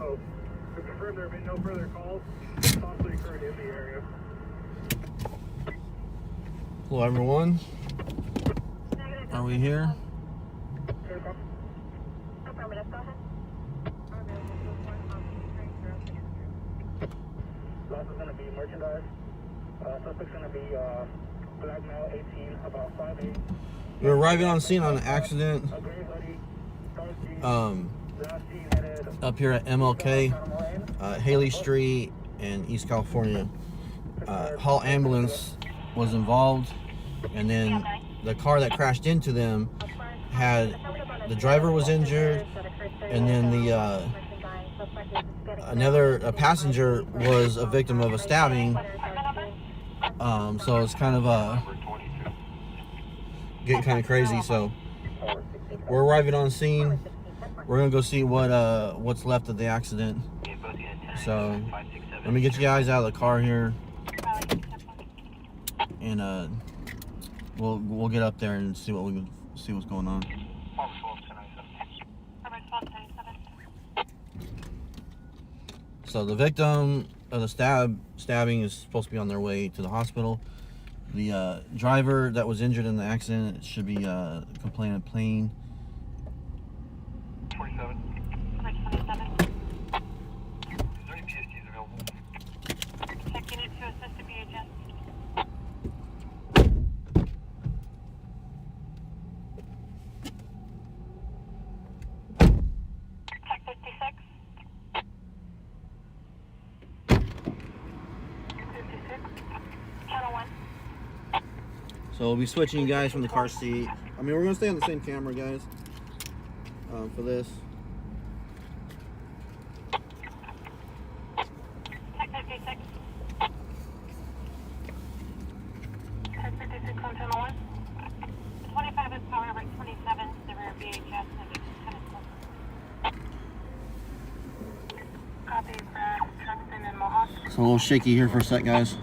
So, to confirm there have been no further calls possibly occurred in the area. Hello, everyone. Are we here? Loss is going to be merchandise. Suspect's going to be black male, 18, about 5'8". We're arriving on scene on an accident up here at MLK, Haley Street in East California. Hall ambulance was involved, and then the car that crashed into them had the driver was injured, and then a passenger was a victim of a stabbing. So it's kind of getting kind of crazy. So we're arriving on scene. We're gonna go see what's left of the accident. So let me get you guys out of the car here, and we'll get up there and see what's going on. So the victim of the stabbing is supposed to be on their way to the hospital. The driver that was injured in the accident should be complainant plane. 27. Is there any PSTs available? Checking it to assist the agent. Check 56. 56. Channel 1. So we'll be switching you guys from the car seat. I mean, we're gonna stay on the same camera, guys, for this. Check 56. Check 56 on channel 1. 25 is power right 27, the rear VHS, and it's kind of close. Copy for Truxton and Mohawk. It's a little shaky here for a sec, guys.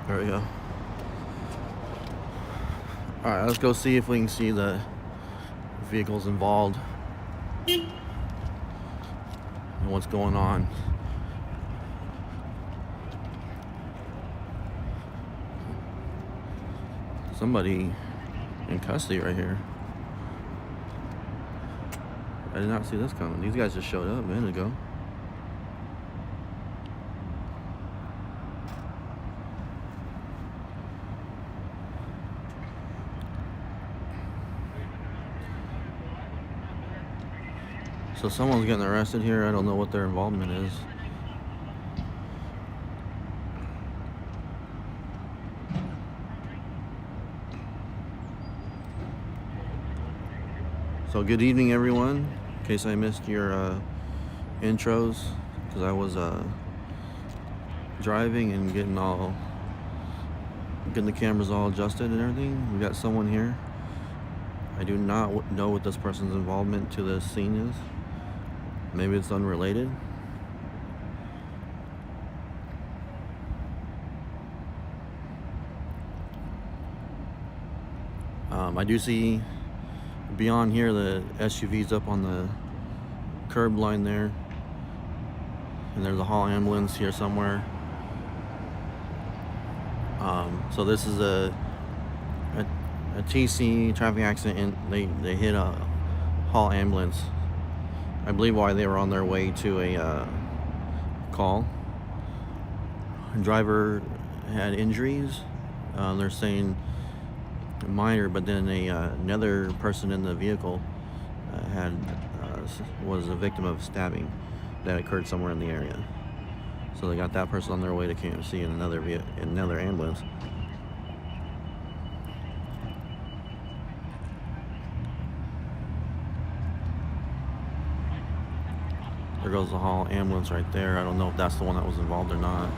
There we go. Alright, let's go see if we can see the vehicles involved and what's going on. Somebody in custody right here. I did not see this coming. These guys just showed up a minute ago. So someone's getting arrested here. I don't know what their involvement is. So good evening, everyone. In case I missed your intros, because I was driving and getting the cameras all adjusted and everything. We got someone here. I do not know what this person's involvement to this scene is. Maybe it's unrelated. I do see beyond here the SUV's up on the curb line there, and there's a Hall ambulance here somewhere. So this is a TC traffic accident, and they hit a Hall ambulance. I believe why they were on their way to a call. The driver had injuries. They're saying minor, but then another person in the vehicle was a victim of stabbing. that occurred somewhere in the area. So they got that person on their way to KMC in another ambulance. There goes the Hall ambulance right there. I don't know if that's the one that was involved or not.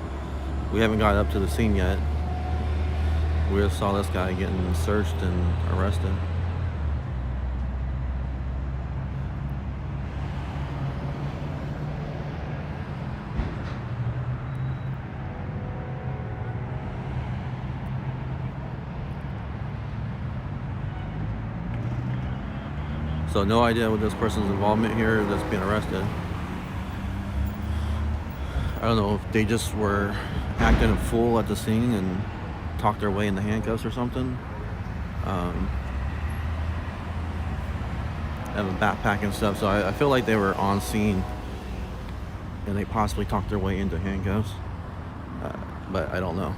We haven't got up to the scene yet. We just saw this guy getting searched and arrested. So no idea what this person's involvement here that's being arrested. I don't know if they just were acting a fool at the scene and talked their way into handcuffs or something. Have a backpack and stuff, so I feel like they were on scene and they possibly talked their way into handcuffs, but I don't know.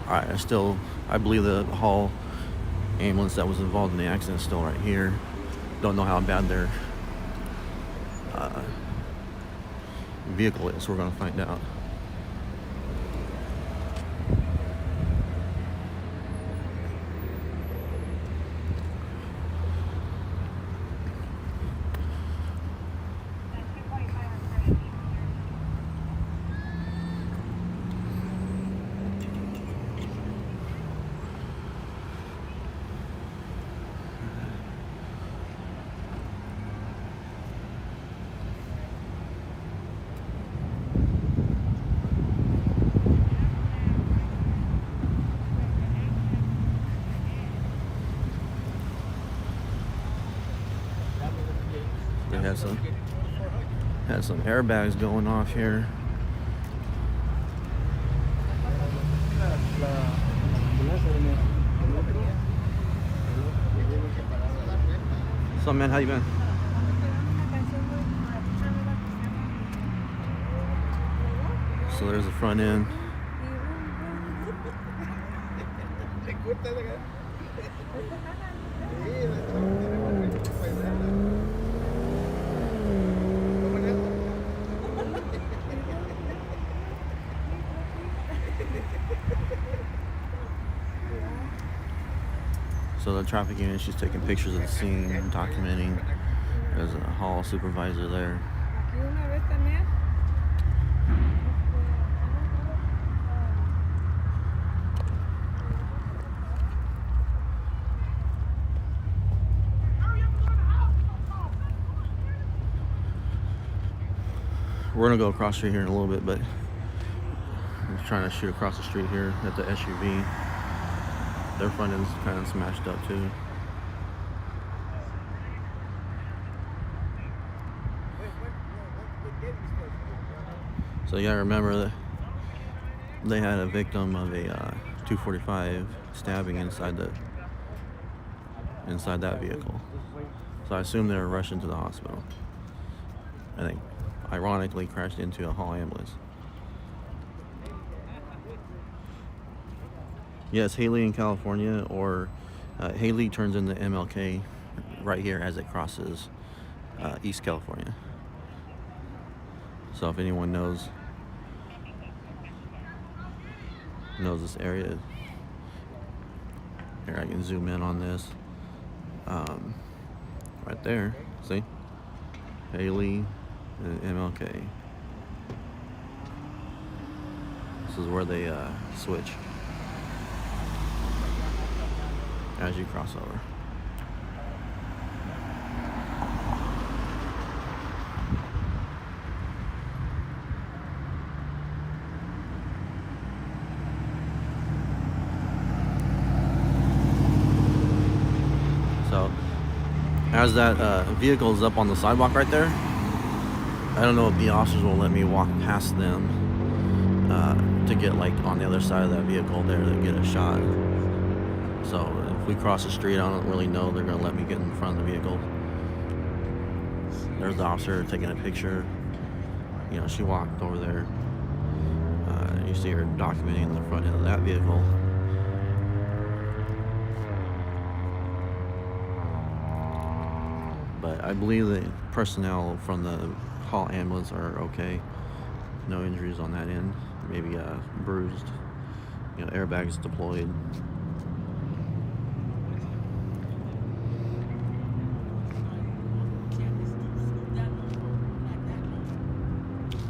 Alright, I believe the Hall ambulance that was involved in the accident is still right here. Don't know how bad their vehicle is, so we're going to find out. They had some airbags going off here. What's up, man? How you been? So there's the front end. So the traffic unit, she's taking pictures of the scene, documenting. There's a hall supervisor there. We're gonna go across the street here in a little bit, but I'm trying to shoot across the street here at the SUV. Their front end's kind of smashed up too. So you gotta remember that they had a victim of a 245 stabbing inside that vehicle. So I assume they were rushing to the hospital. I think ironically crashed into a Hall ambulance. Yes, Haley in California, or Haley turns into MLK right here as it crosses East California. So if anyone knows this area, here I can zoom in on this. Right there, see? Haley and MLK. This is where they switch as you cross over. So as that vehicle is up on the sidewalk right there, I don't know if the officers will let me walk past them to get like on the other side of that vehicle there to get a shot. So if we cross the street, I don't really know they're gonna let me get in front of the vehicle. There's the officer taking a picture. You know, she walked over there. You see her documenting the front end of that vehicle. but I believe the personnel from the Hall ambulance are okay. No injuries on that end. Maybe bruised. Airbags deployed.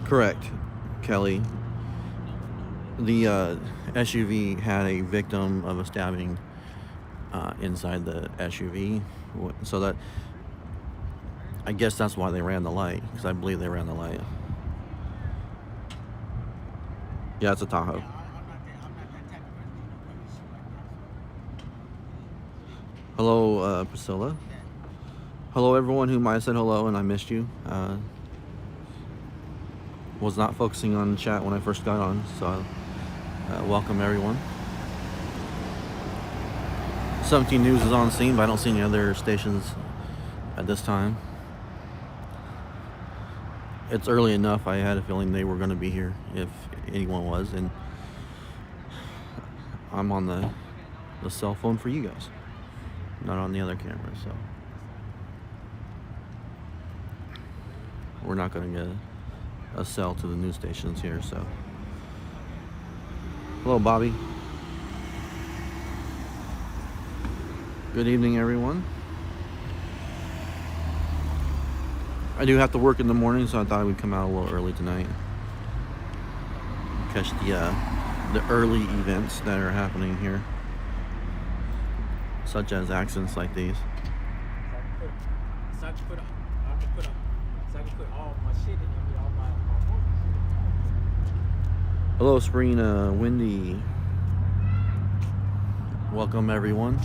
Correct, Kelly. The SUV had a victim of a stabbing inside the SUV, so that I guess that's why they ran the light, because I believe they ran the light. Yeah, it's a Tahoe. Hello, Priscilla. Hello, everyone who might have said hello and I missed you. Was not focusing on the chat when I first got on, so welcome everyone. 17 News is on scene, but I don't see any other stations at this time. It's early enough. I had a feeling they were going to be here if anyone was, and I'm on the cell phone for you guys, not on the other camera, so we're not going to get a cell to the news stations here. So hello, Bobby. Good evening, everyone. I do have to work in the morning, so I thought I would come out a little early tonight, catch the early events that are happening here, such as accidents like these. So I can put all my shit in there, all my Hello, Sabrina, Wendy. Welcome, everyone.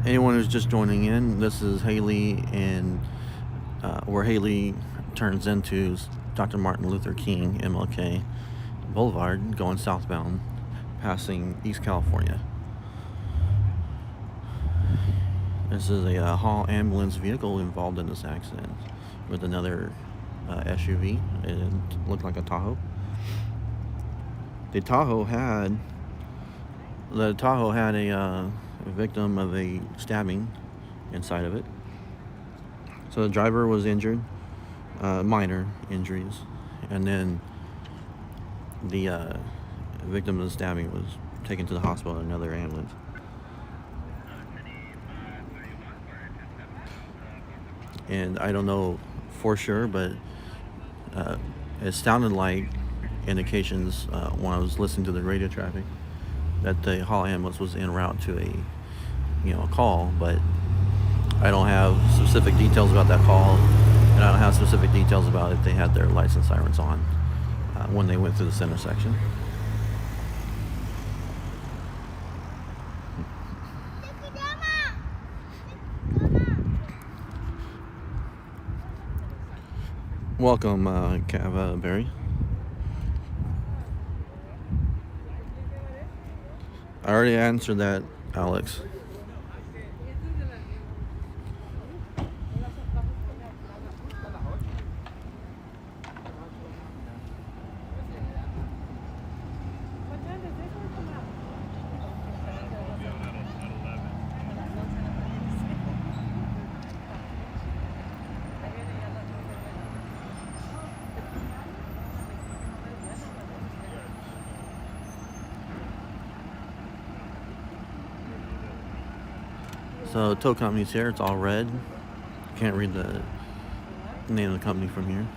Anyone who's just joining in, this is Haley, and where Haley turns into Dr. Martin Luther King MLK Boulevard, going southbound, passing East California. This is a Hall ambulance vehicle involved in this accident with another SUV. It looked like a Tahoe. The Tahoe had a victim of a stabbing inside of it. So the driver was injured, minor injuries, and then the victim of the stabbing was taken to the hospital in another ambulance. And I don't know for sure, but it sounded like indications when I was listening to the radio traffic that the Hall ambulance was en route to a call, but I don't have specific details about that call, and I don't have specific details about if they had their license sirens on when they went through this intersection. Welcome, Cava Berry. I already answered that, Alex. So tow company's here, it's all red. Can't read the name of the company from here.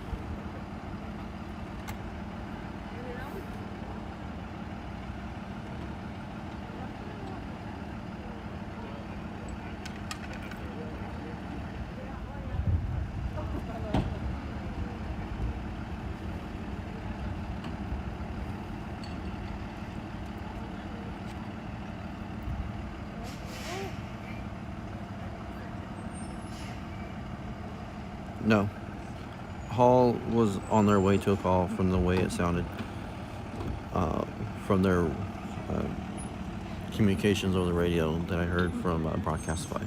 No. Hall was on their way to a call from the way it sounded. From their communications over the radio that I heard from Broadcastify.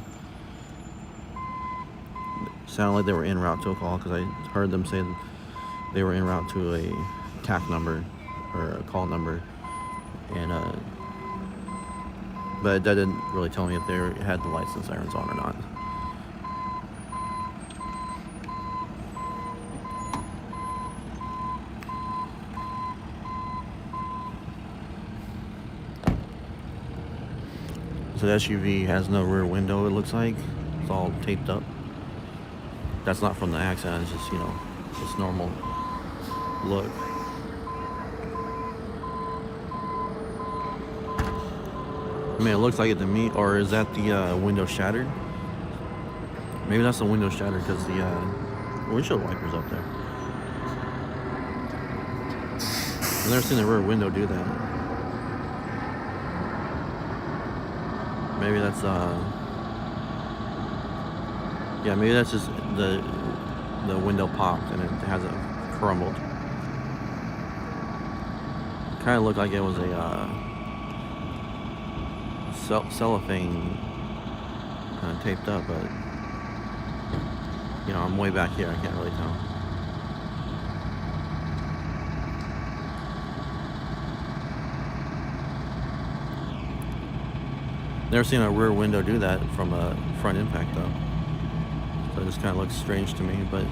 It sounded like they were en route to a call because I heard them say they were en route to a TAC number or a call number. And but that didn't really tell me if they had the license sirens on or not. So the SUV has no rear window, it looks like. It's all taped up. That's not from the accident, it's just, you know, just normal look. I mean, it looks like it to me. Or is that the window shattered? Maybe that's the window shattered because the windshield wiper's up there. I've never seen the rear window do that. Maybe that's yeah, maybe that's just the window popped and it hasn't crumbled. Kind of looked like it was a cellophane taped up, but you know, I'm way back here, I can't really tell. Never seen a rear window do that from a front impact though. So it just kind of looks strange to me, but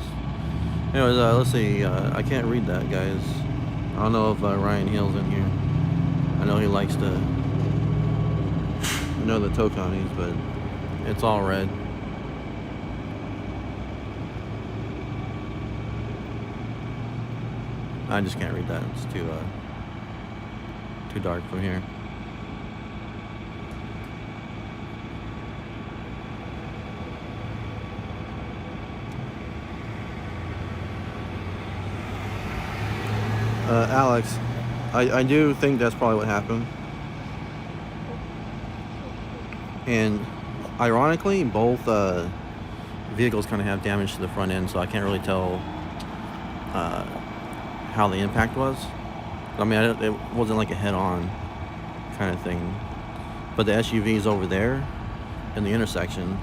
anyways, let's see, I can't read that, guys. I don't know if Ryan Hill's in here. I know he likes to know the tow counties, but it's all red. I just can't read that. It's too dark from here. Alex, I do think that's probably what happened. And ironically, both vehicles kind of have damage to the front end, so I can't really tell how the impact was. I mean, it wasn't like a head-on kind of thing. But the SUV is over there in the intersection,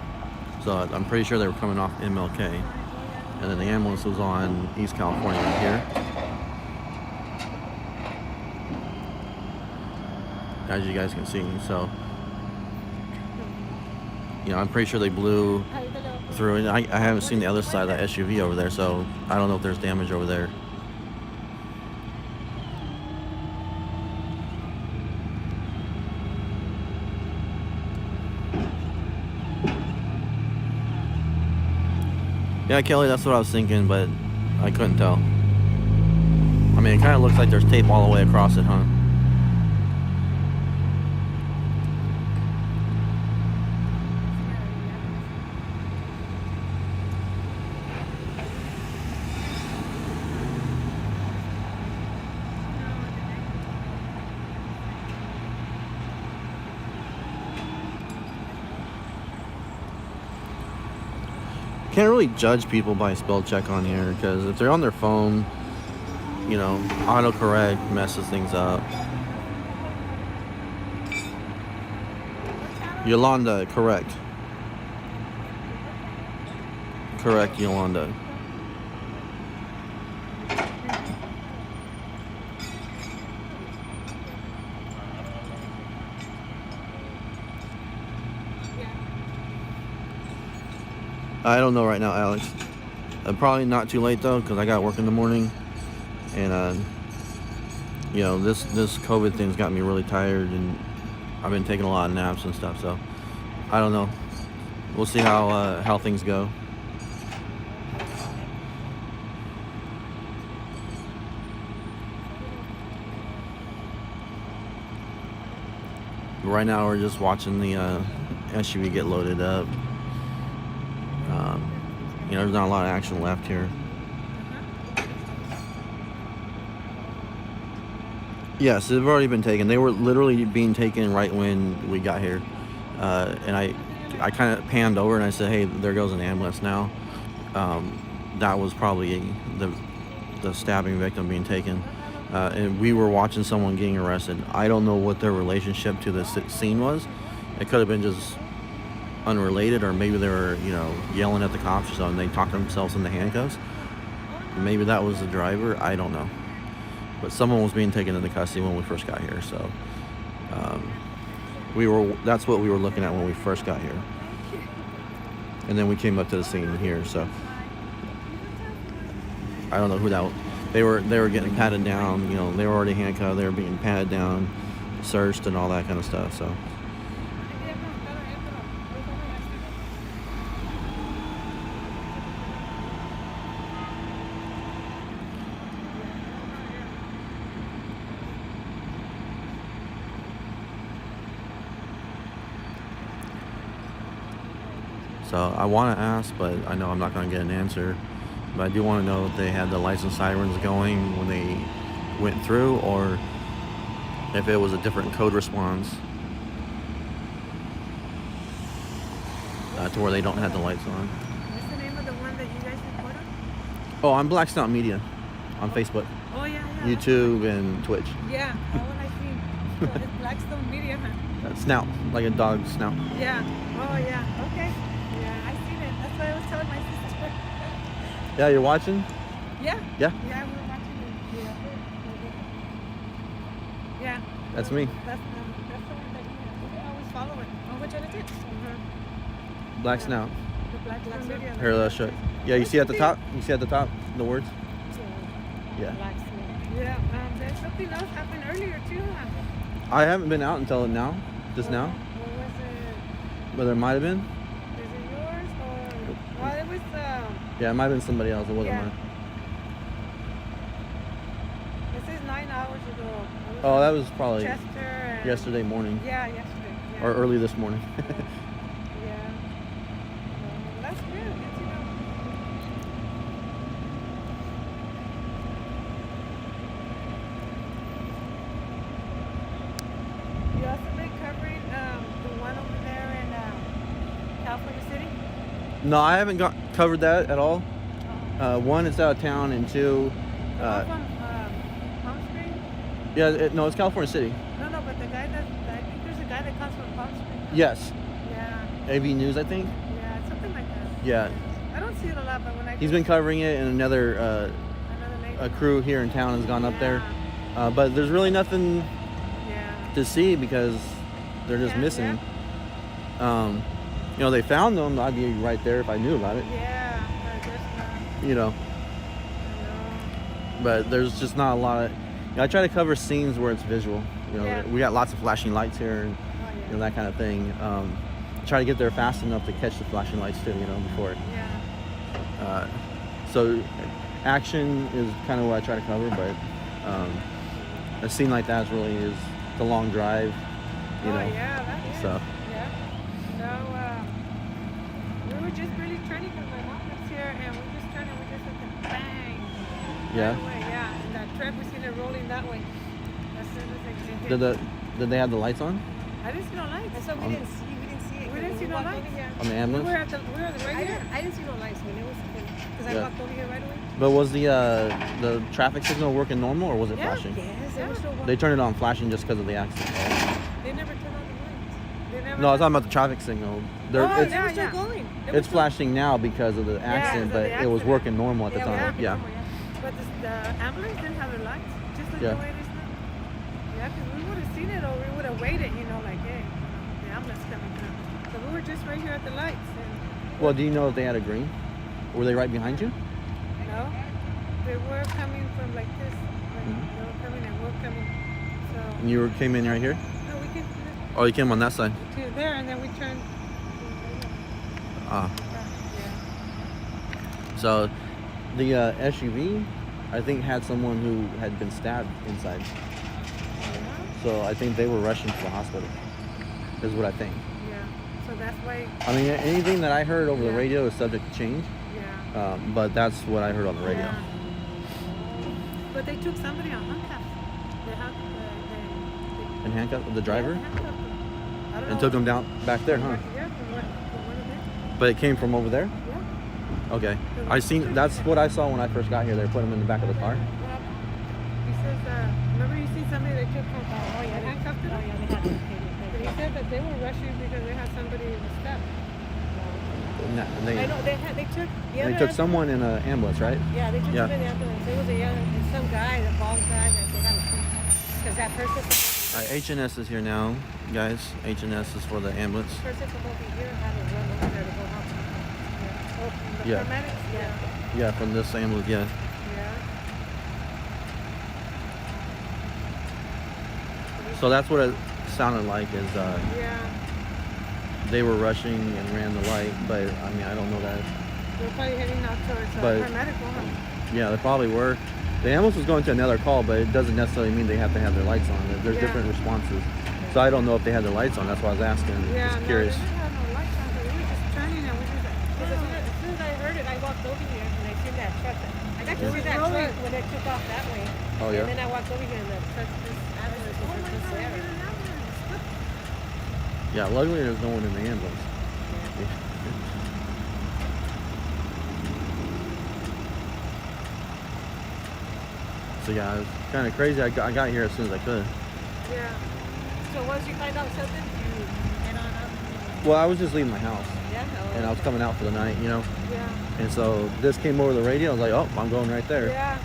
so I'm pretty sure they were coming off MLK. And then the ambulance was on East California right here. As you guys can see, so you know, I'm pretty sure they blew through it. I haven't seen the other side of that SUV over there, so I don't know if there's damage over there. Yeah, Kelly, that's what I was thinking, but I couldn't tell. I mean, it kind of looks like there's tape all the way across it, huh? Can't really judge people by spell check on here, because if they're on their phone, you know, autocorrect messes things up. Yolanda, correct. Correct, Yolanda. I don't know right now, Alex. Probably not too late though, because I got work in the morning, and you know, this COVID thing's got me really tired, and I've been taking a lot of naps and stuff. So I don't know. We'll see how things go. Right now, we're just watching the SUV get loaded up. You know, there's not a lot of action left here. Yes, they've already been taken. They were literally being taken right when we got here. And I kind of panned over and I said, hey, there goes an ambulance now. That was probably the stabbing victim being taken. And we were watching someone getting arrested. I don't know what their relationship to the scene was. It could have been just unrelated, or maybe they were, you know, yelling at the cops or something. They talked themselves into handcuffs. Maybe that was the driver. I don't know. But someone was being taken into custody when we first got here. So that's what we were looking at when we first got here. And then we came up to the scene here. So I don't know who that was. They were getting patted down. You know, they were already handcuffed. They were being patted down, searched, and all that kind of stuff. So So I want to ask, but I know I'm not going to get an answer. But I do want to know if they had the license sirens going when they went through, or if it was a different code response to where they don't have the lights on. What's the name of the one that you guys report on? Oh, I'm Black Snout Media on Facebook, Oh, yeah. YouTube, and Twitch. Yeah, that one I seen. So it's Blackstone Media, huh? Snout, like a dog snout. Yeah. Oh, yeah. Okay. Yeah, I seen it. That's what I was telling my sister. Yeah, you're watching? Yeah. Yeah, Yeah, we were watching it. Yeah. Yeah. that's me. That's the one that we always follow it. Oh, which one is it? Black Snout. The Blackstone Media. Here, let's show you. Yeah, you see at the top? You see at the top the words? Yeah. Yeah. There's something else happened earlier too, huh? I haven't been out until now, just now. What was it? But there might have been. Is it yours or? Well, it was. Yeah, it might have been somebody else. It wasn't Yeah. mine. This is 9 hours ago. It was Oh, that in was probably Chester. And, yesterday morning Yeah, yesterday. Yeah. or early this morning. Yeah. That's good. Good to know. You also been covering the one over there in California City? No, I haven't covered that at all. One, it's out of town, and two, The one from Palm Springs? yeah, no, it's California City. No, but the guy that I think there's a guy that comes from Palm Springs. Yes, Yeah, AV News, I think. yeah, something like that. Yeah, I don't see it a lot, but when I he's been covering it, and another another lady. a crew here in town has gone up there. But there's really nothing Yeah. to see because they're just Yeah, missing. You know, they found them. I'd be right there if I knew about it. Yeah, but there's not. You know, No. but there's just not a lot of. You know, I try to cover scenes where it's visual. You know, Yeah. we got lots of flashing lights here and Oh, you know, that kind of thing. Try to get there fast enough to catch the flashing lights too. You know, before it. Yeah. So action is kind of what I try to cover, but a scene like that is the long drive. You Oh, know, yeah, that is. so. Yeah. No, we were just really turning because my mom lives here, and we just turned and we just hit the bang. Yeah. Right away, yeah. And that truck, we seen it rolling that way. As soon as it hit. Did they have the lights on I didn't see no lights. And so we didn't see it. We didn't see no walked lights. over here. on the We ambulance? were right here. I didn't see no lights when it was because Yeah. I walked over here right away. But was the traffic signal working normal or was it Yeah. flashing? Yes, Yeah. it was still They turned it on flashing just because of the accident. They never turned on the lights. They never. No, I was talking about the traffic signal. There, Oh, it's, They were still yeah. going. They were it's still- flashing now because of the accident, because but of the it was accident. working normal at the Yeah, time. Yeah. But the ambulance didn't have the lights, just like Yeah. the way it is now. Yeah, because we would have seen it or we would have waited, like, hey, the ambulance coming through. So we were just right here at the lights. And Well, do you know if they had a green? Were they right behind you? no, they were coming from like this. Like, they were coming and we're coming. So, And you came in right here? no, we came Oh, you came on that side. to there and then we turned. Ah. Yeah. So the SUV, I think, had someone who had been stabbed inside. So I think they were rushing to the hospital, is what I think. Yeah. So that's why, I mean, anything that I heard over the Yeah. radio is subject to change, yeah. but that's what I heard on the radio. Yeah. But they took somebody on handcuffs. They had, And handcuffed the driver handcuffed them. I don't and know. took him down back there, huh? Yeah, from one of them. But it came from over there? Yeah. Okay. That's what I saw when I first got here. They put him in the back of the car. He says, remember you see somebody they took from they handcuffed them? Oh, yeah, they had it. But he said that they were rushing because they had somebody in the step. And I they know they took the other took someone in an ambulance, right? Yeah, they took Yeah. him in the ambulance. It was some guy, the bald guy that they had because that person. H&S is here now, guys. H&S is for the ambulance. The person supposed to be here had to run over there to go help him. Oh, from the Yeah. paramedics? Yeah. Yeah, from this ambulance, yeah. Yeah. So that's what it sounded like is Yeah. they were rushing and ran the light, but I mean, I don't know that. They're probably heading out towards But- paramedical, huh? Yeah, they probably were. The ambulance was going to another call, but it doesn't necessarily mean they have to have their lights on. There's Yeah. different responses. So I don't know if they had their lights on. That's why I was asking. Yeah, Just no, curious. they didn't have no lights on, so we were just turning and we just Because as soon as I heard it, I walked over here and I seen that truck. I got to see that truck when it took off that way. Oh, yeah? And then I walked over here and the truck just ambulance was just there. Yeah, luckily there's no one in the ambulance. So yeah, it's kind of crazy. I got here as soon as I could. Yeah. So once you find out something, you head on up? Well, I was just leaving my house. Yeah. And I was coming out for the night, you know? Yeah. And so this came over the radio. I was like, oh, I'm going right there. Yeah.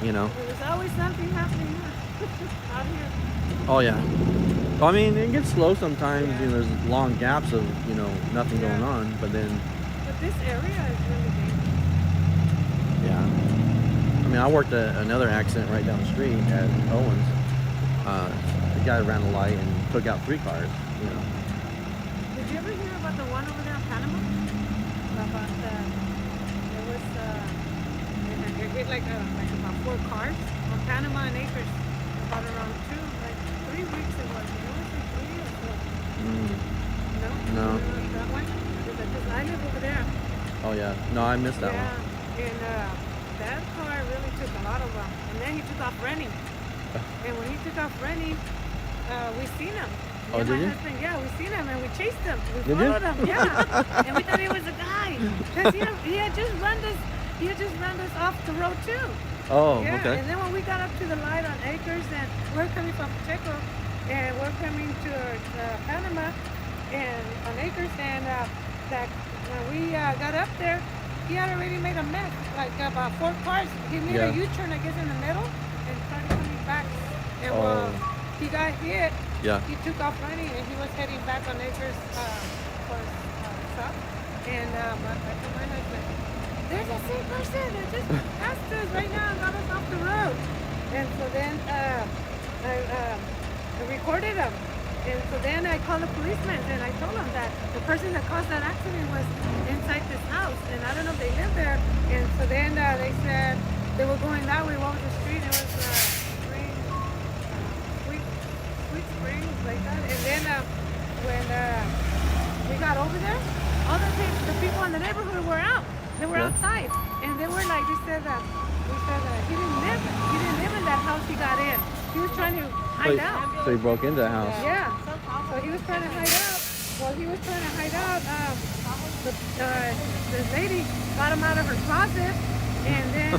You know? There's always something happening out here. Oh, yeah. I mean, it gets slow sometimes. You know, there's long gaps of, you know, nothing going on. But then... But this area is really dangerous. Yeah. I mean, I worked another accident right down the street at Owens. The guy ran a light and took out 3 cars, you know. Did you ever hear about the one over there in Panama? About there was it hit like about 4 cars on Panama and Acres about around 3 weeks it was. You know, was like 3 or 4. No? No. That one? Because I live over there. Oh, yeah. No, I missed that one. Yeah. And that car really took a lot of them. And then he took off running. And when he took off running, we seen him. Oh, and did my you? husband, yeah, we seen him and we chased him. We Did you? followed him, yeah. And we thought he was a guy. Because he had just run us off the road too. Oh, Yeah. okay. And then when we got up to the light on Acres and we're coming from Pacheco and we're coming to Panama and on Acres and that when we got up there, he had already made a mess, like about 4 cars. He made a U-turn, I guess, in the middle and started coming back. And while he got hit, he took off running and he was heading back on Acres for south. And I told my husband, there's a same person that just passed us right now and got us off the road. And so then I recorded him. And so then I called the policeman and I told him that the person that caused that accident was inside this house. And I don't know if they live there. And so then they said they were going that way. What was the street? It was Sweet Springs, like that. And then when we got over there, all the people in the neighborhood were out. They were outside. And they were like, we said that he didn't live in that house he got in. He was trying to hide out. So he broke into the house. Yeah. So he was trying to hide out. While he was trying to hide out, the lady got him out of her closet, and then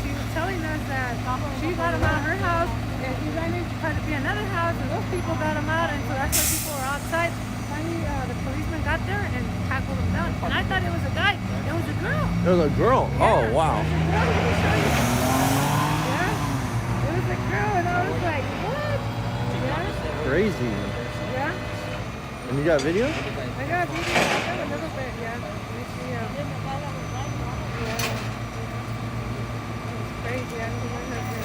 she was telling us that she got him out of her house, and he ran in to try to be another house, and those people got him out, and so that's why people were outside. Finally, the policeman got there and tackled him down. And I thought it was a guy. It was a girl. It was a girl? Yeah, Oh, wow. It was a girl. Let me show you. Yeah. It was a girl, and I was like, what? Yeah. Crazy. Yeah. And you got video? I got video. I got a little bit, yeah. Let me see. Yeah. It's crazy. I don't know what happened.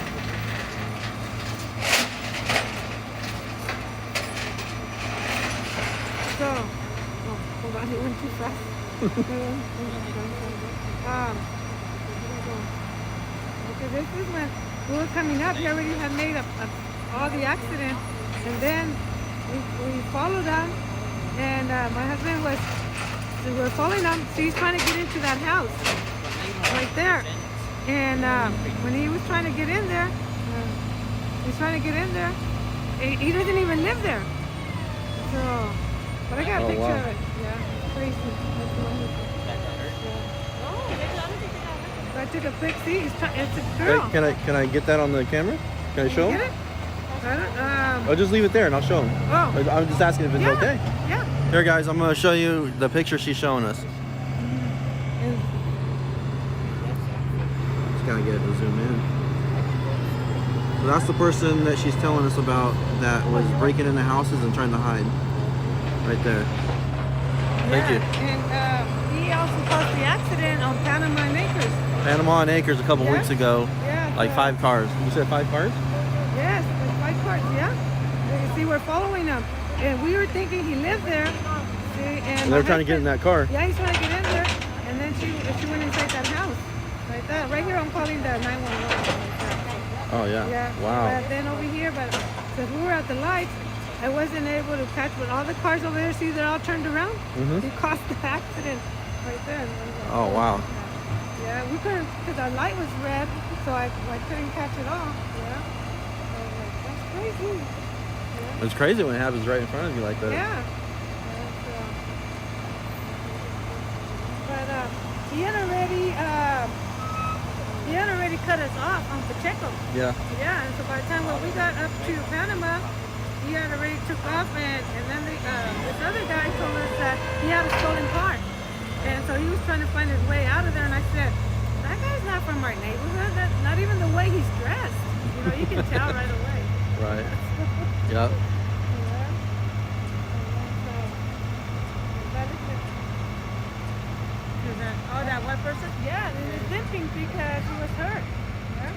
So, hold on, it went too fast. Okay, this is when we were coming up. He already had made all the accident, and then we followed him, and my husband we were following him. So he's trying to get into that house right there, and when he was trying to get in there, he doesn't even live there. So. But I got a picture of it. Yeah, crazy. So I took a quick see. It's a girl. Hey, can I get that on the camera? Can I show him? Get it? I don't, I'll just leave it there and I'll show him. Oh. I'm just asking if it's okay. Yeah. Here, guys, I'm going to show you the picture she's showing us. Just gotta get it to zoom in. So that's the person that she's telling us about that was breaking into houses and trying to hide. Right there. Thank you. And he also caused the accident on Panama and Acres. Panama and Acres a couple weeks ago. Yeah. Like 5 cars. You said 5 cars? Yes, like 5 cars, yeah. You see, we're following him. And we were thinking he lived there. See, and they're trying to get in that car. Yeah, he's trying to get in there. And then she went inside that house. Like that. Right here, I'm calling the 911. Oh, yeah. Yeah. Wow. But then over here, since we were at the lights, I wasn't able to catch, but all the cars over there, see, they're all turned around. He caused the accident. right there. Oh, wow. Yeah, we couldn't, because our light was red, so I couldn't catch it all. Yeah. I was like, that's crazy. Yeah. It's crazy when it happens right in front of you like that. Yeah. But he had already cut us off on Pacheco. Yeah. Yeah, and so by the time when we got up to Panama, he had already took off, and then this other guy told us that he had a stolen car. And so he was trying to find his way out of there, and I said, that guy's not from our neighborhood. That's not even the way he's dressed. You know, you can tell right away. Right. Yep. Oh, that one person? Yeah, and he was limping because he was hurt. Yeah.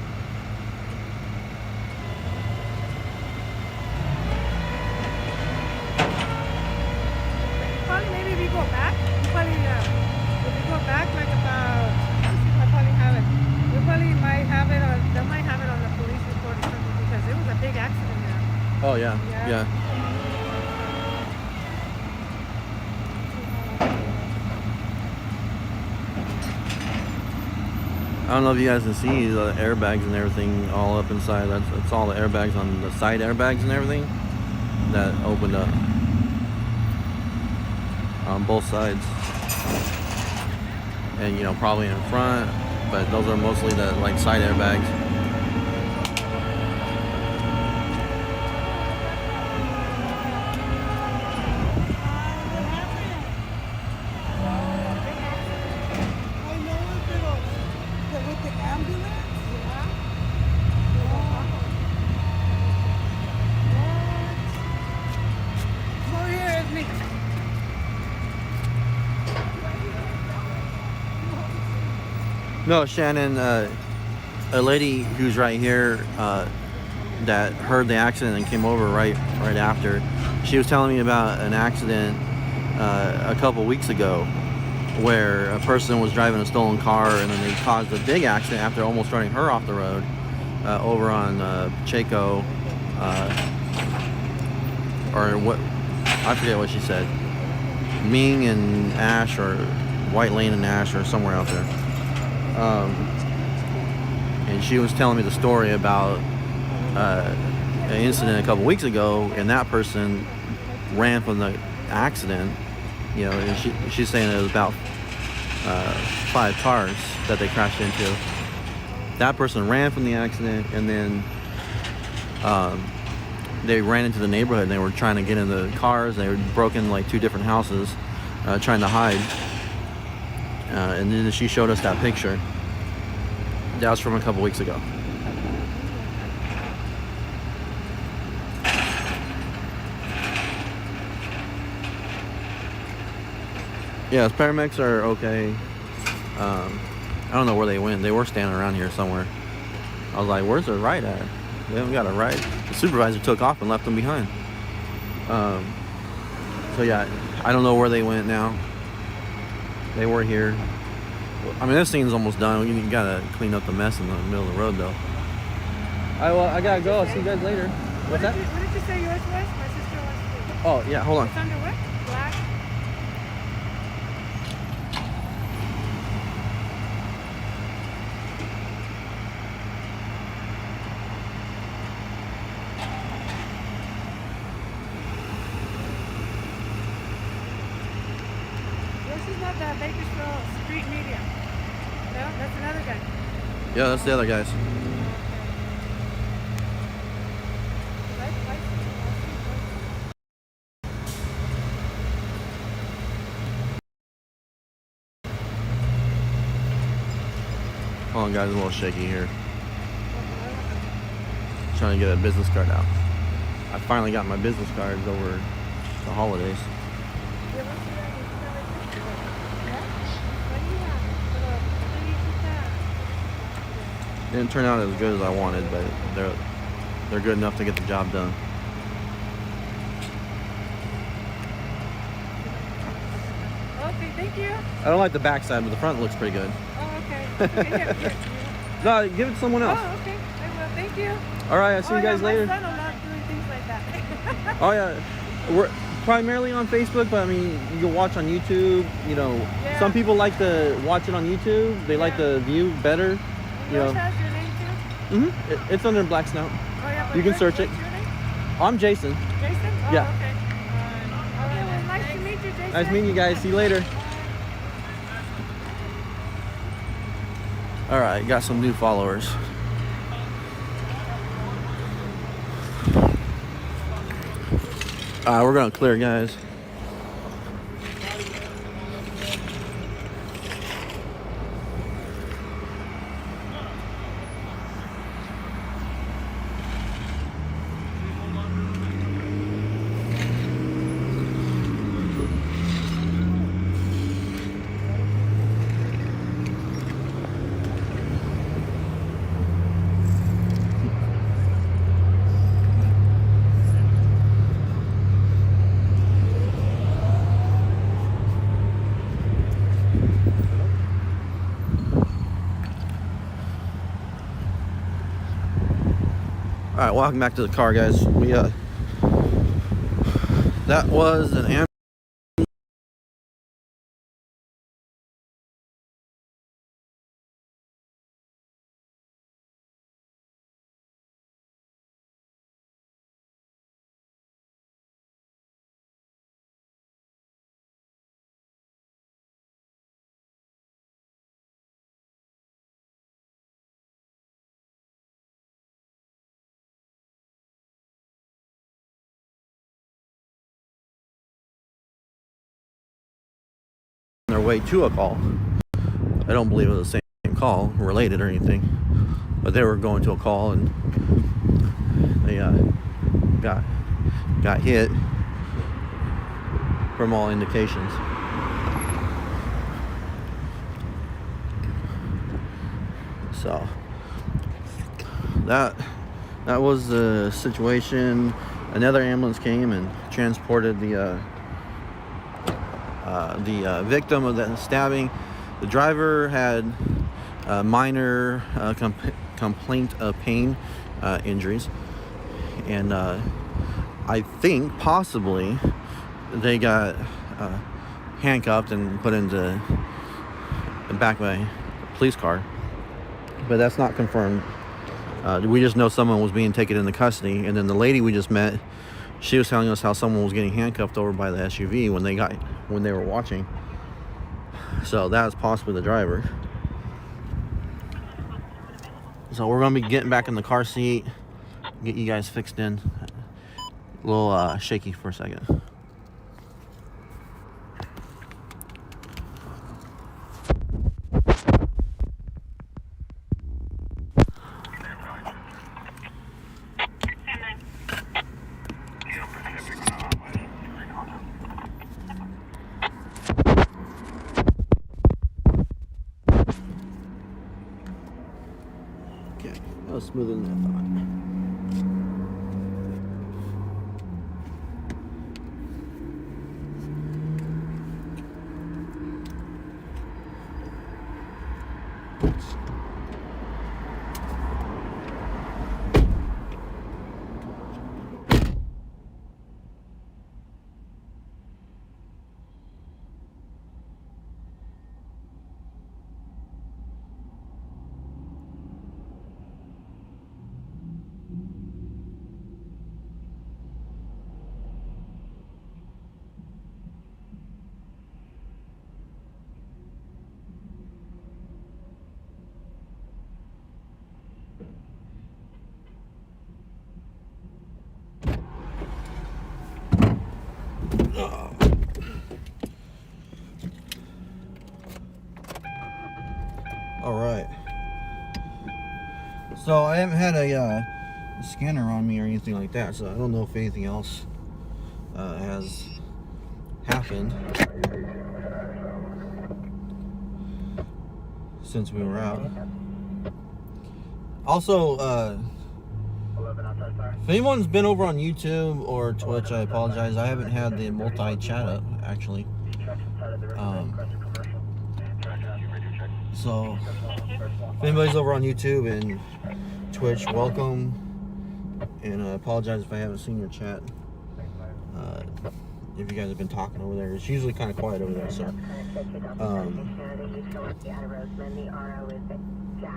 Probably maybe we go back. If we go back like about, let's see if I probably have it. We probably might have it on, they might have it on the police report or something because it was a big accident there. Oh, yeah. Yeah. I don't know if you guys can see the airbags and everything all up inside. That's all the airbags on the side airbags and everything that opened up on both sides. And you know, probably in front, but those are mostly the like side airbags. No, Shannon, a lady who's right here that heard the accident and came over right after, she was telling me about an accident a couple weeks ago where a person was driving a stolen car and then they caused a big accident after almost running her off the road over on Pacheco, or what, I forget what she said, Ming and Ash, or White Lane and Ash, or somewhere out there. And she was telling me the story about an incident a couple weeks ago, and that person ran from the accident, you know, and she's saying it was about 5 cars that they crashed into. That person ran from the accident, and then they ran into the neighborhood and they were trying to get in the cars. They were broken like 2 different houses trying to hide. And then she showed us that picture. That was from a couple weeks ago. Yeah, the paramedics are okay. I don't know where they went. They were standing around here somewhere. I was like, where's their ride at? They haven't got a ride. The supervisor took off and left them behind. So yeah, I don't know where they went now. They were here. I mean, this scene's almost done. You gotta clean up the mess in the middle of the road, though. I gotta go. I'll see you guys later. What's that? What did you say yours was? My sister wants to. Oh, yeah, hold on. It's under what? Black? This is not the Bakersfield Street Media. No, that's another guy. Yeah, that's the other guys. Hold on, guys, a little shaky here. Trying to get a business card out. I finally got my business cards over the holidays. Didn't turn out as good as I wanted, but they're good enough to get the job done. Okay, thank you. I don't like the back side, but the front looks pretty good. Oh, okay. Okay, No, give it to someone else. Oh, okay. I will. Thank you. All right, I'll see you guys later. My son will not doing things like that. Oh yeah, primarily on Facebook, but I mean, you can watch on YouTube. You know, Yeah. some people like to watch it on YouTube. They like the view better. You Yours know. has your name too? It's under Black Snout. Oh, yeah, but You can yours- search it. what's your name? I'm Jason. Jason? Oh, Yeah. okay. All right, well, nice to meet you, Jason. Nice meeting you guys. See you later. All right, got some new followers. We're gonna clear, guys. All right, welcome back to the car, guys. That was an ambulance. Their way to a call. I don't believe it was the same call, related or anything, but they were going to a call and they got hit from all indications. So that was the situation. Another ambulance came and transported the victim of the stabbing. The driver had minor complaint of pain injuries, and I think possibly they got handcuffed and put into the back of a police car, but that's not confirmed. We just know someone was being taken into custody, and then the lady we just met, she was telling us how someone was getting handcuffed over by the SUV when they were watching. So that's possibly the driver. So we're gonna be getting back in the car seat, get you guys fixed in. A little shaky for a second. Okay, that was smoother than I thought. All right. So I haven't had a scanner on me or anything like that, so I don't know if anything else has happened since we were out. Also, if anyone's been over on YouTube or Twitch, I apologize. I haven't had the multi-chat up, actually. So, if anybody's over on YouTube and Twitch, welcome. And I apologize if I haven't seen your chat. if you guys have been talking over there. It's usually kind of quiet over there, so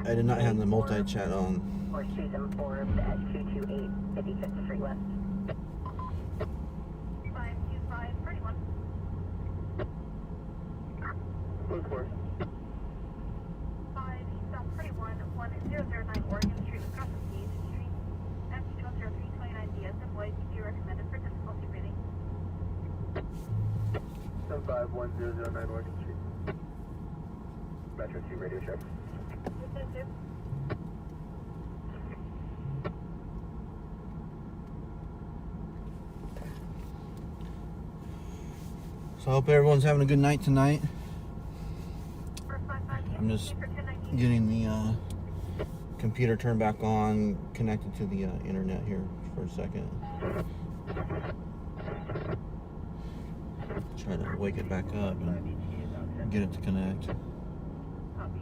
I did not have the multi-chat on. Or choose them for at 228 55th Street West. 525, 31. Blue Force. 5 South 31, 1009 Oregon Street, across from Gage Street. FT10329 DS, employees be recommended for difficulty breathing. 75109 Oregon Street. Metro 2 radio check. This is 2. So I hope everyone's having a good night tonight. For 55, I'm just for 1019. getting the computer turned back on, connected to the internet here for a second. Try to wake it back up and get it to connect. Copy.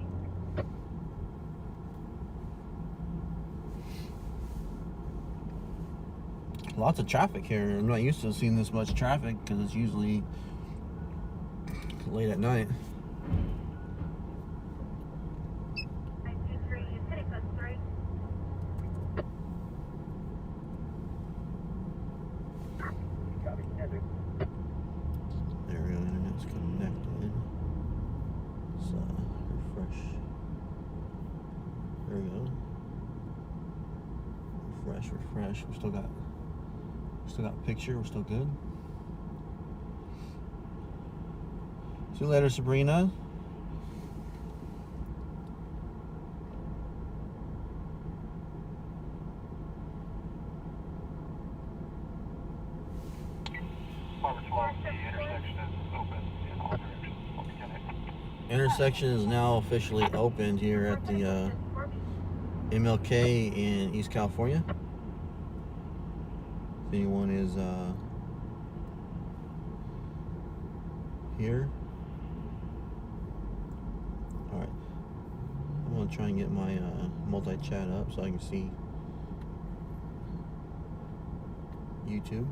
Lots of traffic here. I'm not used to seeing this much traffic because it's usually late at night. 923, hitting plus 3. Copy. Enter. There we go, internet's connected. So refresh. There we go. Refresh. We still got picture. We're still good. See you later, Sabrina. Intersection is now officially opened here at the MLK in East California. If anyone is here. Alright. I'm going to try and get my multi-chat up so I can see YouTube.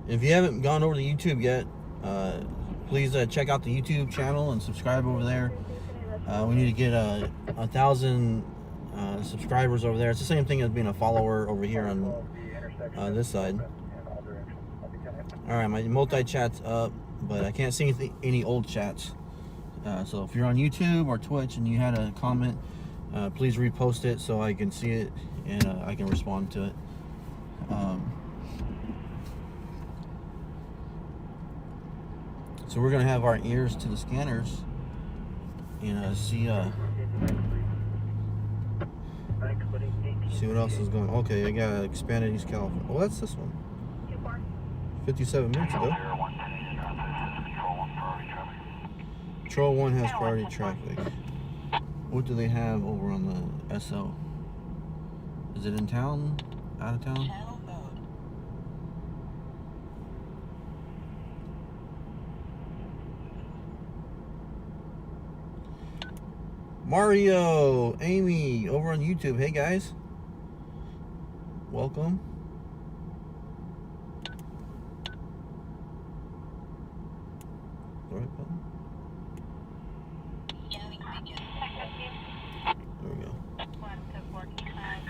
If you haven't gone over to YouTube yet, please check out the YouTube channel and subscribe over there. We need to get 1,000 subscribers over there. It's the same thing as being a follower over here on this side. Alright, my multi-chat's up, but I can't see any old chats. So if you're on YouTube or Twitch and you had a comment, please repost it so I can see it and I can respond to it. So we're gonna have our ears to the scanners and see what else is going on. Okay, I got expanded East California. Oh, that's this one. 57 minutes ago. Patrol 1 has priority traffic. What do they have over on the SO? Is it in town? Out of town? Mario, Amy, over on YouTube. Hey guys, welcome. The right button? There we go. 1 to 45.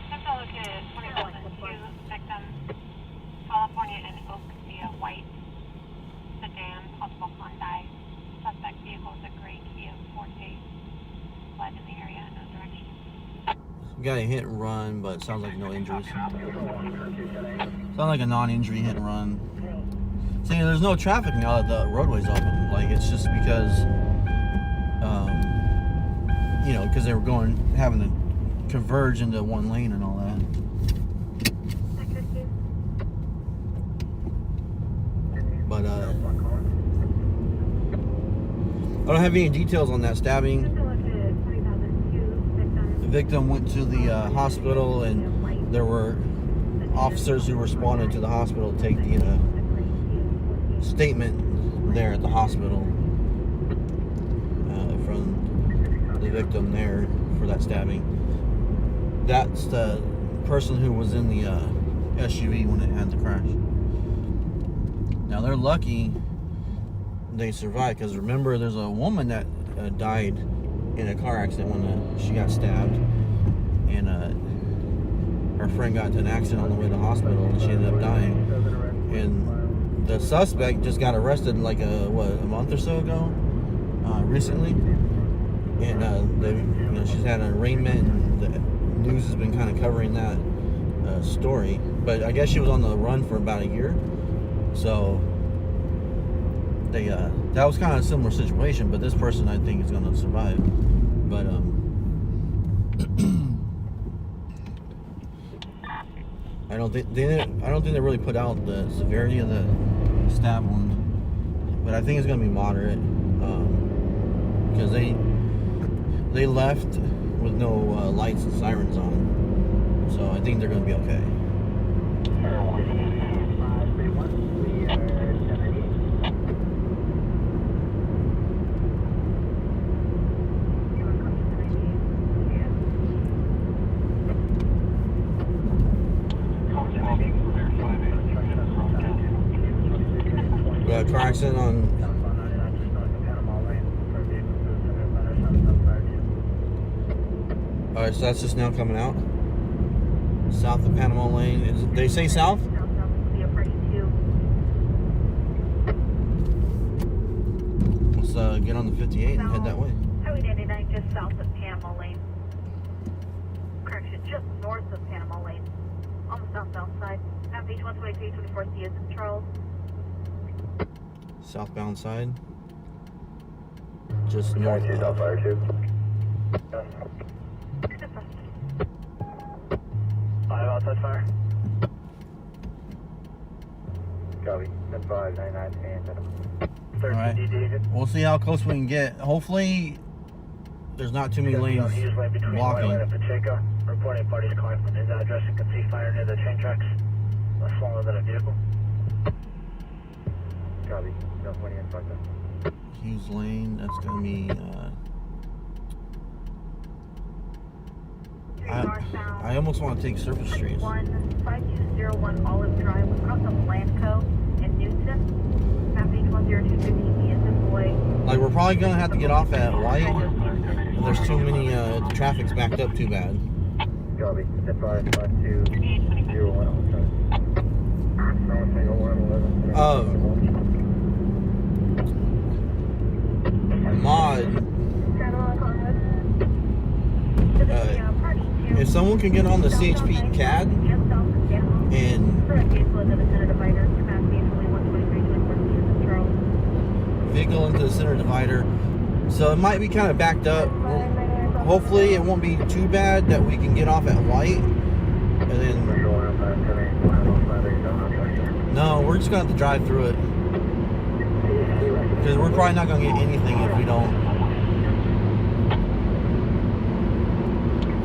Central located 21-2 victim, California and Oak via white sedan, possible Hyundai. Suspect vehicle is a gray Kia Forte. Fled in the area in no direction. We got a hit and run, but it sounds like no injuries. Sounds like a non-injury hit and run. See, there's no traffic now that the roadway's open. Like, it's just because, you know, because they were having to converge into one lane and all that. But I don't have any details on that stabbing. The victim went to the hospital, and there were officers who responded to the hospital to take the statement there at the hospital from the victim there for that stabbing. That's the person who was in the SUV when it had the crash. Now they're lucky they survived, because remember, there's a woman that died in a car accident when she got stabbed, and her friend got into an accident on the way to the hospital, and she ended up dying. And the suspect just got arrested like a month or so ago, recently, and she's had an arraignment, and the news has been kind of covering that story. But I guess she was on the run for about a year, so they that was kind of a similar situation. But this person, I think, is going to survive. But I don't think they really put out the severity of the stab wound, but I think it's going to be moderate, because they left with no lights and sirens on, so I think they're going to be okay. We got a car accident on. Alright, so that's just now coming out. South of Panama Lane. They say south? Let's get on the 58 and head that way. Highway 99 just south of Panama Lane. Correction, just north of Panama Lane. On the southbound side. Map H123, 24C is in Charles. Southbound side. Just north of. Fire tube. 5 outside fire. Copy. 599 and Alright. We'll see how close we can get. Hopefully there's not too many lanes blocking. Reporting parties calling from his address. You can see fire near the train tracks. Smaller than a vehicle. Copy. No 20 and 5. Hughes Lane, that's going to be I almost want to take surface streets. 5201 Olive Drive, across from Landco in Newton. Map H10215 is in Boy. Like, we're probably going to have to get off at White. There's too many, the traffic's backed up too bad. Copy. 5201. Mod, if someone can get on the CHP CAD and vehicle into the center divider, so it might be kind of backed up. Hopefully it won't be too bad that we can get off at White, and then no, we're just gonna have to drive through it, because we're probably not gonna get anything if we don't.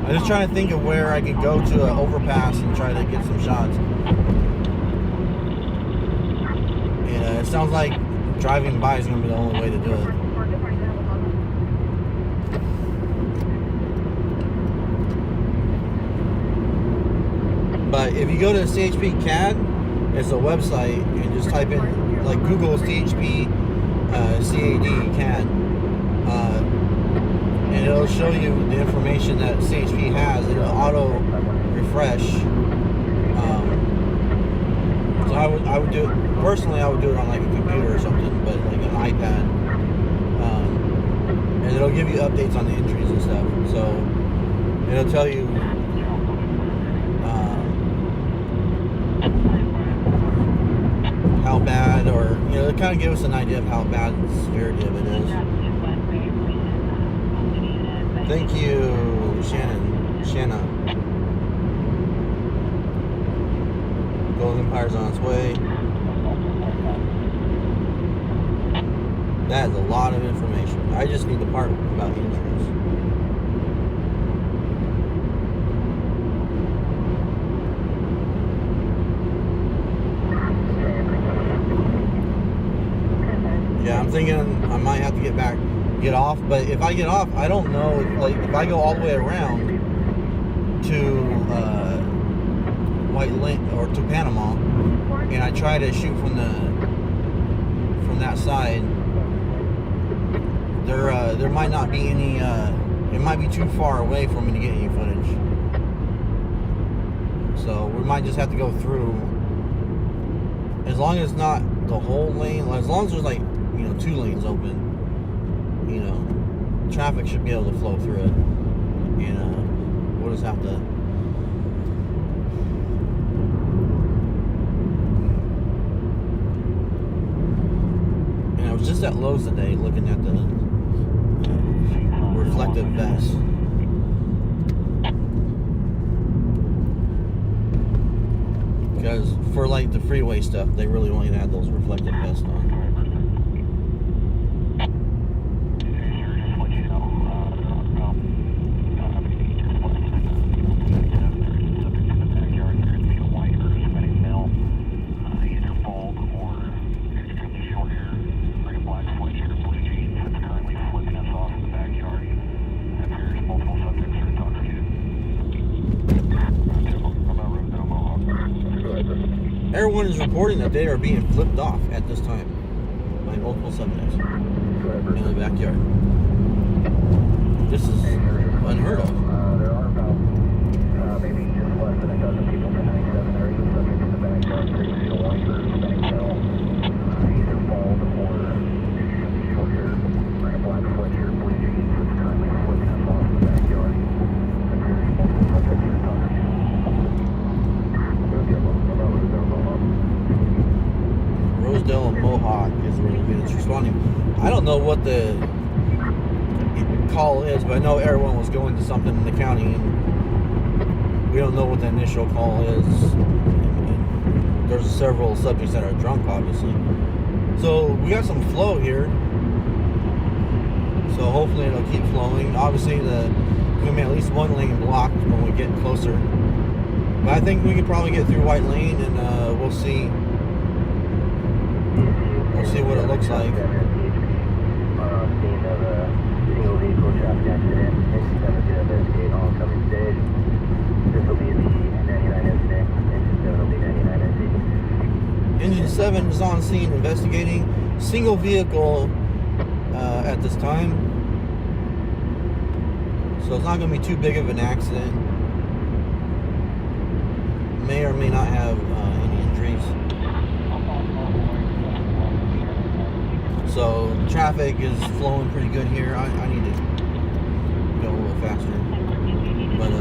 I'm just trying to think of where I could go to an overpass and try to get some shots. And it sounds like driving by is going to be the only way to do it. But if you go to CHP CAD, it's a website, and just type in, like, Google CHP CAD CAD. And it'll show you the information that CHP has. It'll auto refresh. So I would do it personally. I would do it on like a computer or something, but like an iPad. And it'll give you updates on the injuries and stuff. So it'll tell you how bad, or it'll kind of give us an idea of how bad the severity of it is. Thank you, Shanna. Golden Empire's on its way. That is a lot of information. I just need the part about injuries. Yeah, I'm thinking I might have to get off, but if I get off, I don't know if I go all the way around, to White Lake or to Panama, and I try to shoot from that side, there might not be any. It might be too far away for me to get any footage, so we might just have to go through. As long as not the whole lane, as long as there's like 2 lanes open, traffic should be able to flow through it, and we'll just have to. And I was just at Lowe's today looking at the reflective vest. Because for like the freeway stuff, they really want you to have those reflective vests on. Everyone is reporting that they are being flipped off at this time by multiple subjects in the backyard. This is unheard of. There are about maybe just less than a dozen people from 97. There is a subject in the backyard. There's a wiper, spinning tail, either bald or short hair, wearing a black sweatshirt, blue jeans, that's currently flipping us off in the backyard. There's multiple subjects in the talking to. Rosedale and Mohawk is where the unit's responding. I don't know what the call is, but I know everyone was going to something in the county, and we don't know what the initial call is. There's several subjects that are drunk, obviously. So we got some flow here. So hopefully it'll keep flowing. Obviously there's gonna be at least 1 lane blocked when we get closer. But I think we could probably get through White Lane, and we'll see. We'll see what it looks like. Scene of a single vehicle traffic accident. Engine 7 to investigate oncoming stage. This will be the 99 incident. Engine 7 will be 99 incident. Engine 7 is on scene investigating. Single vehicle at this time. So it's not going to be too big of an accident. May or may not have any injuries. So traffic is flowing pretty good here. I need to go a little faster. But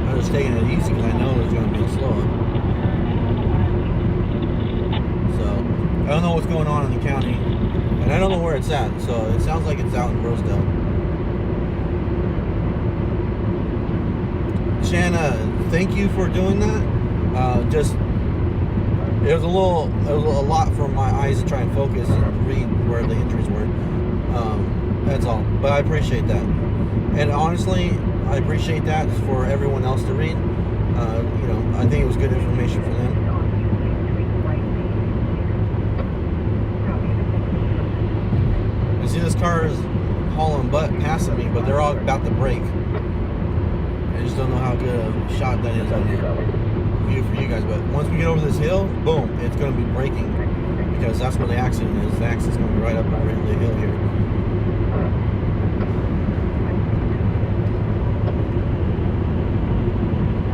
I'm just taking it easy because I know there's going to be a slow up. So I don't know what's going on in the county, and I don't know where it's at. So it sounds like it's out in Rosedale. Shanna, thank you for doing that. It was a lot for my eyes to try and focus and read where the injuries were. That's all. But I appreciate that. And honestly, I appreciate that for everyone else to read. I think it was good information for them. You see, this car is hauling butt passing me, but they're all about to brake. I just don't know how good a shot that is on the view for you guys. But once we get over this hill, boom, it's going to be braking, because that's where the accident is. The accident's going to be right up over the hill here.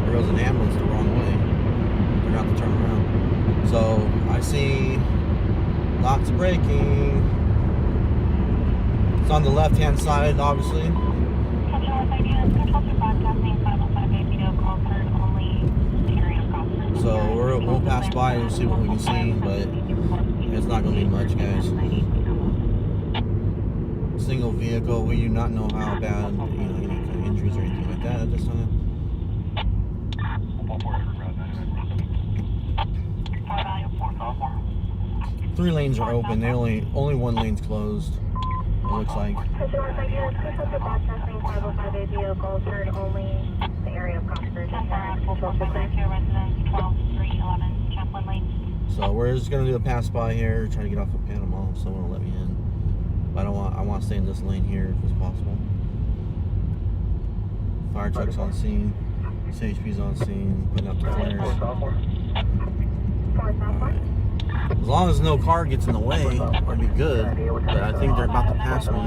There goes an ambulance the wrong way. They're going to have to turn around. So I see lots of braking. It's on the left-hand side, obviously. So we'll pass by and see what we can see, but it's not going to be much, guys. Single vehicle. We do not know how bad, any kind of injuries or anything like that at this time. Three lanes are open. They only 1 lane's closed. It looks like. Vehicle turn only the area of Prosper. So we're just gonna do a pass by here, trying to get off of Panama. If someone will let me in, but I want to stay in this lane here if it's possible. Fire truck's on scene. CHP's on scene, putting out the flares. Alright. As long as no car gets in the way, it'll be good. But I think they're about to pass me.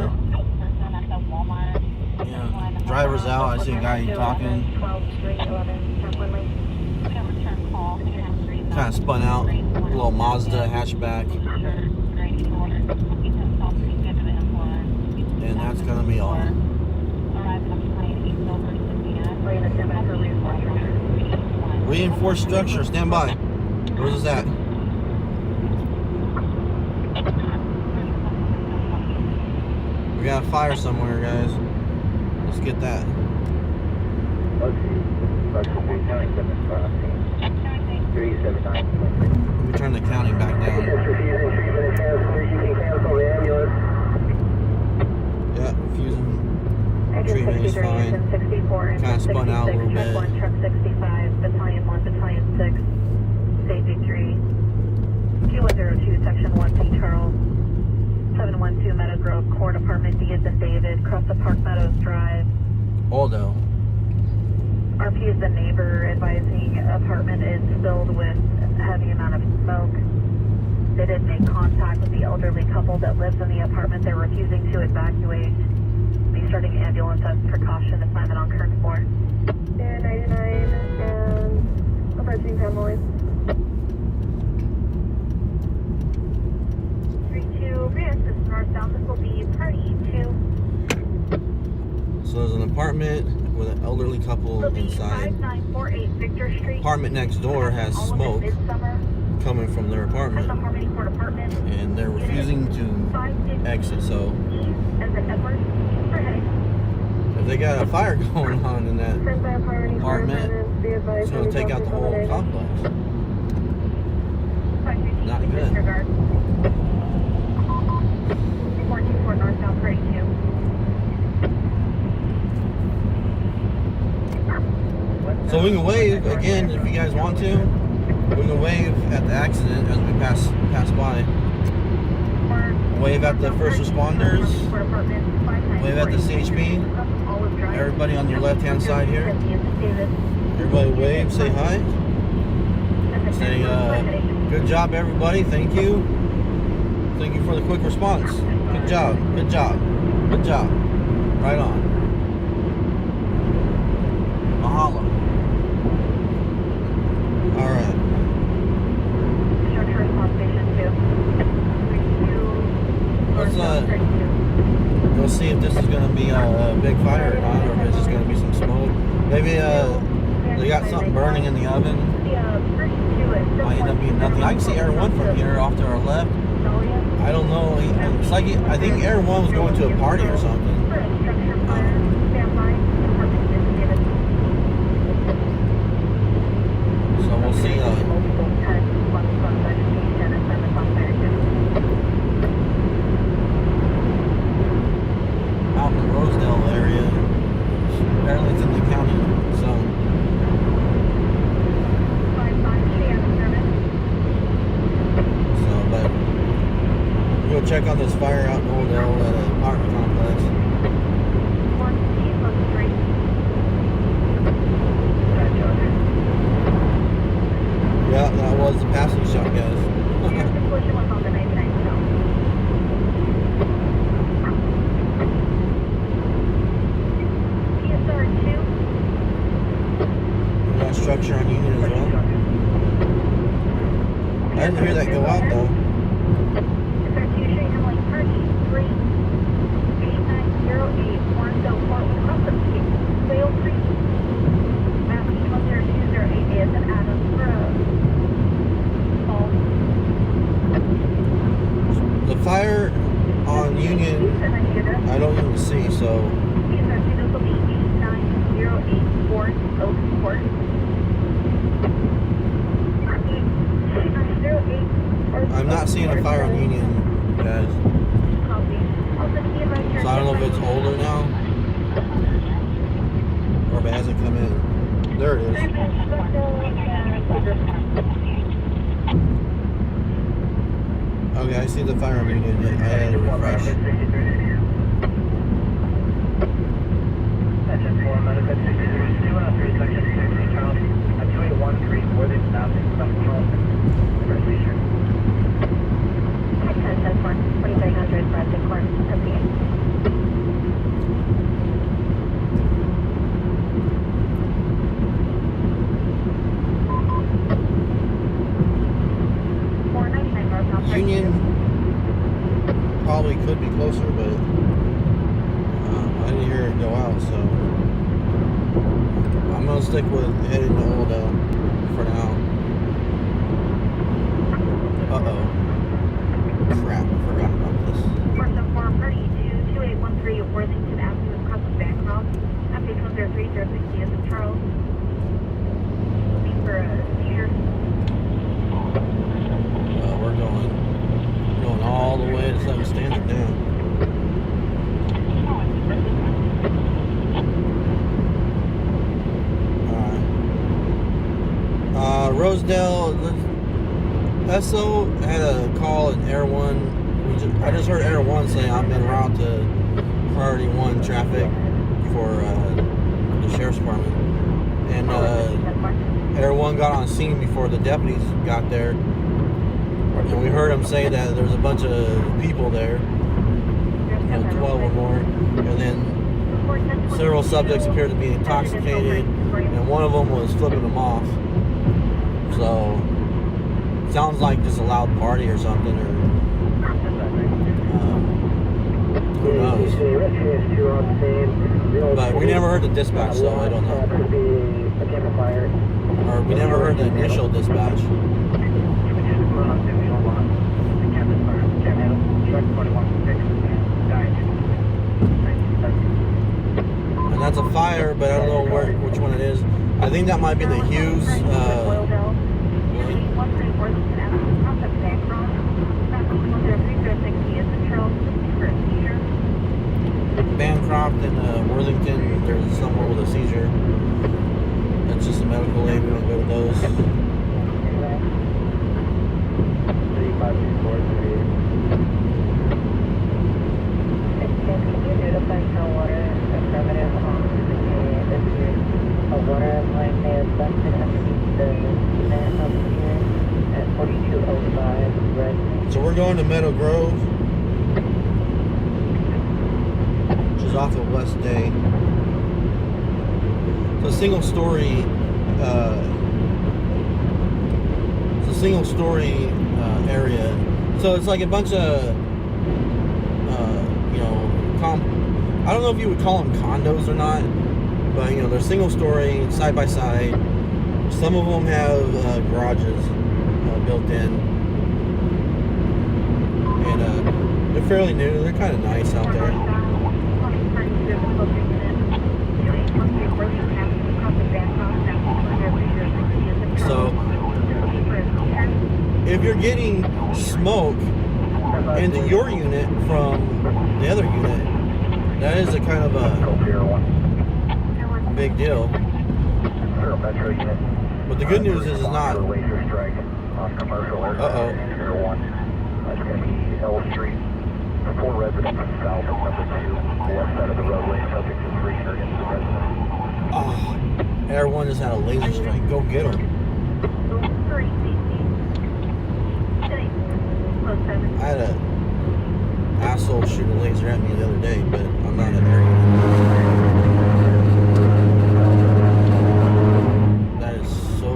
Yeah, driver's out. I see a guy talking. Kind of spun out. A little Mazda hatchback. And that's gonna be all. Reinforced structure, stand by. Where's this at? We got a fire somewhere, guys. Let's get that. Let me turn the counting back down. Yeah, refusing. Treatment is fine. Kind of spun out a little bit. Truck 65, Battalion 1, Battalion 6, Safety 3, Q102, Section 1P Charles, 712 Meadow Grove, Court Apartment, D as in David, across the Park Meadows Drive. Aldo. RP is the neighbor advising apartment is filled with heavy amount of smoke. They did make contact with the elderly couple that lives in the apartment. They're refusing to evacuate. Be starting ambulance as precaution. Assignment on current floor. Air 99 and approaching family. 32 rear, this is northbound. This will be party 2. So there's an apartment with an elderly couple inside. 5948 Victor Street. Apartment next door has smoke coming from their apartment, and they're refusing to exit. So if they got a fire going on in that apartment, it's going to take out the whole complex. Not good. 424 northbound 32. So we can wave again if you guys want to. We can wave at the accident as we pass by. Wave at the first responders. Wave at the CHP. Everybody on your left-hand side here. Everybody wave, say hi. Say, good job, everybody. Thank you. Thank you for the quick response. Good job. Good job. Good job. Right on. Mahalo. All right. Let's go see if this is going to be a big fire or not, or if it's just going to be some smoke. Maybe they got something burning in the oven. Might end up being nothing. I can see Air 1 from here off to our left. I don't know. It's like I think Air 1 was going to a party or something. So we'll see. Out in the Rosedale area. Apparently it's in the county zone. So, but we'll go check on this fire out in Oldale at an apartment complex. Yeah, that was the passing shot, guys. We got structure on Union as well. I didn't hear that go out though. The fire on Union, I don't even see, so. I'm not seeing a fire on Union, guys. So I don't know if it's older now, or if it hasn't come in. There it is. Okay, I see the fire meter. I had to refresh. Attention 4, Medical 63, 213, Section 60, Charles, 2813, Worthing, Snout, South Charleston. Resolution. 2300, Bradley Court, proceed. Union probably could be closer, but I didn't hear it go out, so I'm gonna stick with heading to Oldell for now. Crap, I forgot about this. Person form 32, 2813, Worthington Avenue, across the Bancroft. Update 103, 060 is in Charles. Looking for a seizure. We're going all the way to 7 Standard now. Rosedale, the SO had a call in Air 1. I just heard Air 1 say I'm en route to Priority 1 traffic for the Sheriff's Department. And Air 1 got on scene before the deputies got there. And we heard him say that there was a bunch of people there, 12 or more, and then several subjects appeared to be intoxicated, and one of them was flipping them off. So, sounds like just a loud party or something, or who knows. But we never heard the dispatch, so I don't know. Or we never heard the initial dispatch. And that's a fire, but I don't know which one it is. I think that might be the Hughes. Bancroft and Worthington, there's somewhere with a seizure. That's just a medical aid. We don't go to those. Water line may have busted underneath the cement up here at 4205 Red. So we're going to Meadow Grove, which is off of West Day. It's a single story. Area. So it's like a bunch of, I don't know if you would call them condos or not. But, they're single story, side by side. Some of them have garages built in. And they're fairly new. They're kind of nice out there. So, if you're getting smoke into your unit from the other unit, that is a kind of a big deal. But the good news is it's not. Uh-oh. That's going to be L Street. 4 residents south of number 2, west side of the roadway, subject to 3 into the residence. Oh, Air 1 just had a laser strike. Go get them. I had an asshole shoot a laser at me the other day, but I'm not in Air 1. That is so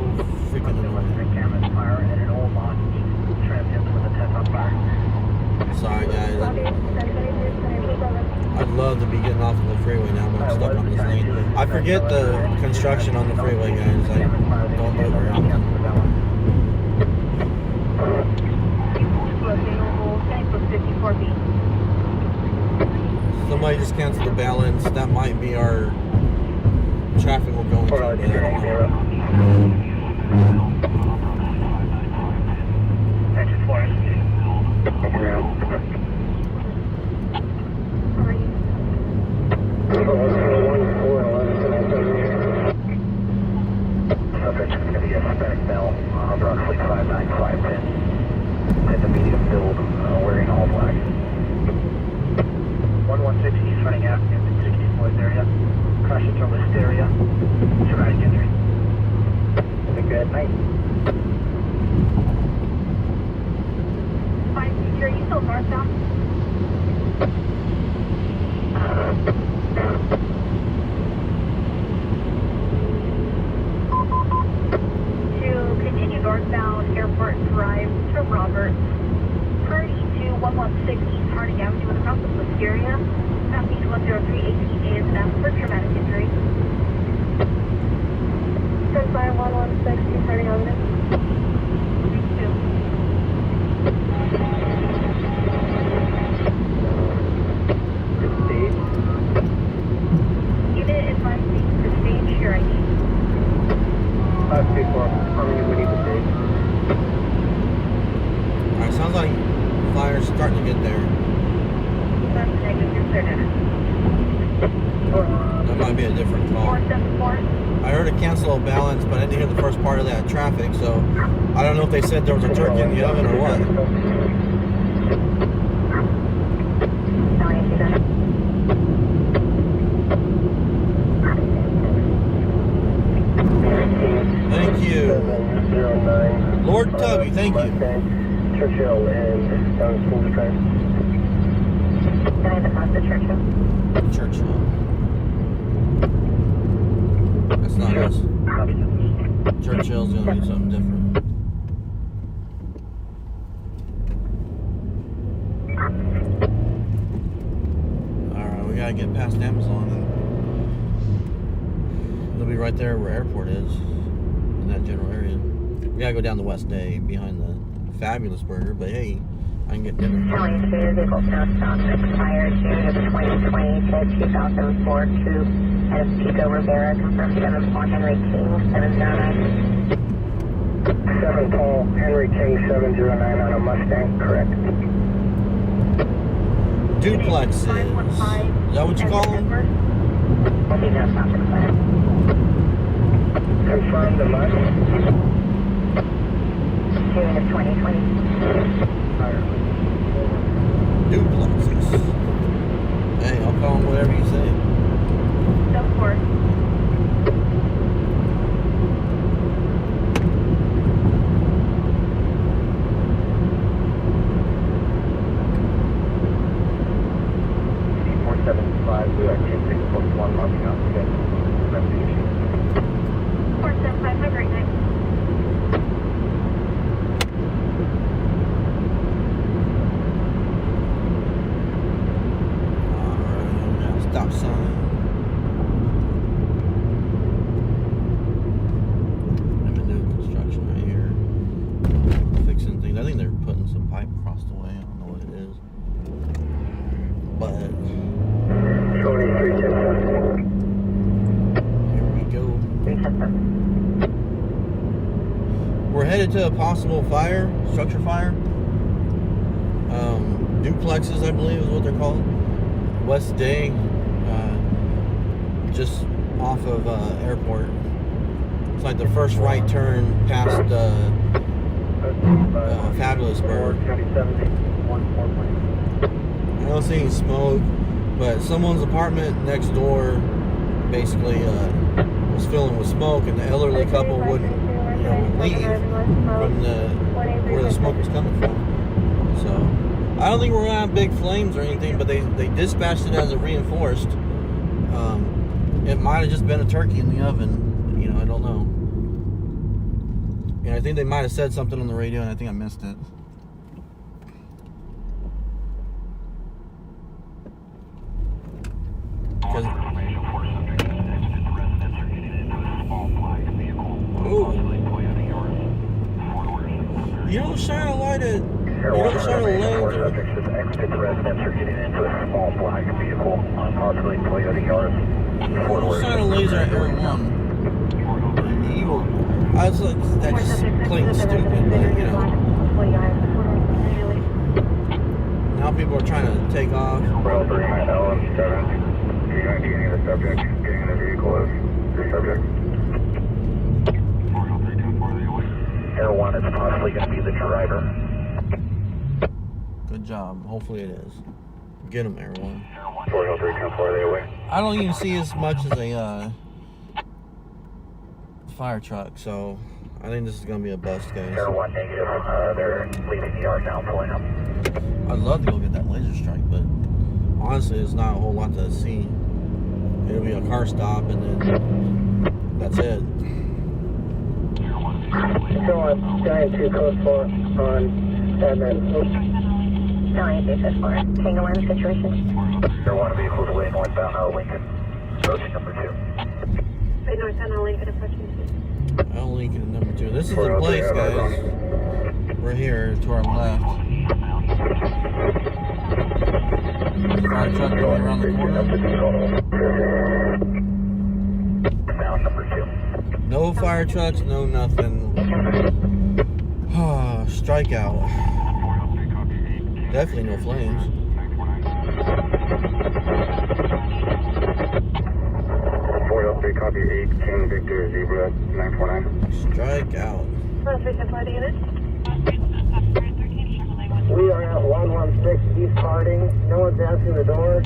freaking annoying. Sorry guys, I'd love to be getting off of the freeway now, but I'm stuck on this lane. I forget the construction on the freeway, guys. I don't do it very often. Somebody just canceled the balance. That might be our traffic will go into. Subject is going to be a Hispanic male, approximately 5'9", 5'10", in the medium build. Still northbound. To continue northbound Airport Drive to Roberts, party to 116 East Harding Avenue in the cross of Wisteria. Southeast 10318 ASM for traumatic injury. 15116 East Harding Avenue. Thank you. Stage. Unit advising to stage your ID. 524. How many we need to stage? Alright, sounds like fire's starting to get there. That's negative. You're clear now. That might be a different call. 474. I heard a cancel balance, but I didn't hear the first part of that traffic, so I don't know if they said there was a turkey in the oven or what. No, I see that. Thank you. 709. Lord Tubby, thank you. Churchill and down Kings Drive. 9 across the Churchill. Churchill. That's not us. Churchill's gonna be something different. Alright, we gotta get past Amazon and it'll be right there where airport is, in that general area. We gotta go down the West Day behind the Fabulous Burger, but hey, I can get dinner. County 2, vehicle Snout expired June of 2020 to 2004 to as Pico Rivera, confirmed 7 Paul Henry King, 709. 7 Paul Henry King 709 on a Mustang, correct. Duplexes. Is that what you call them? Will be no stop required. Confirm the month. June of 2020. Duplexes. Hey, I'll call them whatever you say. So forth. C475, we are 26.1 marking out schedule. Investigation. 475, have a great night. Alright, stop sign. I'm in new construction right here. Fixing things. I think they're putting some pipe across the way. I don't know what it is. But 2310. here we go. 310. We're headed to a possible fire, structure fire. Duplexes, I believe is what they're called. West Day, just off of airport. It's like the first right turn past Fabulous Bird. I don't see any smoke, but someone's apartment next door basically was filling with smoke, and the elderly couple wouldn't, leave from where the smoke was coming from. So I don't think we're gonna have big flames or anything, but they dispatched it as a reinforced. It might have just been a turkey in the oven. I don't know. And I think they might have said something on the radio, and I think I missed it. You don't shine a light at. You don't shine a lantern. Exit the residents are getting into a small black vehicle, possibly Toyota Yaris. You don't shine a laser at Air 1. I was like, that's just plain stupid, but now people are trying to take off. Well, 39 LM7. Do you ID any of the subjects getting in the vehicle as the subject? Air 1 is possibly going to be the driver. Good job. Hopefully it is. Get them, Air 1. 40324, they away. I don't even see as much as a fire truck, so I think this is going to be a bust, guys. Air 1 negative. They're leaving the yard now, pulling up. I'd love to go get that laser strike, but honestly, it's not a whole lot to see. It'll be a car stop, and then that's it. Go on, Giant 2 code 4 on admin. Giant 2 code 4. Tango in the situation. There one vehicles away northbound Lincoln. Approaching number 2. Wait, northbound Lincoln approaching 2. I'll link it at number 2. This is the place, guys. We're here to our left. Fire truck going around the corner. Now number 2. No fire trucks, no nothing. Strikeout. Definitely no flames. 403 copy 8 King Victor Zebra 949. Strikeout. We are at 116 East Harding. No one's answering the door.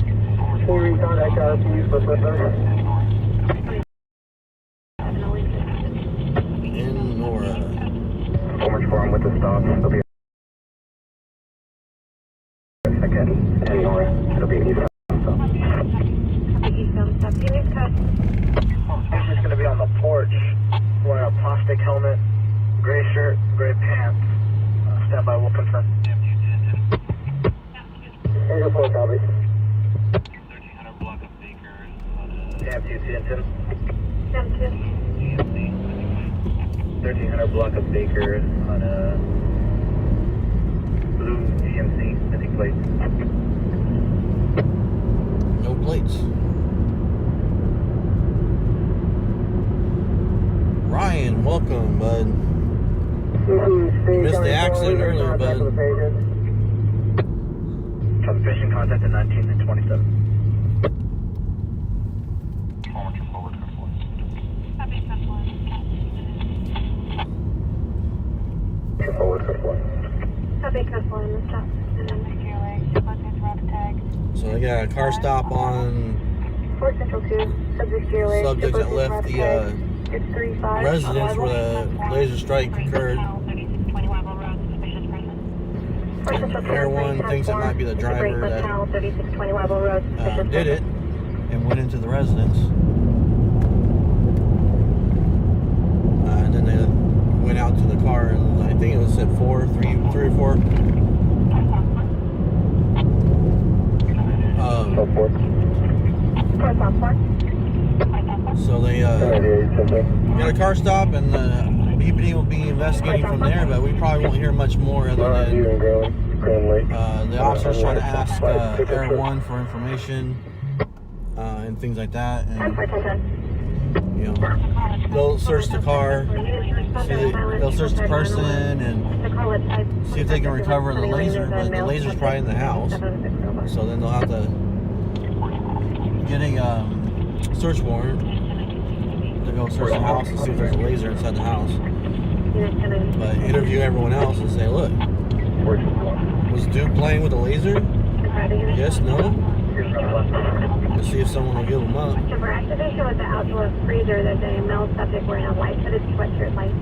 Please contact RPU for further. In Nora. Forward form with the stop. It'll be a second. And Nora. It'll be eastbound. He's going to be on the porch wearing a plastic helmet, gray shirt, gray pants. Stand by, we'll confirm. Angel 4 copy. 1300 block of Bakers on a... Cam 2 Tinton. Cam 2. 1300 block of Bakers on a blue GMC, missing plate. No plates. Ryan, welcome, bud. Missed the accident earlier, bud. Transmission contact at 19 and 27. Forward, code 4. Copy, code 4 in the stop. So I got a car stop on 4 Central 2, subject GLA. subject that left the residence where the laser strike occurred. Air 1 thinks it might be the driver that did it and went into the residence. And then they went out to the car, and I think it was at 3 or 4. So they got a car stop, and the BPD will be investigating from there, but we probably won't hear much more other than the officers trying to ask Air 1 for information and things like that, and you know, they'll search the car, they'll search the person, and see if they can recover the laser, but the laser's probably in the house, so then they'll have to get a search warrant to go search the house and see if there's a laser inside the house. But interview everyone else and say, look, was Duke playing with a laser? Yes, no? To see if someone will give them up. For activation with the outdoor freezer, there's a male subject wearing a light hooded sweatshirt light.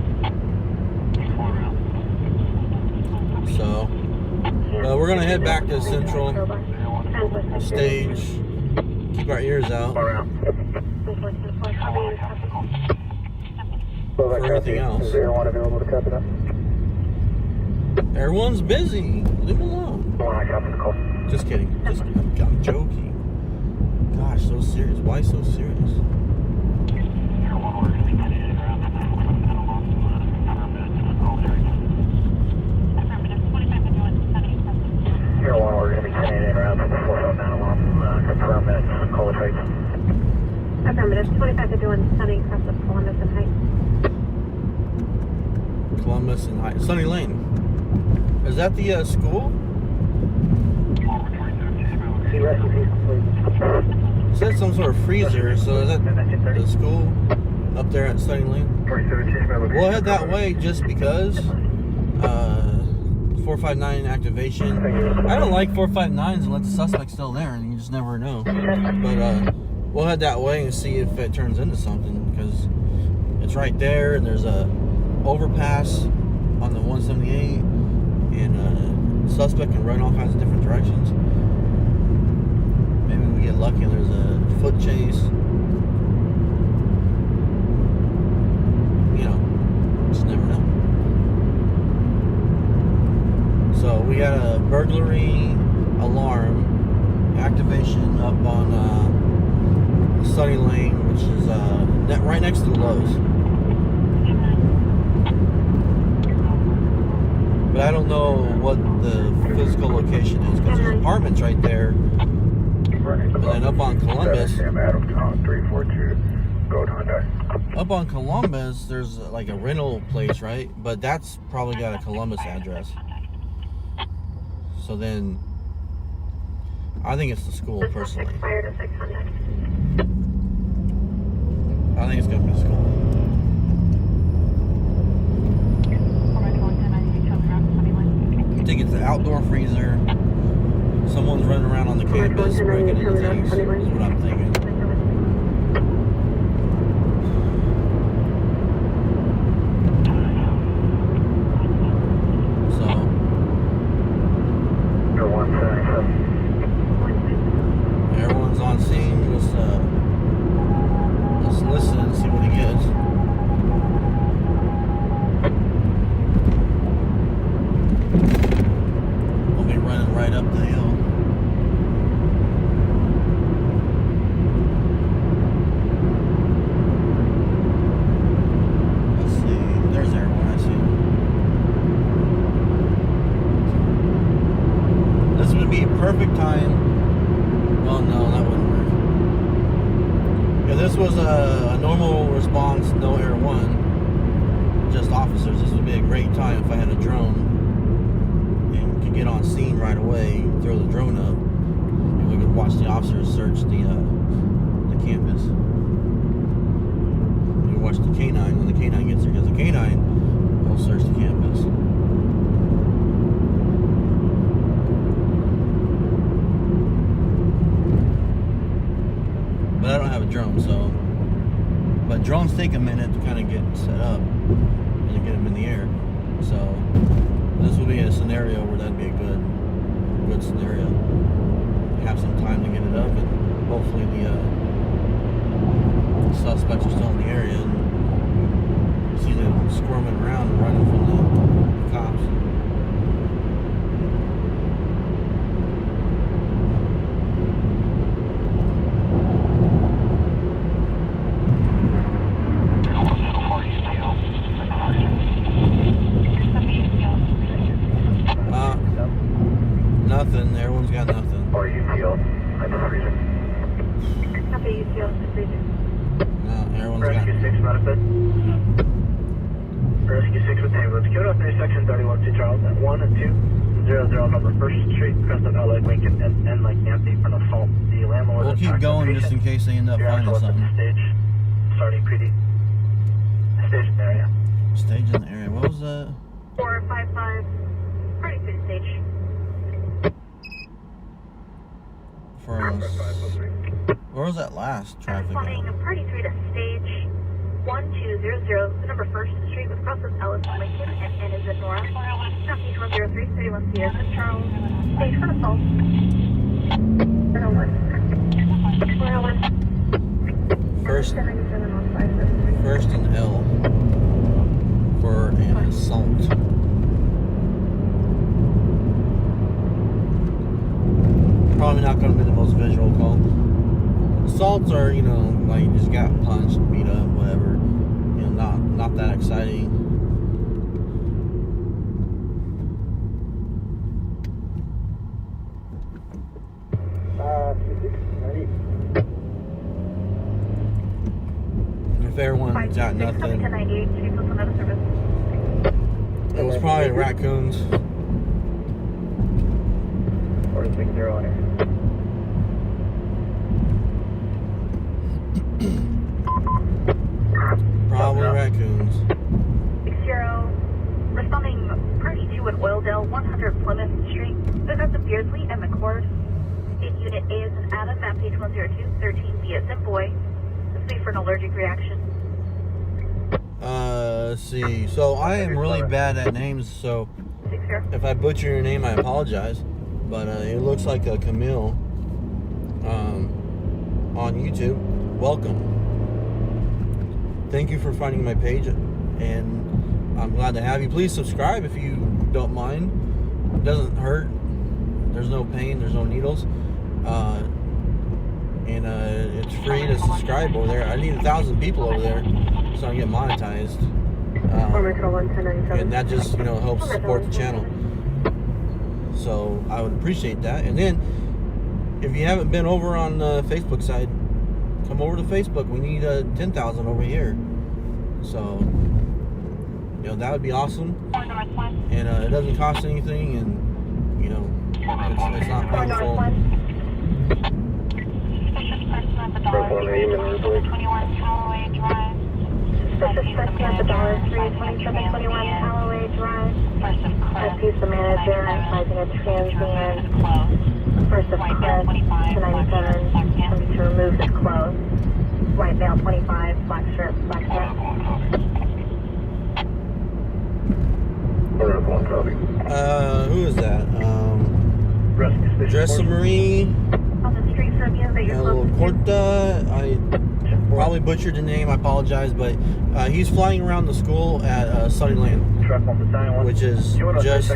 So, we're going to head back to Central Stage. Keep our ears out for everything else. Is Air 1 available to copy that? Air 1's busy. Leave him alone. I copy the call. Just kidding. I'm joking. Gosh, so serious. Why so serious? Air 1, we're going to be 10 in around 409 along. Confirm that. Call it right. Affirmative. 2551 Sunny across the Columbus and Heights. Columbus and Heights. Sunny Lane. Is that the school? It said some sort of freezer, so is that the school up there at Sunny Lane? We'll head that way just because 459 activation. I don't like 459s unless the suspect's still there, and you just never know. But we'll head that way and see if it turns into something, because it's right there, and there's a overpass on the 178, and suspect can run all kinds of different directions. Maybe we get lucky and there's a foot chase. You know, just never know. So we got a burglary alarm activation up on Sunny Lane, which is right next to the Lowe's. But I don't know what the physical location is because there's apartments right there. And then up on Columbus, up on Columbus, there's like a rental place, right? But that's probably got a Columbus address. So then, I think it's the school personally. I think it's gonna be the school. I think it's the outdoor freezer. Someone's running around on the campus breaking into things, is what I'm thinking. So, everyone's on scene. Let's listen and see what he gets. We'll be running right up the hill. Let's see. There's everyone. I see. This would be perfect time. Well, no, that wouldn't work. If this was a normal response, no Air 1, just officers, this would be a great time if I had a drone and could get on scene right away, throw the drone up, and we could watch the officers search the campus. We can watch the K9 when the K9 gets there, because the K9 will search the campus. But I don't have a drone, so. But drones take a minute to kind of get set up and to get them in the air. So this would be a scenario where that'd be a good scenario. Have some time to get it up, and hopefully the suspects are still in the area and see them squirming around and running from the cops. Nothing. Everyone's got nothing. Or you feel like the freezer. Copy, you feel the freezer. No, everyone's got Rescue 6, manifest. Rescue 6 with ambulance. Kyoto 3, section 31 to Charles at 1 and 200 number 1st Street, crest of LA, Lincoln, and like empty for an assault. The landlord. We'll keep going just in case they end up finding something. Stage. Starting PD. Stage in the area. Stage in the area. What was that? 455. Party to the stage. Where was that last traffic Responding out? party 3 to stage 1200, the number 1st Street with crosses Ellis and Lincoln and is in Nora. Southeast 103, 31 CS in Charles. Stage for assault. 401. First and L for an assault. Probably not going to be the most visual call. Assaults are, you know, like you just got punched, beat up, whatever. You know, not that exciting. If everyone's got nothing, it was probably raccoons. 460 on it. Probably raccoons. 60, responding party 2 at Oildale, 100 Plymouth Street, because of Beardsley and McCord. In unit A is an Adam, map page 102, 13 B as in boy. This will be for an allergic reaction. Let's see. So I am really bad at names, so If I butcher your name, I apologize. But it looks like a Camille on YouTube. Welcome. Thank you for finding my page, and I'm glad to have you. Please subscribe if you don't mind. It doesn't hurt. There's no pain. There's no needles. And it's free to subscribe over there. I need 1,000 people over there so I can get monetized. And that just, helps support the channel. So I would appreciate that. And then, if you haven't been over on the Facebook side, come over to Facebook. We need 10,000 over here. So, that would be awesome. And it doesn't cost anything, and it's not painful. Suspicious person at the Dollar Tree, 2721 Callaway Drive. Suspicious person at the Dollar Tree, 2721 Callaway Drive. He's the manager advising a transient. First of Chris, to 97, somebody to remove his clothes. White male, 25, black shirt, black hair. Who is that? Dressa Marie On the street from you that you're El close to. Corta. I probably butchered the name. I apologize, but he's flying around the school at Sunnyland, which is just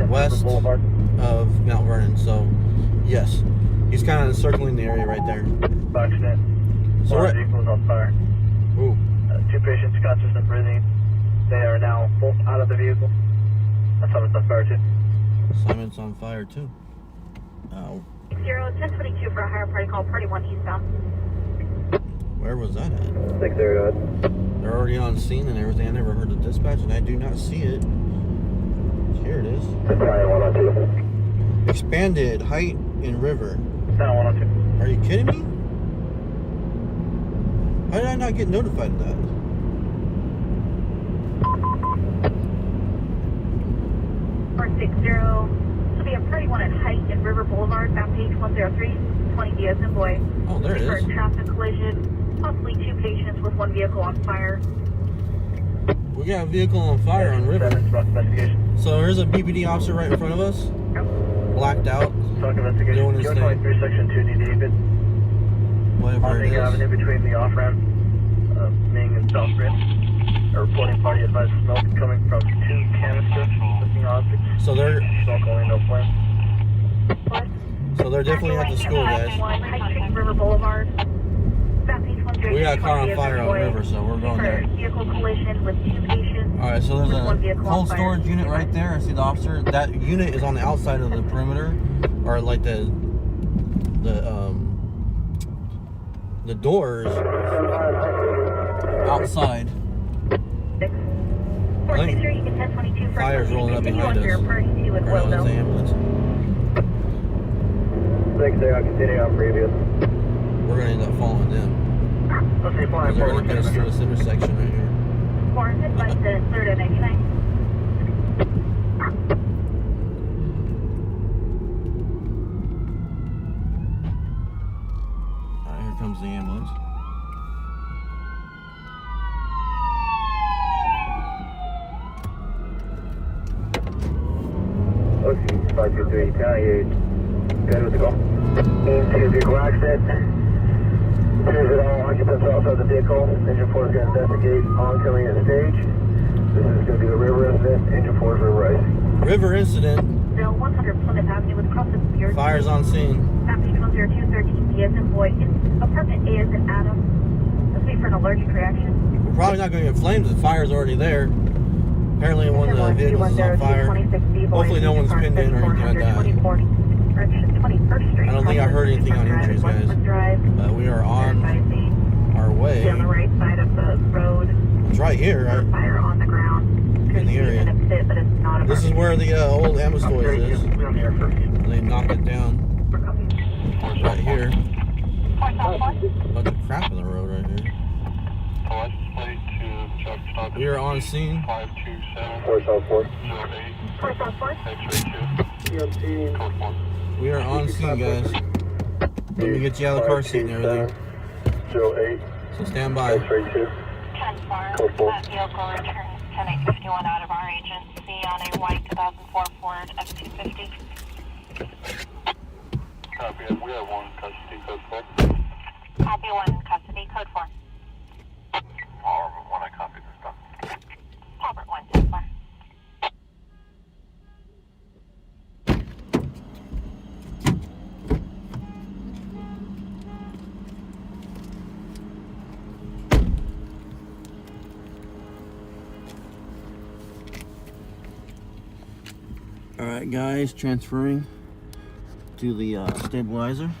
west of Mount Vernon. So, yes, he's kind of circling the area right there. So One vehicle is on fire. Ooh. 2 patients conscious and breathing. They are now both out of the vehicle. That's how it's on fire too. Simon's on fire too. Oh. 1022 for a higher party call, party 1 eastbound. Where was that at? 6 there, They're already on scene and everything. I never heard the dispatch, and I do not see it. Here it is. Expanded height in river. Down 102. Are you kidding me? How did I not get notified of that? 460. This will be a party 1 at Height in River Boulevard, map page 103, 20 Diaz and Boy. Oh, there it For is. a traffic collision, possibly 2 patients with 1 vehicle on fire. We got a vehicle on fire on river. Investigation. So there's a BPD officer right in front of us, blacked out, Stock investigation. doing his thing. 23 section 2D David. Whatever On it the avenue is. between the off-ramp, Ming and Southbridge. A reporting party advised smoke coming from 2 canister looking objects. So they're Smoke only, no flame. definitely at the school, guys. 1 High Street, River Boulevard. Map page 103, We got a car on 20 fire on Boy. river, so we're going For there. a vehicle collision with 2 patients. All right, so there's with 1 a vehicle on cold fire. storage unit right there. I see the officer. That unit is on the outside of the perimeter, or like the doors outside. I think fire's rolling up behind us. Or that was the ambulance. 6 there, I'll continue on previous. We're gonna end up following them. Let's see, flying Because they're gonna forward. get us through this intersection right here. Warranted by the 3rd and 99. Alright, here comes the ambulance. Okay, 523, retaliate. Good with the call. Into vehicle accident. Here's it all. Occupants outside the vehicle. Engine 4 is going to investigate oncoming at stage. This is going to be the river incident. Engine 4 is river ice. River incident. Bill 100 Plymouth Avenue with crosses here. Fire's on scene. Map page 10213 B as in boy. Apartment A as in Adam. Let's wait for an allergic reaction. We're probably not going to get flames. The fire's already there. Apparently one of the vehicles is on fire. Hopefully no one's pinned in or anything like that. I don't think I heard anything on entries, guys. We are on our way. On the right side of the road. It's right here, right? Fire on the ground. In the area. This is where the old Amos Toys is. They knocked it down. Right here. Bunch of crap in the road right here. We are on scene. 474. We are on scene, guys. Let me get you out of the car seat and everything. 08. So stand by. X-ray 2. 10-4. Code 4. That vehicle returns 10-851 out of our agency. custody on a white 2004 Ford F-250. Copy it. We have one custody, code 4. Copy 1 custody, code 4. Albert 1, I copied this stuff. Albert 1, 10 4. All right, guys, transferring to the stabilizer.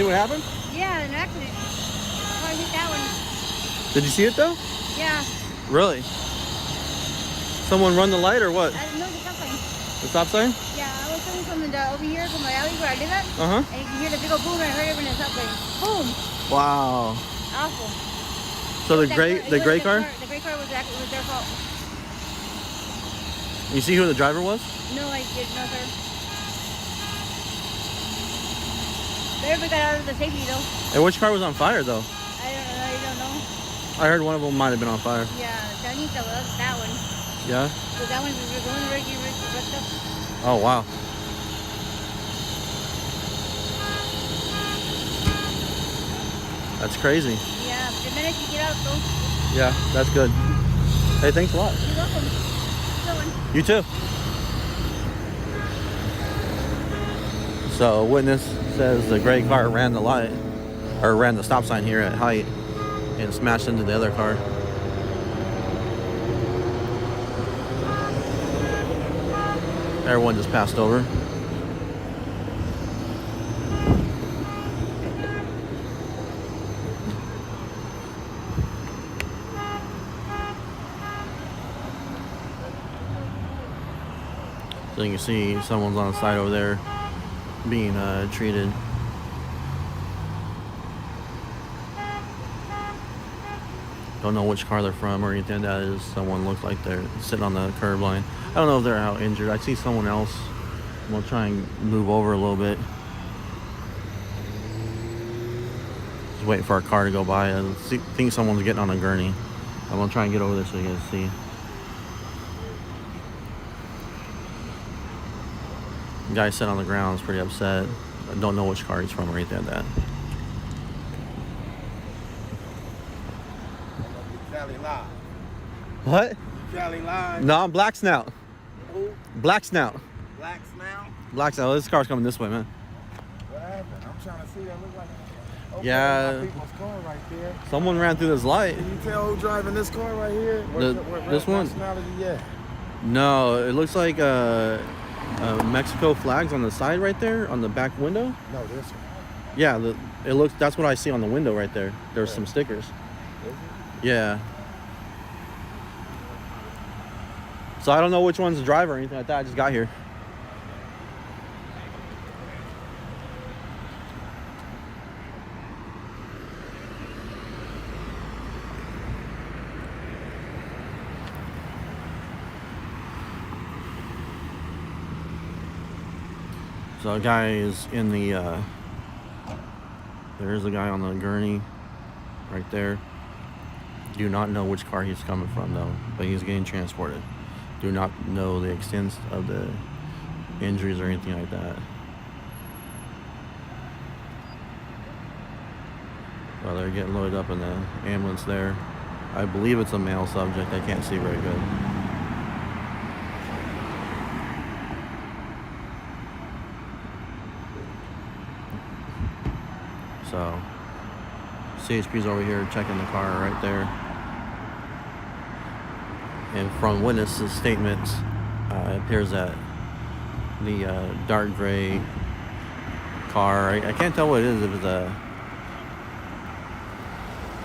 See what happened? Yeah, an accident. Oh, I hit that one. Did you see it though? Yeah. Really? Someone run the light or what? I didn't know the stop sign. The stop sign? Yeah, I was coming from over here from my alley where I live at. Uh-huh. And you can hear the big old boom, and I heard it when it stopped going. Boom! Wow. Awful. So the That gray car- the it gray was car? The gray car was their fault. You see who the driver was? No, I did no, sir. They got out of the safety though. And which car was on fire though? I don't know. I heard one of them might have been on fire. Yeah, that needs to look that one. Yeah? So that one was going regular stuff. Oh, wow. That's crazy. Yeah, the minute you get out though. Yeah, that's good. Hey, thanks a lot. You're welcome. Good one. You too. So, witness says the gray car ran the light, or ran the stop sign here at height and smashed into the other car. Everyone just passed over. So you can see someone's on the side over there being treated. Don't know which car they're from or anything. That is, someone looks like they're sitting on the curb line. I don't know if they're out injured. I see someone else. I'm gonna try and move over a little bit. Just waiting for a car to go by. I think someone's getting on a gurney. I'm gonna try and get over there so you guys see. The guy sitting on the ground is pretty upset. I don't know which car he's from or anything like that. Cali Live. What? Cali Live. No, I'm Black Snout. Who? Black Snout. Black Snout. Black Snout. This car's coming this way, man. What happened? I'm trying to see that look like. Okay, Yeah. people's car right there. Someone ran through this light. Can you tell who's driving this car right here? This one? What nationality at? No, it looks like Mexico flags on the side right there on the back window. No, this one. Yeah, it looks. That's what I see on the window right there. There's some stickers. Is it? Yeah. So I don't know which one's the driver or anything like that. I just got here. So a guy is in the, there's a guy on the gurney right there. Do not know which car he's coming from though, but he's getting transported. Do not know the extent of the injuries or anything like that. Well, they're getting loaded up in the ambulance there. I believe it's a male subject. I can't see very good. So, CHP's over here checking the car right there. And from witnesses' statements, it appears that the dark gray car, I can't tell what it is. If it's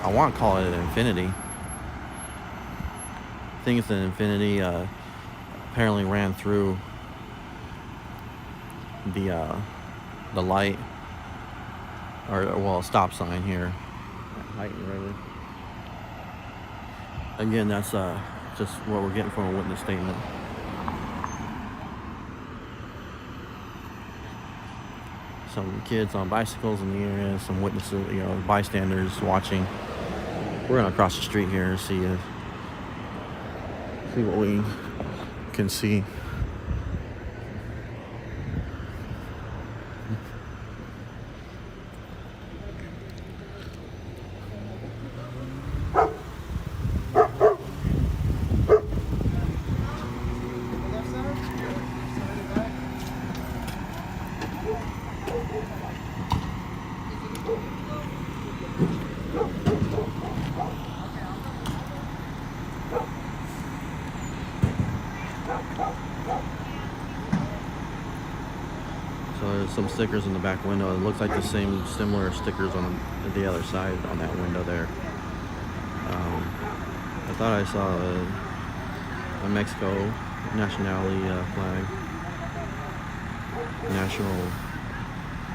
I want to call it an Infinity. I think it's an Infinity. Apparently ran through the light, or well, a stop sign here. Again, that's just what we're getting from a witness statement. Some kids on bicycles in the area, some witnesses, bystanders watching. We're gonna cross the street here and see what we can see. So there's some stickers in the back window. It looks like the similar stickers on the other side on that window there. I thought I saw a Mexico nationality flag. National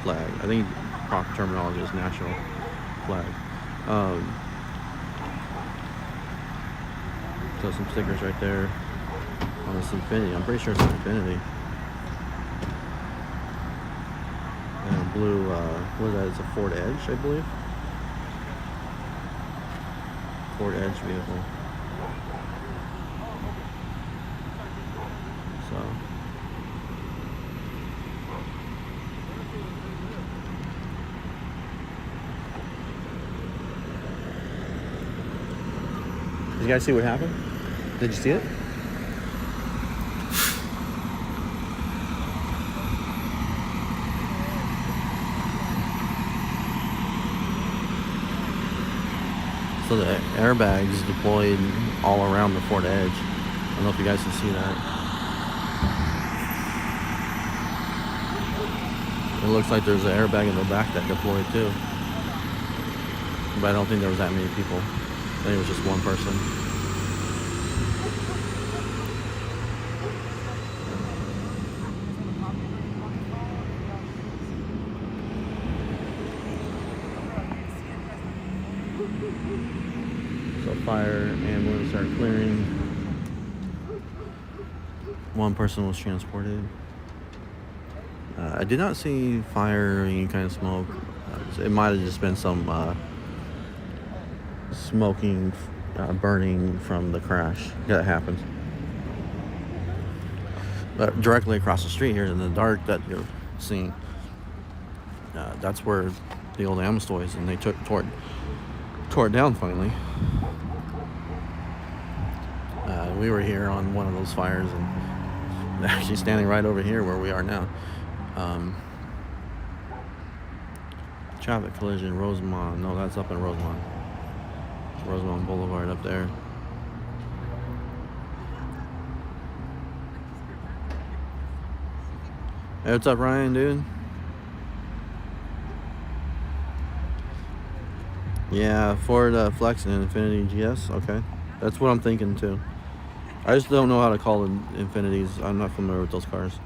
flag. I think proper terminology is national flag. So some stickers right there on this Infinity. I'm pretty sure it's an Infinity. And a blue, what is that? It's a Ford Edge, I believe. Ford Edge vehicle. So. Did you guys see what happened? Did you see it? So the airbags deployed all around the Ford Edge. I don't know if you guys can see that. It looks like there's an airbag in the back that deployed too. But I don't think there was that many people. I think it was just one person. So fire, ambulance are clearing. One person was transported. I did not see fire or any kind of smoke. It might have just been some smoking, burning from the crash that happened. But directly across the street here in the dark that you're seeing, that's where the old Amistoi is, and they tore it down finally. We were here on one of those fires, and they're actually standing right over here where we are now. Traffic collision, Rosemont. No, that's up in Rosemont. Rosemont Boulevard up there. Hey, what's up, Ryan, dude? Yeah, Ford Flex and Infinity GS. Okay, that's what I'm thinking too. I just don't know how to call them Infinities. I'm not familiar with those cars.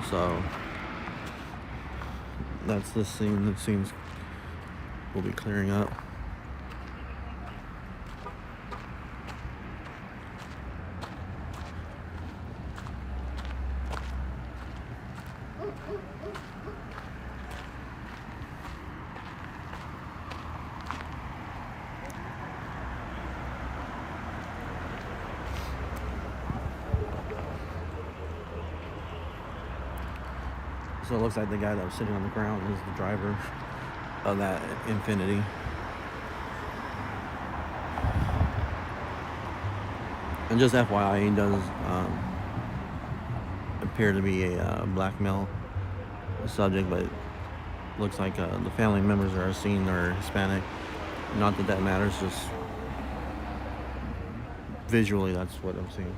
So that's the scene. The scenes will be clearing up. So it looks like the guy that was sitting on the ground is the driver of that Infinity. And just FYI, he does appear to be a black male subject, but looks like the family members are seen are Hispanic. Not that that matters, just visually that's what I'm seeing.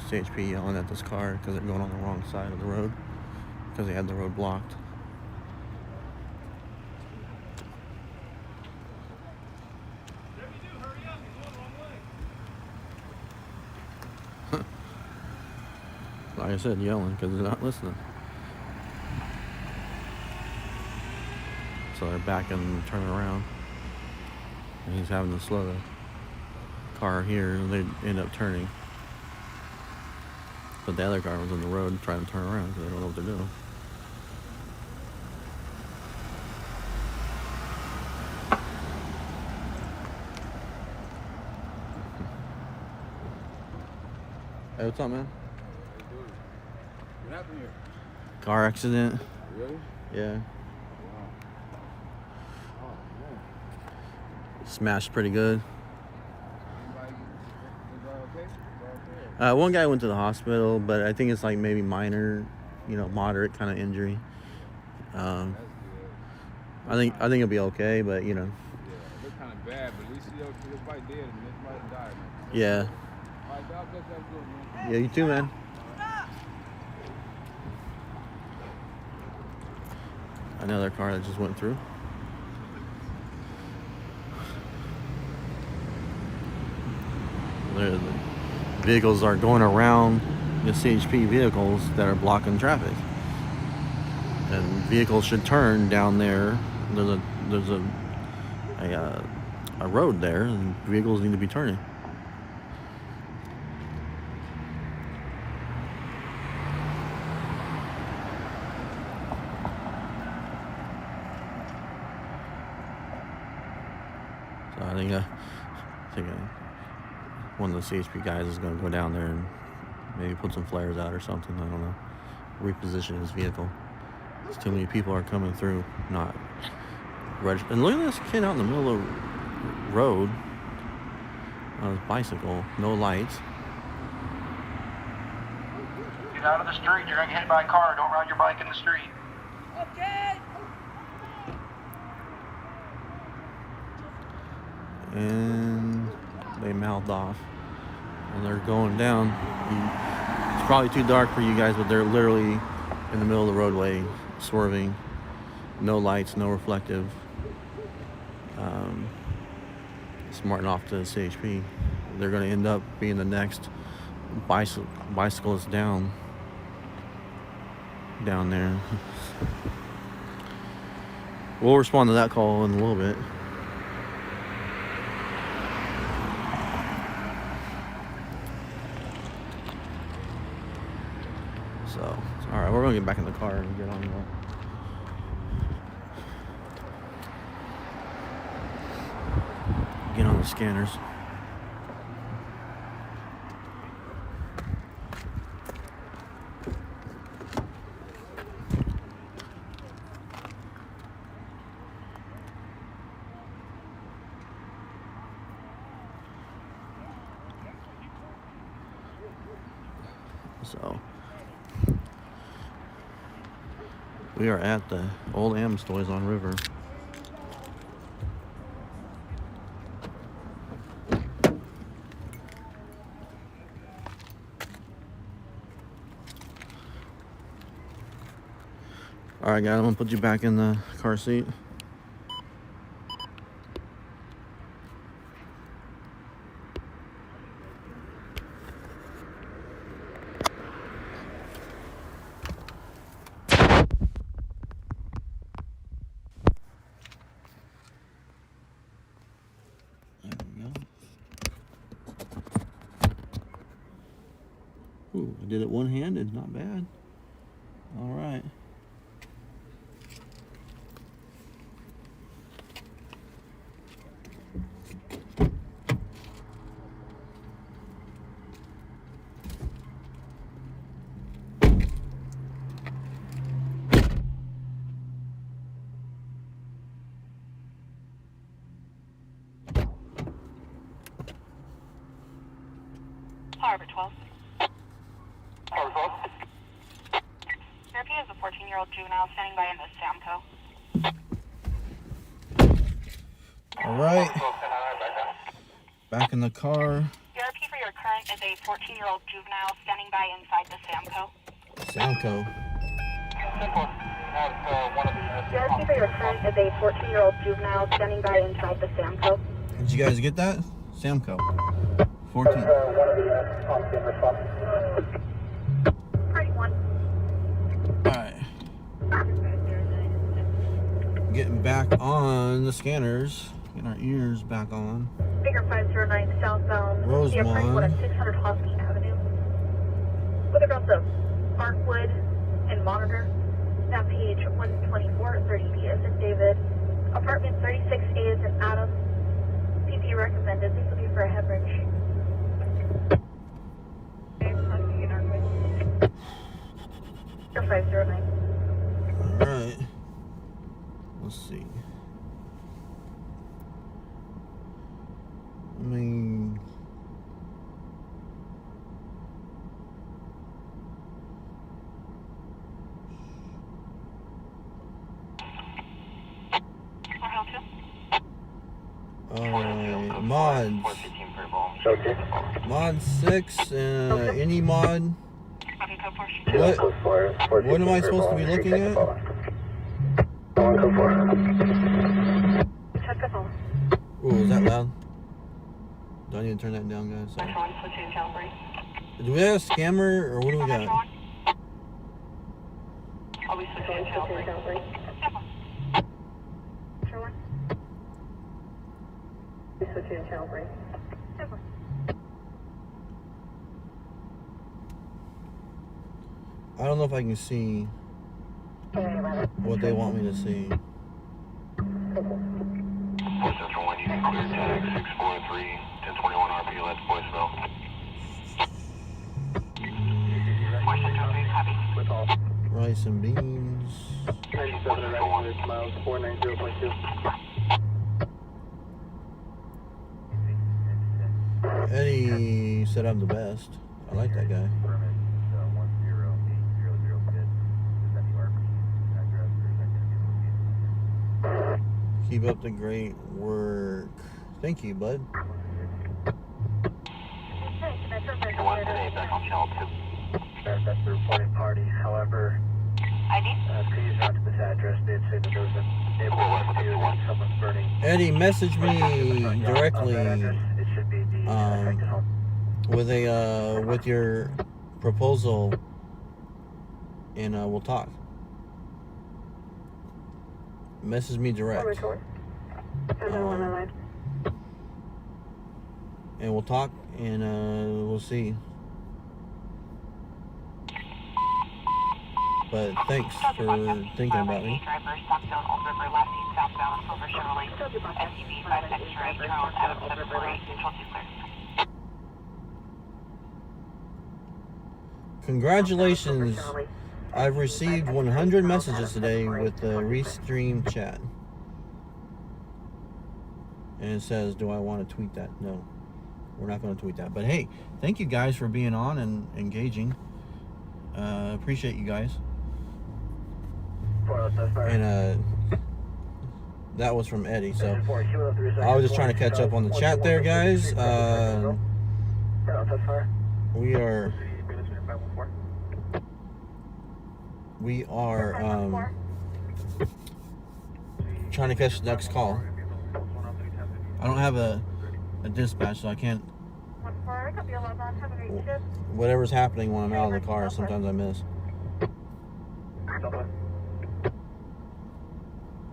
CHP yelling at this car because they're going on the wrong side of the road because they had the road blocked. Like I said, yelling because they're not listening. So they're backing and turning around. And he's having to slow the car here, and they end up turning. But the other car was on the road trying to turn around because they don't know what they're doing. Hey, what's up, man? What happened here? Car accident. Really? Yeah. Wow. Oh, man. Smashed pretty good. Anybody, is that okay? Is that okay? One guy went to the hospital, but I think it's like maybe minor, moderate kind of injury. That's good. I think he'll be okay, but Yeah, it looked kind of bad, but at least he looks like dead and this might have died, man. yeah. All right, God bless that good, man. Yeah, you too, man. Another car that just went through. The vehicles are going around the CHP vehicles that are blocking traffic. And vehicles should turn down there. There's a road there, and vehicles need to be turning. So I think one of the CHP guys is going to go down there and maybe put some flares out or something. I don't know. Reposition his vehicle. There's too many people are coming through, not registered. And look at this kid out in the middle of the road on his bicycle, no lights. Get out of the street. You're going to get hit by a car. Don't ride your bike in the street. Okay. And they mouthed off. And they're going down. It's probably too dark for you guys, but they're literally in the middle of the roadway, swerving. No lights, no reflective. Smarting off to the CHP. They're going to end up being the next bicyclist down there. We'll respond to that call in a little bit. So, all right, we're going to get back in the car and get on the scanners. So we are at the old Am's Toys on River. All right, guys, I'm gonna put you back in the car seat. There we go. Ooh, I did it one-handed. Not bad. All right. Harbor 12. Therapy is a 14-year-old juvenile standing by in the Samco. All right. Back in the car. Therapy for your current is a 14-year-old juvenile standing by inside the Samco. Samco. Therapy for your current is a 14-year-old juvenile standing by inside the Samco. Did you guys get that? Samco. 14. Alright. Getting back on the scanners. Getting our ears back on. Figure 509 southbound. Rosemont. Approach at 600 Hosky Avenue. With across of Parkwood and Monitor. Now page 124, 30B as in David. Apartment 36A as in Adam. PP recommended. This will be for a hemorrhage. Figure 509. Alright. Let's see. I mean... mods. Mod 6, any mod. What am I supposed to be looking at? Ooh, is that loud? Do I need to turn that down, guys? Sorry. Do we have a scammer, or what do we got? I'll be switching to channel 3. Switching to channel 3. I don't know if I can see what they want me to see. 471, you can clear tag 643, 1021 RP, let's voicemail. 473, copy. Rice and beans. 97 miles 490.2. Eddie said I'm the best. I like that guy. Keep up the great work. Thank you, bud. Back on channel 2. That's the reporting party. However, ID? please not to this address. They'd say that there was a neighborhood dispute and someone's burning. Eddie, message me directly It should be the affected home. with your proposal, and we'll talk. Message me direct. And we'll talk, and we'll see. But thanks for thinking about me. Driver, stop zone, Old River, left east southbound, Silver Chevrolet, SUV 563, turn on Adam 748, control 2 clear. Congratulations. I've received 100 messages today with the Restream chat. And it says, do I want to tweet that? No, we're not going to tweet that. But hey, thank you guys for being on and engaging. Appreciate you guys. And that was from Eddie. So I was just trying to catch up on the chat there, guys. We are trying to catch the next call. I don't have a dispatch, so I can't. Whatever's happening when I'm out of the car, sometimes I miss.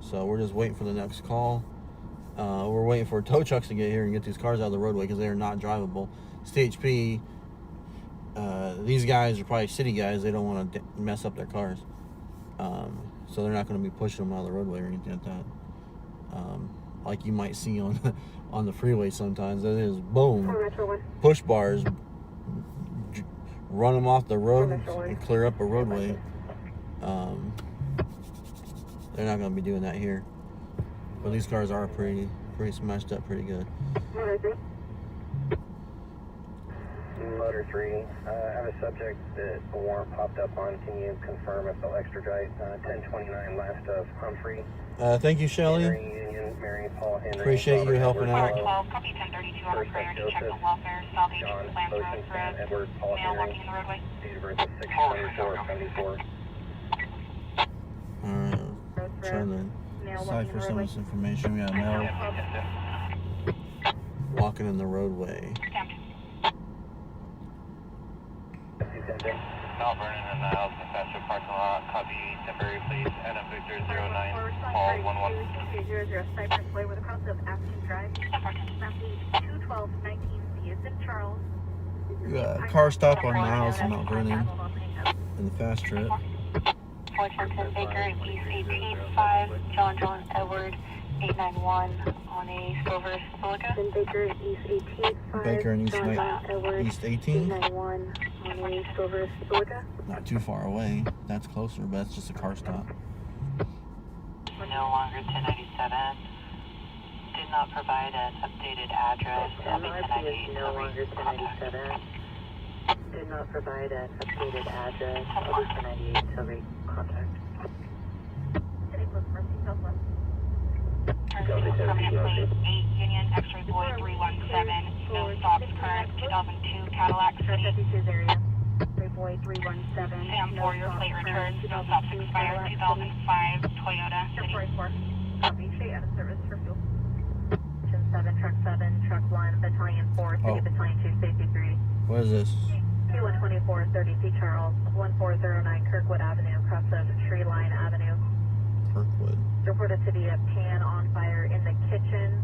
So we're just waiting for the next call. We're waiting for tow trucks to get here and get these cars out of the roadway because they are not drivable. CHP these guys are probably city guys. They don't want to mess up their cars. So they're not going to be pushing them out of the roadway or anything like that. Like you might see on the freeway sometimes. That is, boom, push bars, run them off the road and clear up a roadway. They're not going to be doing that here. But these cars are pretty smashed up pretty good. Motor 3, I have a subject that a warrant popped up on. Can you confirm if they'll extradite 1029 last of Humphrey? Thank you, Shelly. Union, Mary, Paul, Henry, Appreciate you helping out. 12, copy 1032 on prayer to check the welfare, salvage, John, plans road Motion, for a Edward, Paul, male walking Henry, in the roadway. date of birth is 6/24/74. Trying to decipher some of this information. We got a male walking in the roadway. Mount Vernon and the House and Pasture parking lot. Copy temporary please. Adam Victor 09. Paul 11. 0 Cypress Way with a cross of Aston Drive. Southeast 21219 is in Charles. We got a car stop on Niles and Mount Vernon in the fast trip. 410 Baker, East 185, John Edward 891 on a Silver Basilica. Baker, East 185. Baker and East, Edward East 18. 891 on a Silver Basilica. Not too far away. That's closer, but that's just a car stop. No longer 1097. Did not provide an updated address. RP is no longer 1097. Did not provide an updated address. Over 1098 to recontact. Permanent plate 8 Union X-ray Boy 317. No stops current 2002 Cadillac City. area. Boy 317. Sam 4 your plate returns. No stops expired 2005 Toyota City. Copy. Stay out of service for fuel. 7, truck 7, truck 1, battalion 4, city battalion 2, safety 3. What is this? P124, 30C Charles, 1409 Kirkwood Avenue, across of Tree Line Avenue. Kirkwood. Reported to be a pan on fire in the kitchen.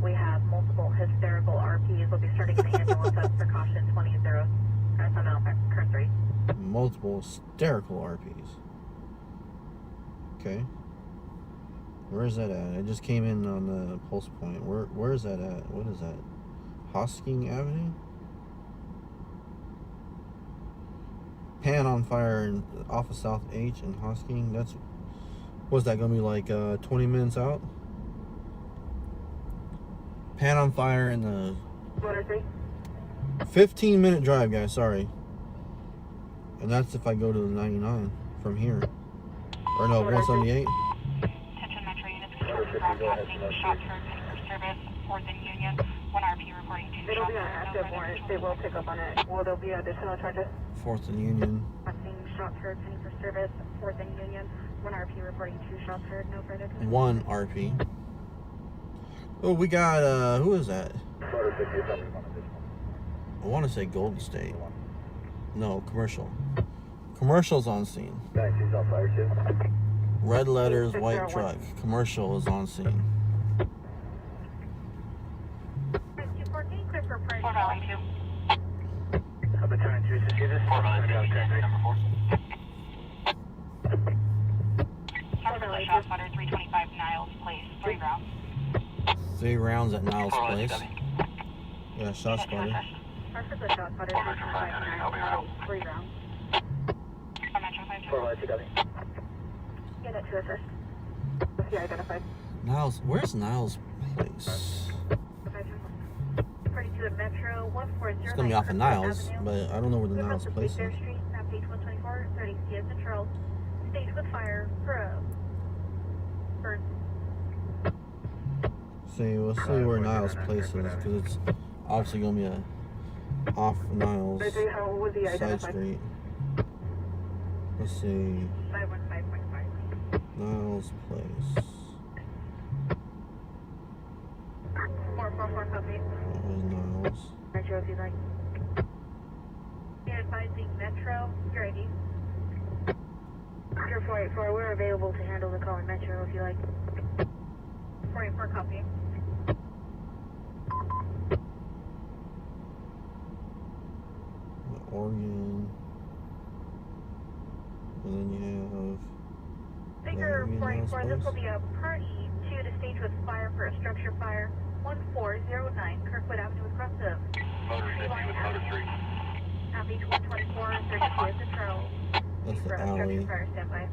We have multiple hysterical RPs. We'll be starting an ambulance as precaution 20-0. Current 3. Multiple hysterical RPs. Okay. Where is that at? I just came in on the pulse point. Where is that at? What is that? Hosking Avenue? Pan on fire off of South H and Hosking. That's, what's that gonna be like 20 minutes out? Pan on fire in the 15-minute drive, guys, sorry. And that's if I go to the 99 from here. Or no, 178. Attention Metro units, broadcasting shots heard for service, 4th and Union, 1 RP reporting 2 It'll shots be an heard, active warrant. They will pick up on it. Will there be additional charges? 4th and Union. Shots heard, pending for service, 4th and Union, 1 RP reporting 2 shots heard, no further. 1 RP. Oh, we got, who is that? I want to say Golden State. No, Commercial. Commercial's on scene. Red letters, white truck. Commercial is on scene. 4 Valley 2. Battalion 2, see this? 4 Valley 2, number 4. Subsequent shot spotter 325 Niles Place, 3 rounds. 3 rounds at Niles Place. Yeah, shot spotter. Subsequent shot spotter 325 Niles, 3 rounds. 4 Valley 2, copy. Get it to assist. See identified. Niles, where's Niles Place? 42 at Metro, 140. It's gonna be off of Niles, but I don't know where the Niles Place is. Street, now page 124, 30 CS in Charles. Stage with fire for a burn. See, we'll see where Niles Place is, because it's obviously gonna be a off Niles side street. Let's see. 515.5. Niles Place. 444 copy. What was Niles? Metro if you'd like. Advising Metro, your ID. You're 484, we're available to handle the call in Metro if you like. 484 copy. Oregon. And then you have Baker Miami 44, this announced will be a party to the stage with fire for a structure fire 1409 Kirkwood Avenue across the Tree Line Avenue. At beach 124, 32 is the trail. That's For the a structure alley. fire standby.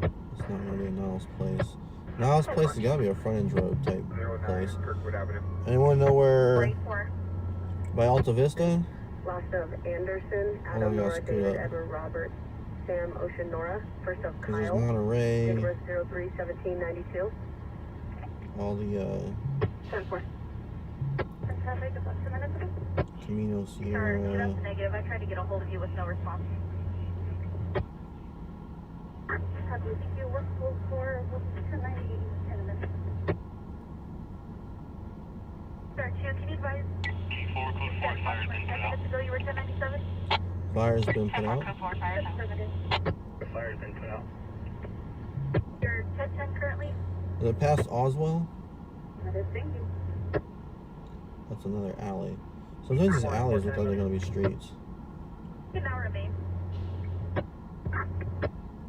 It's not gonna be Niles Place. Niles Place has gotta be a frontage road type place. Kirkwood Avenue. Anyone know where 44. by Alta Vista? Lost of Anderson, Hold on, y'all, screwed up. Edward Robert, Sam Ocean Nora, first of 'Cause there's Kyle. Monterey, Number 031792. all the 10-4. Traffic, about 2 minutes ago. Camino Sorry, Sierra. that's negative. I tried to get a hold of you with no response. Copy, thank you. Work close for 298 in a minute. Sir, 2, can you advise? 4 code 4, fire's been put out. Minutes ago you were 1097? Fire's been put out. The fire's been put out. You're 1010 currently? Is it past Oswell? That is, thank you. That's another alley. Sometimes these alleys look like they're gonna be streets. An hour remains.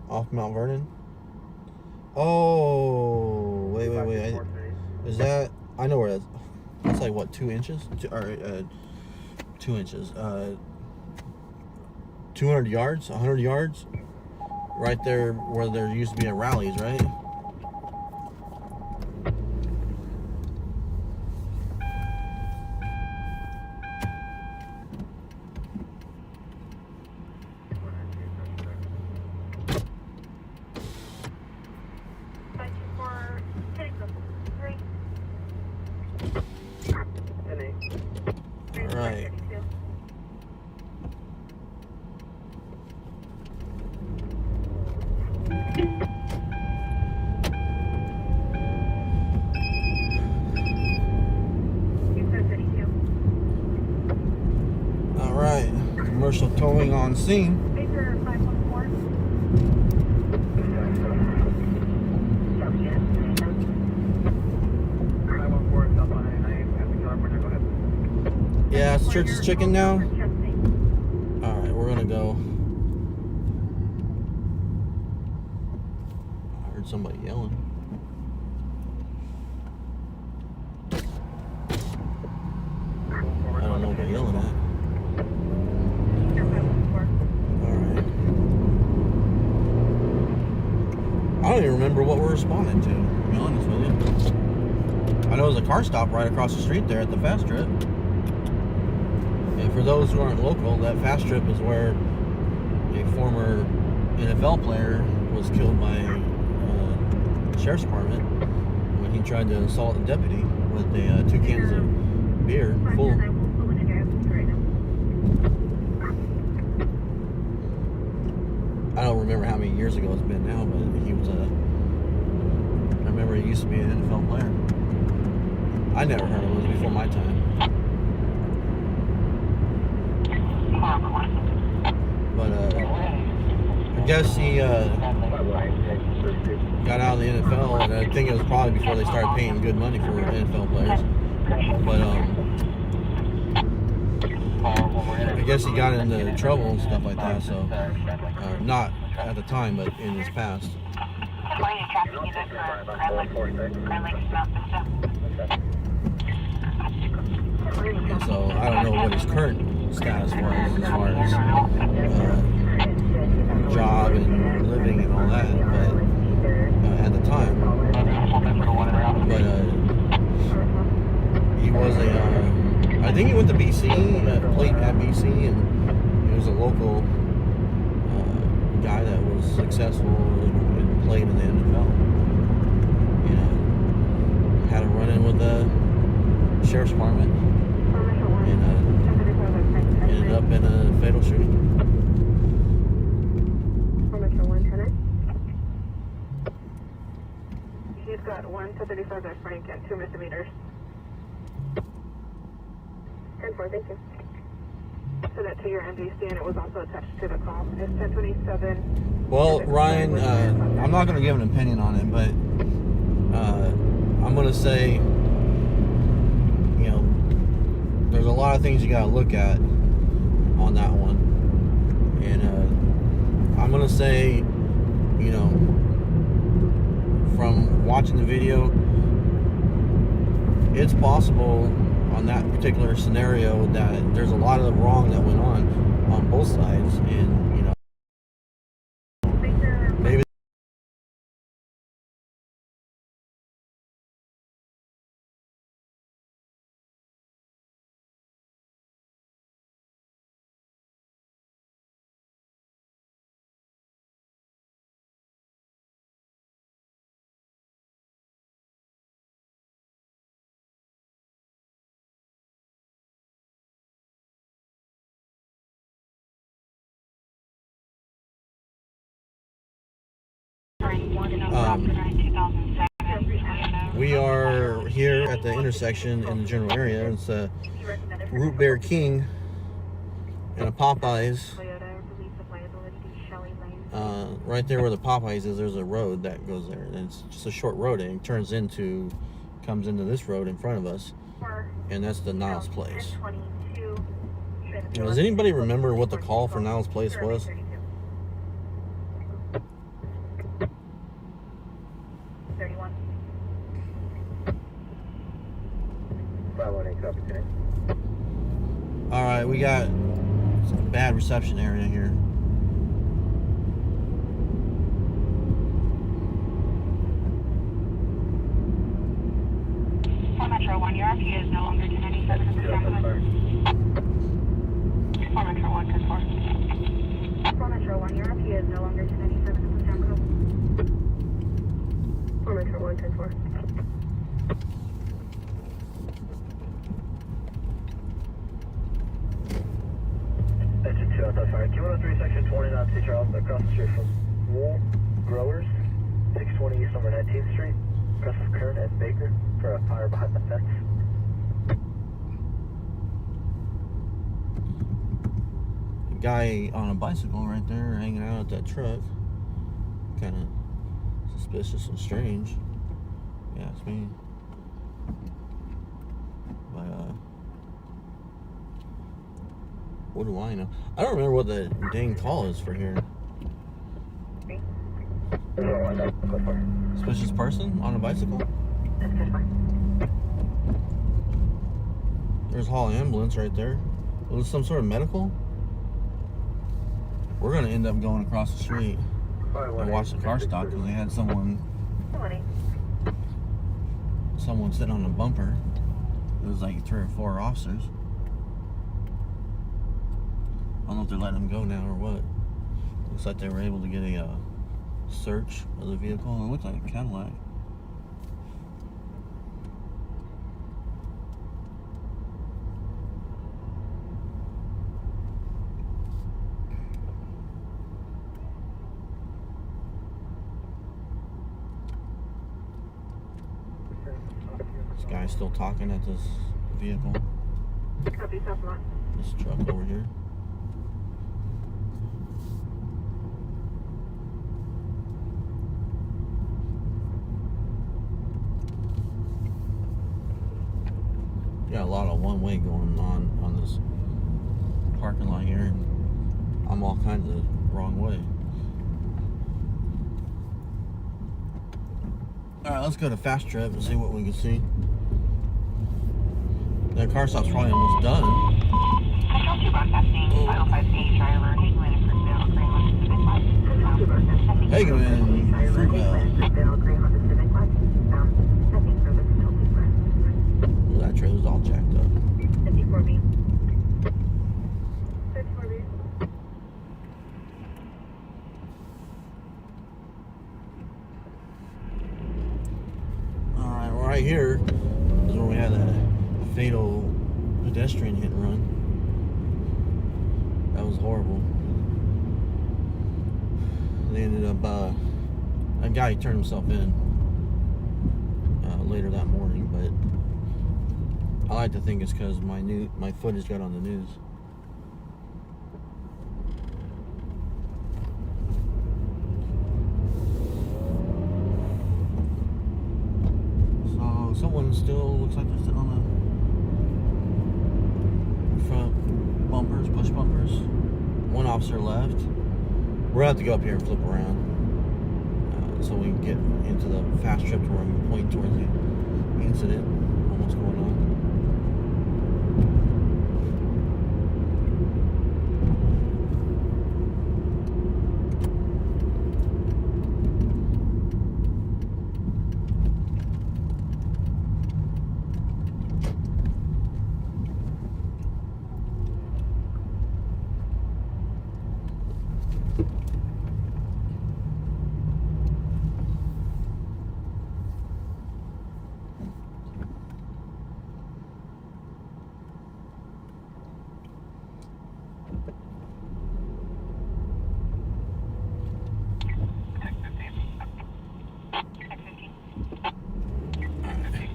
Off Mount Vernon? Oh, wait. Is that? I know where that's. That's like what, 2 inches? 2 inches. 200 yards? 100 yards? Right there where there used to be a rallies, right? Right. All right. Commercial towing on scene. Baker 514. Yeah, it's Church's Chicken now. All right, we're gonna go. I heard somebody yelling. I don't know what they're yelling at. Alright. I don't even remember what we're responding to be honest with you. I know there's a car stop right across the street there at the Fast Trip. And for those who aren't local, that Fast Trip is where a former NFL player was killed by the sheriff's department when he tried to assault a deputy with 2 cans of beer full. I don't remember how many years ago it's been now, but he was I remember he used to be an NFL player. I never heard of him. It was before my time. But I guess he got out of the NFL, and I think it was probably before they started paying good money for NFL players. But I guess he got into trouble and stuff like that. So not at the time, but in his past. And so I don't know what his current status was as far as job and living and all that, but at the time. But he was I think he went to BC, played at BC, and he was a local guy that was successful and played in the NFL. You know, had a run-in with the sheriff's department. And ended up in a fatal shooting. He's got 1 to 35 by Frank and 2 misdemeanors. 10-4, thank you. So that to your MDC, and it was also attached to the call. It's 1027. Well, Ryan, I'm not going to give an opinion on it, but I'm going to say, you know, there's a lot of things you got to look at on that one. to say, you know, from watching the video, it's possible on that particular scenario that there's a lot of wrong that went on both sides, and you know, maybe we are here at the intersection in the general area. It's a Root Beer King and a Popeyes. Right there where the Popeyes is, there's a road that goes there, and it's just a short road, and it comes into this road in front of us, and that's the Niles Place. Does anybody remember what the call for Niles Place was? Alright, we got some bad reception area here. For Metro 1, your RP is no longer 297 at the sound code. For Metro 1, 10-4. For Metro 1, your RP is no longer 297 at the sound code. For Metro 1, 10-4. Sorry, Q103 section 29 St. Charles, across the street from Wool Growers, 620 East Number 19th Street, across from Kern and Baker for a fire behind the fence. A guy on a bicycle right there hanging out at that truck. Kind of suspicious and strange. Yeah, it's me. But, what do I know? I don't remember what the dang call is for here. Suspicious person on a bicycle? There's Hall Ambulance right there. Was it some sort of medical? We're gonna end up going across the street and watch the car stop because they had someone sitting on the bumper. It was like 3 or 4 officers. I don't know if they're letting them go now or what. Looks like they were able to get a search of the vehicle. It looked like a Cadillac. This guy's still talking at this vehicle. This truck over here. Got a lot of one-way going on this parking lot here. I'm all kinds of wrong way. Alright, let's go to Fast Trip and see what we can see. That car stop's probably almost done. Control 2 broadcasting, 505C driver, Hageman, Fruitvale, Hageman, Fruitvale. That trailer's all jacked up. 54B. 54B. Alright, right here is where we had a fatal pedestrian hit and run. That was horrible. They ended up, a guy turned himself in later that morning, but I like to think it's because my footage got on the news. So someone still looks like they're sitting on the front bumpers, push bumpers. One officer left. We're gonna have to go up here and flip around so we can get into the fast trip to where I'm pointing towards the incident. What's going on?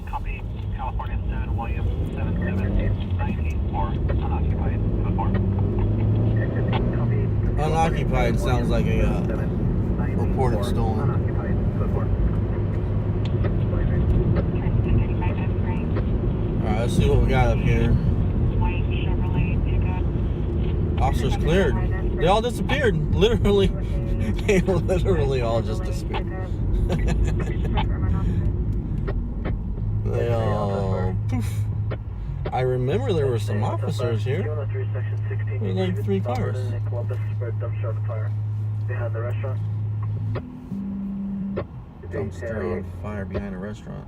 Copy. California 7, William 7794, unoccupied. Code 4. Unoccupied sounds like a reported stolen. Unoccupied. Code 4. Alright, let's see what we got up here. White Chevrolet pickup. Officers cleared. They all disappeared. Literally. They literally all just disappeared. They all poof. I remember there were some officers here. There's like 3 cars. Behind the restaurant. Dumpster on fire behind a restaurant.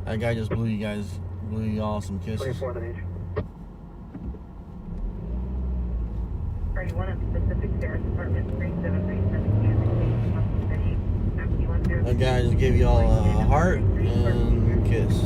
That guy just blew you all some kisses. 24 the age. 31 at Pacific Stairs, apartment 3737. That guy just gave you all a heart and a kiss.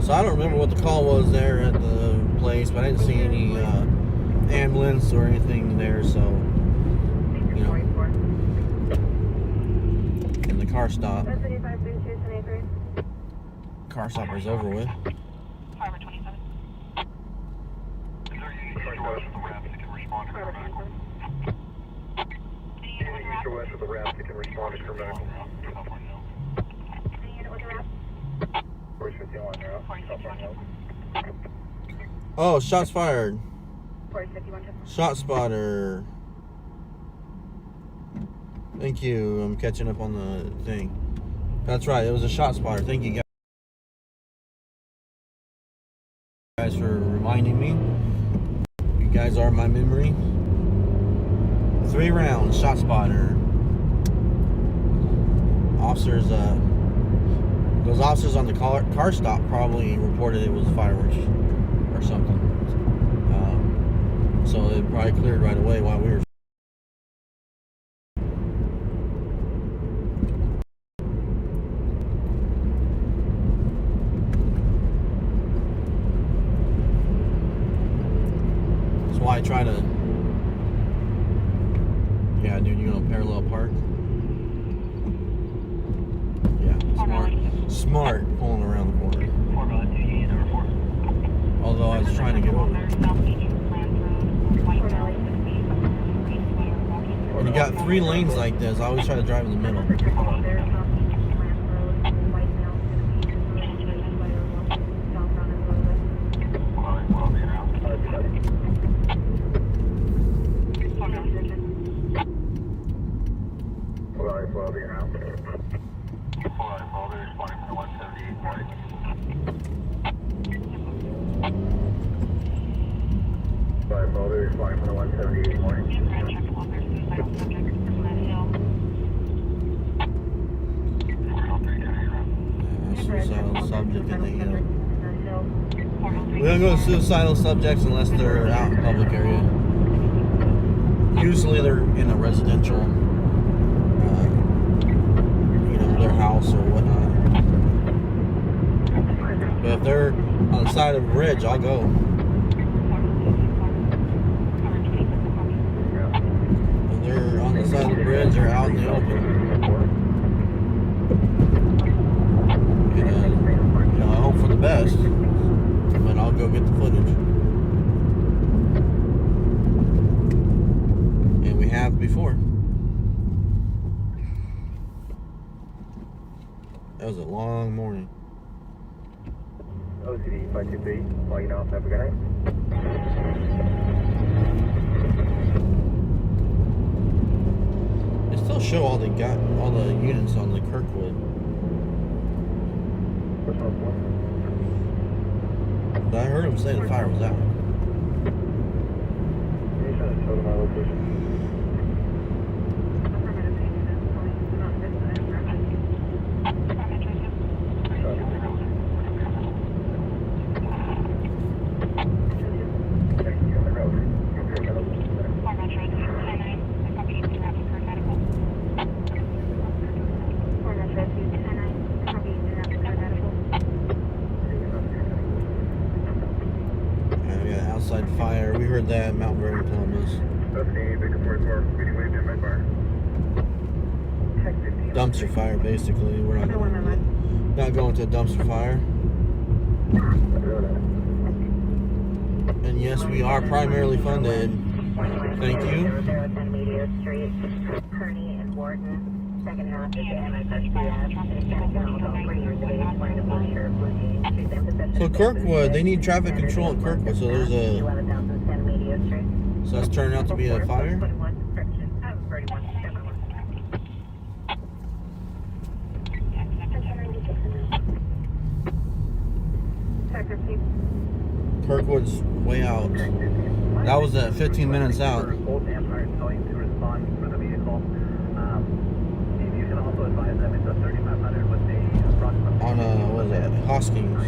So I don't remember what the call was there at the place, but I didn't see any ambulance or anything there, so, you know. And the car stop. Car stop is over with. Fiber 27. Is there any east or west of the ramp that can respond to medical? Any unit with a East or west of the ramp that can respond to medical. Any unit with a wrap? 41 now. California. Oh, shots fired. Shot spotter. Thank you. I'm catching up on the thing. That's right. It was a shot spotter. Thank you guys for reminding me. You guys are my memory. 3 rounds. Shot spotter. Officers. Those officers on the car stop probably reported it was fireworks or something. So it probably cleared right away while we were. That's why I try to. Yeah, dude, you gonna parallel park? Yeah, smart pulling around the corner. 4 Valley 2, Union number 4. Although I was trying to get over. When you got 3 lanes like this, I always try to drive in the middle. Suicidal subject in the hill. We don't go to suicidal subjects unless they're out in a public area. Usually they're in a residential, you know, their house or whatnot. But if they're on the side of the bridge, I'll go. If they're on the side of the bridge, they're out in the open. And, you know, I hope for the best, but I'll go get the footage. And we have before. That was a long morning. OCD 523, logging off. Have a good night. They still show all the units on the Kirkwood. Which one's one? But I heard them say the fire was out. You should have showed my location. Outside fire. We heard that Mount Vernon, Columbus. Dumpster fire, basically. We're not going to a dumpster fire. And yes, we are primarily funded. Thank you. So Kirkwood, they need traffic control at Kirkwood. So there's so that's turning out to be a fire. Kirkwood's way out. That was at 15 minutes out. On what is that? Hoskins.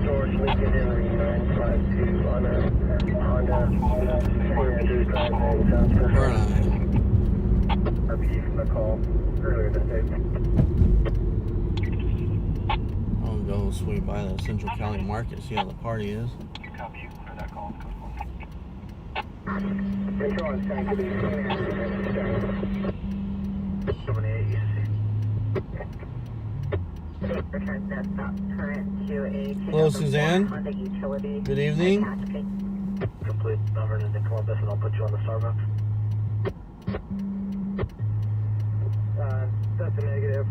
George Lincoln Henry 952 on a Honda Andrews Drive in Johnson. Where am I received a call earlier this day. I'll go swing by the Central Cali Market, see how the party is. Copy for that call. Control is trying to be 78. Hello, Suzanne. Good evening. Complete number into Columbus, and I'll put you on the Starbucks. That's a negative.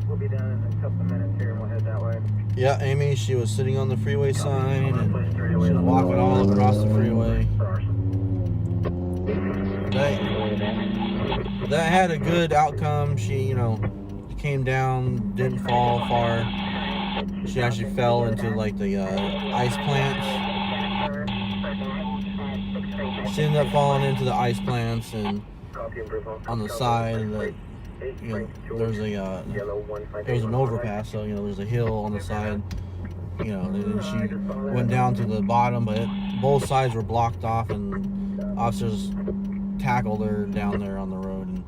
We'll be done in a couple of minutes here, and we'll head that way. Yeah, Amy, she was sitting on the freeway sign, and she was walking all across the freeway. That had a good outcome. She, you know, came down, didn't fall far. She actually fell into like the ice plants. She ended up falling into the ice plants, and on the side, you know, there's an overpass, so you know there's a hill on the side. You know, and she went down to the bottom, but both sides were blocked off, and officers tackled her down there on the road and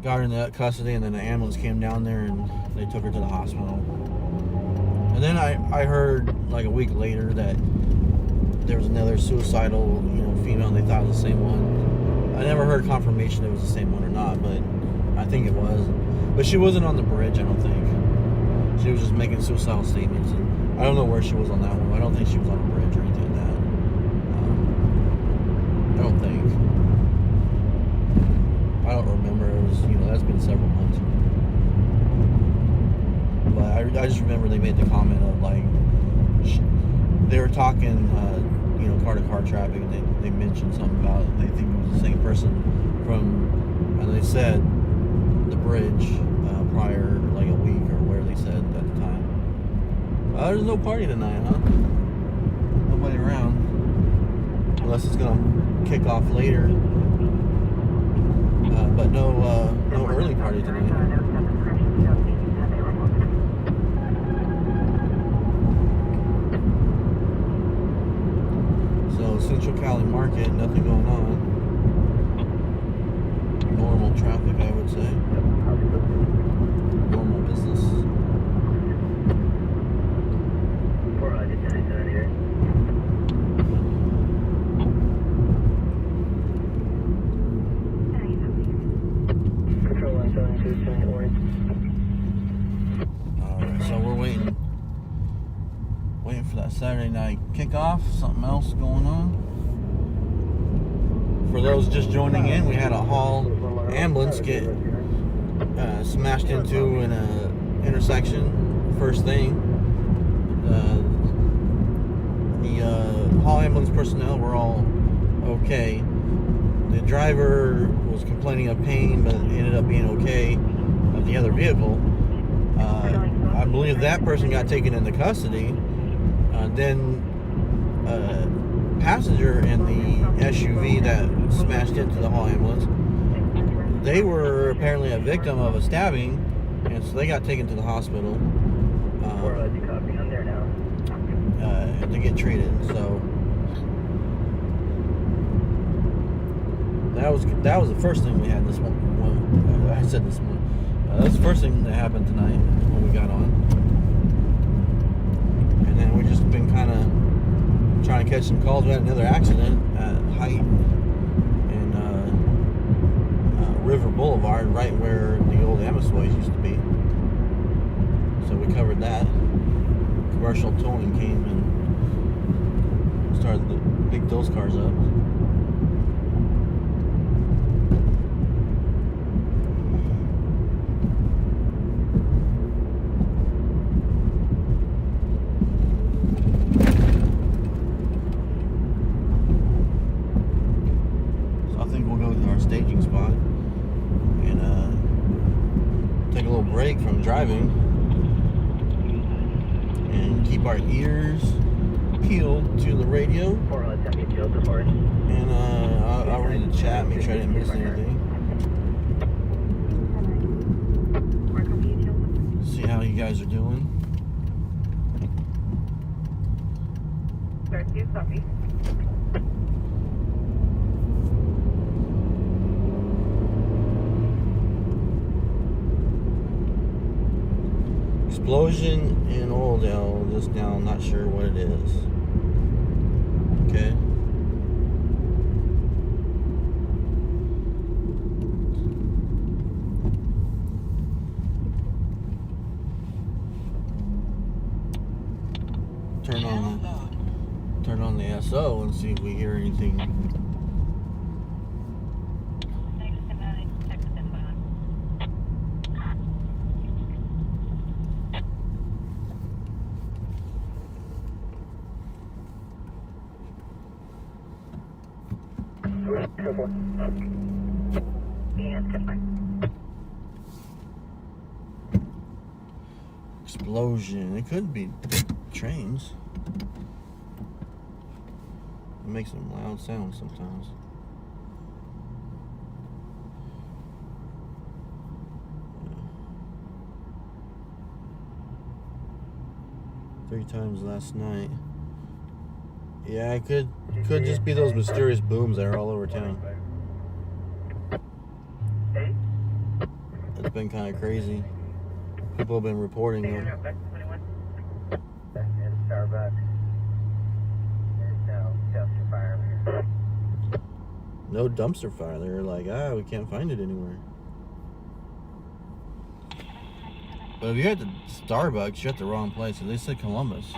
got her into custody, and then the ambulance came down there and they took her to the hospital. And then I heard like a week later that there was another suicidal, you know, female, and they thought it was the same one. I never heard confirmation it was the same one or not, but I think it was. But she wasn't on the bridge, I don't think. She was just making suicidal statements, and I don't know where she was on that one. I don't think she was on a bridge or anything like that. I don't think. I don't remember. It was, you know, that's been several months. But I just remember they made the comment of like they were talking, you know, car-to-car traffic, and they mentioned something about it. They think it was the same person from, and they said the bridge prior, like a week or where they said at the time. There's no party tonight, huh? Nobody around, unless it's gonna kick off later. But no early party tonight. So Central Cali Market, nothing going on. Normal traffic, I would say. Normal business. Alright, so we're waiting for that Saturday night kickoff. Something else going on. For those just joining in, we had a Hall ambulance get smashed into in a intersection. First thing, the Hall ambulance personnel were all okay. The driver was complaining of pain, but ended up being okay. Of the other vehicle, I believe that person got taken into custody. Then passenger in the SUV that smashed into the Hall ambulance, they were apparently a victim of a stabbing, and so they got taken to the hospital to get treated. So that was the first thing we had this morning. I said this morning. That's the first thing that happened tonight when we got on, and then we've just been kind of trying to catch some calls. We had another accident at Height in River Boulevard, right where the old Amisways used to be. So we covered that. Commercial towing came and started to pick those cars up. Staging spot and take a little break from driving and keep our ears peeled to the radio, and I'll read the chat, make sure I didn't miss anything, see how you guys are doing. Explosion in Oildale just now, not sure what it is. Okay. Turn on the SO and see if we hear anything. Explosion. It could be trains. It makes some loud sounds sometimes. Yeah. 3 times last night. Yeah, it could just be those mysterious booms that are all over town. It's been kind of crazy. People have been reporting them. No dumpster fire. They're like, we can't find it anywhere. But if you're at the Starbucks, you're at the wrong place. They said Columbus.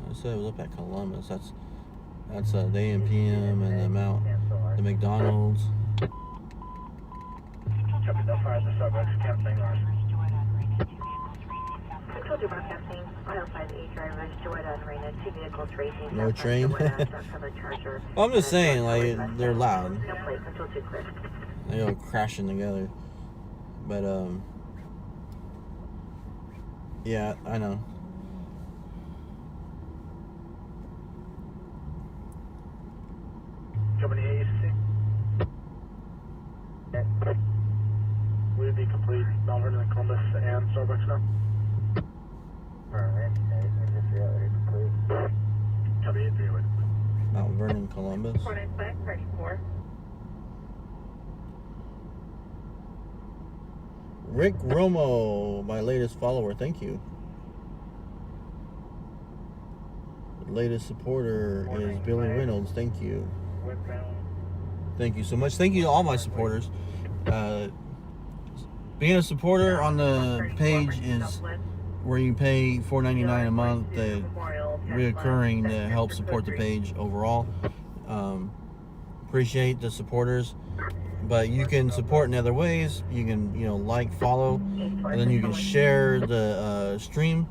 I said it was up at Columbus. That's the AM/PM and the McDonald's. No train. Well, I'm just saying, like, they're loud. They go crashing together. But yeah, I know. Would it be complete Melbourne and Columbus and Starbucks now? 495, press 4. Rick Romo, my latest follower. Thank you. The latest supporter is Billy Reynolds. Thank you. Thank you so much. Thank you to all my supporters. Being a supporter on the page is where you pay $4.99 a month, reoccurring to help support the page overall. Appreciate the supporters, but you can support in other ways. You can, like, follow, and then you can share the stream.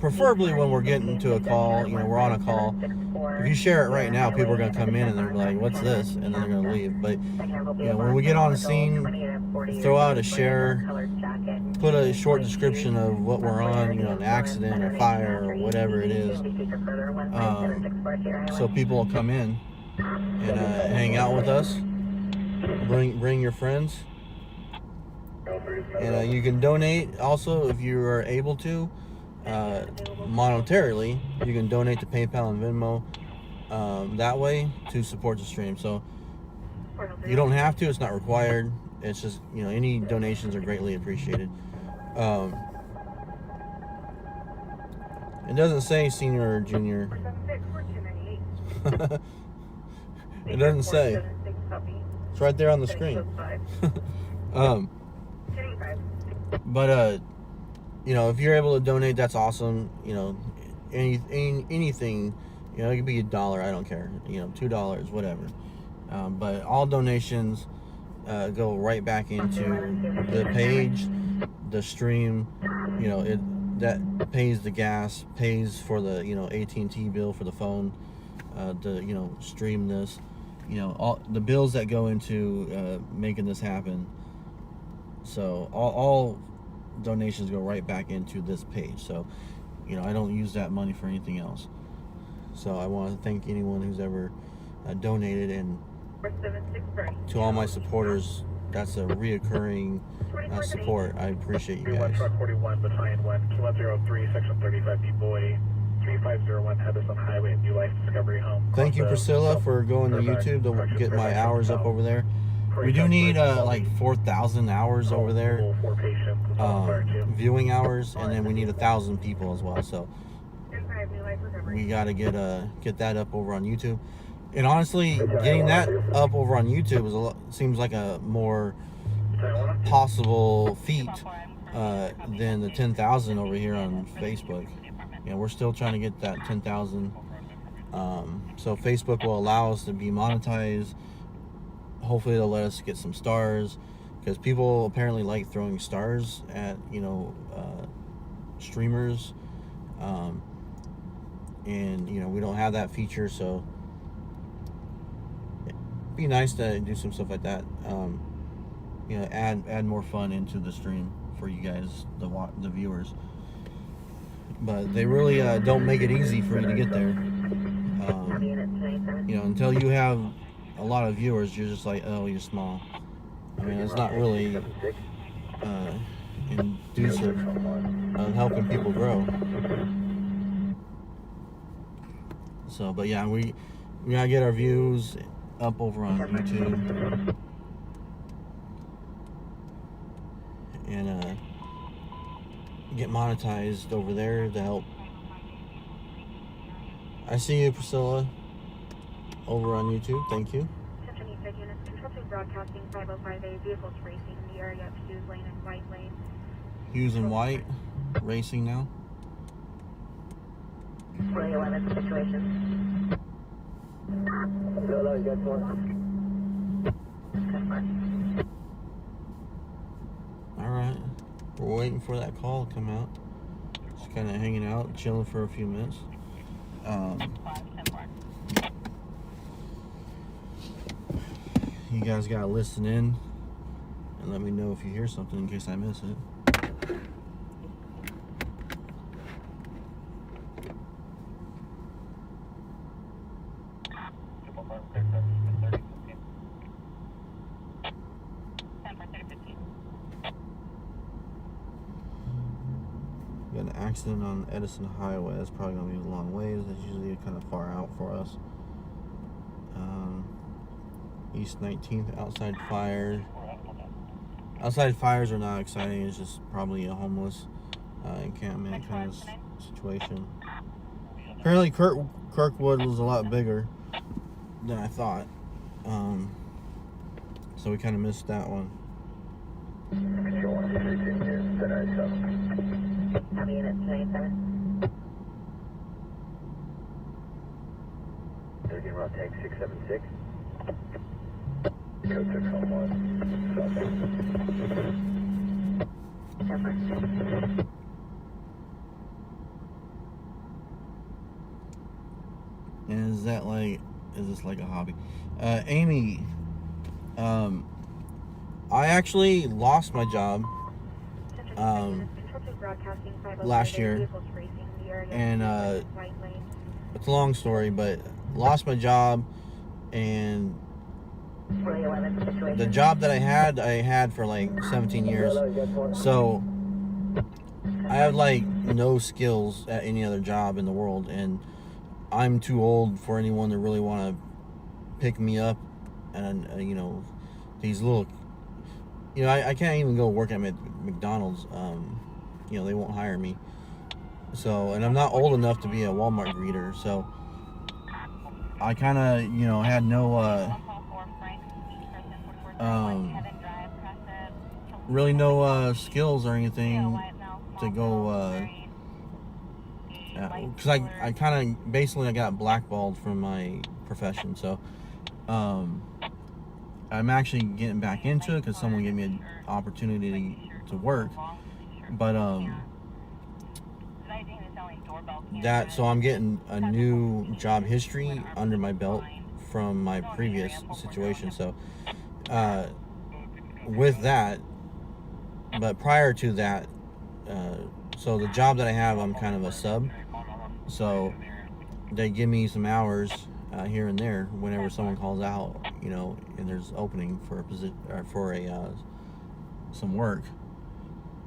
Preferably when we're getting to a call, we're on a call. If you share it right now, people are going to come in and they're like, what's this? And then they're going to leave. But, when we get on the scene, throw out a share, put a short description of what we're on, an accident or fire or whatever it is. So people will come in and hang out with us. Bring your friends. And you can donate also if you are able to. Monetarily, you can donate to PayPal and Venmo that way to support the stream. So you don't have to, it's not required. It's just, any donations are greatly appreciated. It doesn't say senior or junior. It doesn't say. It's right there on the screen. But if you're able to donate, that's awesome. Anything, it could be $1, I don't care. $2, whatever. But all donations go right back into the page, the stream. That pays the gas, pays for the AT&T bill for the phone, to stream this. All the bills that go into making this happen. So all donations go right back into this page. So I don't use that money for anything else. So I want to thank anyone who's ever donated, and to all my supporters, that's a reoccurring support. I appreciate you guys. Truck 41, Battalion 1, Q103, Section 35, B-Boy, 3501, Henderson Highway, New Life Discovery Home. Thank you, Priscilla, for going to YouTube to get my hours up over there. We do need like 4,000 hours over there, viewing hours, and then we need 1,000 people as well. So we got to get that up over on YouTube. And honestly, getting that up over on YouTube seems like a more possible feat than the 10,000 over here on Facebook. We're still trying to get that 10,000. So Facebook will allow us to be monetized. Hopefully they'll let us get some stars, because people apparently like throwing stars at streamers, and we don't have that feature, so it'd be nice to do some stuff like that. Add more fun into the stream for you guys, the viewers. But they really don't make it easy for you to get there. Until you have a lot of viewers, you're just like, oh, you're small. I mean, it's not really inducive of helping people grow. So, but yeah, we gotta get our views up over on YouTube, and get monetized over there to help. I see you, Priscilla, over on YouTube. Thank you. Broadcasting 505A, vehicles racing in the area of Hughes Lane and White Lane. Hughes and White racing now. 2011 situation. You got one. Alright. We're waiting for that call to come out. Just kind of hanging out, chilling for a few minutes. You guys gotta listen in and let me know if you hear something in case I miss it. Got an accident on Edison Highway. That's probably gonna be a long ways. That's usually kind of far out for us. East 19th, outside fire. Outside fires are not exciting. It's just probably a homeless encampment kind of situation. Apparently Kirkwood was a lot bigger than I thought. So we kind of missed that one. Control 132 here, 1097. How unit 97? Again, raw tank 676. Code 611. Number. And is this like a hobby? Amy, I actually lost my job last year, and it's a long story, but lost my job, and the job that I had for like 17 years, so I have like no skills at any other job in the world, and I'm too old for anyone to really want to pick me up, and you know, these little, you know, I can't even go work at McDonald's. You know, they won't hire me. So, and I'm not old enough to be a Walmart greeter, so I kind of, you know, had no really no skills or anything to go because I kind of basically I got blackballed from my profession. So I'm actually getting back into it because someone gave me an opportunity to work, but so I'm getting a new job history under my belt from my previous situation. So with that, but prior to that, so the job that I have, I'm kind of a sub, so they give me some hours here and there whenever someone calls out, you know, and there's opening for a position or for a some work.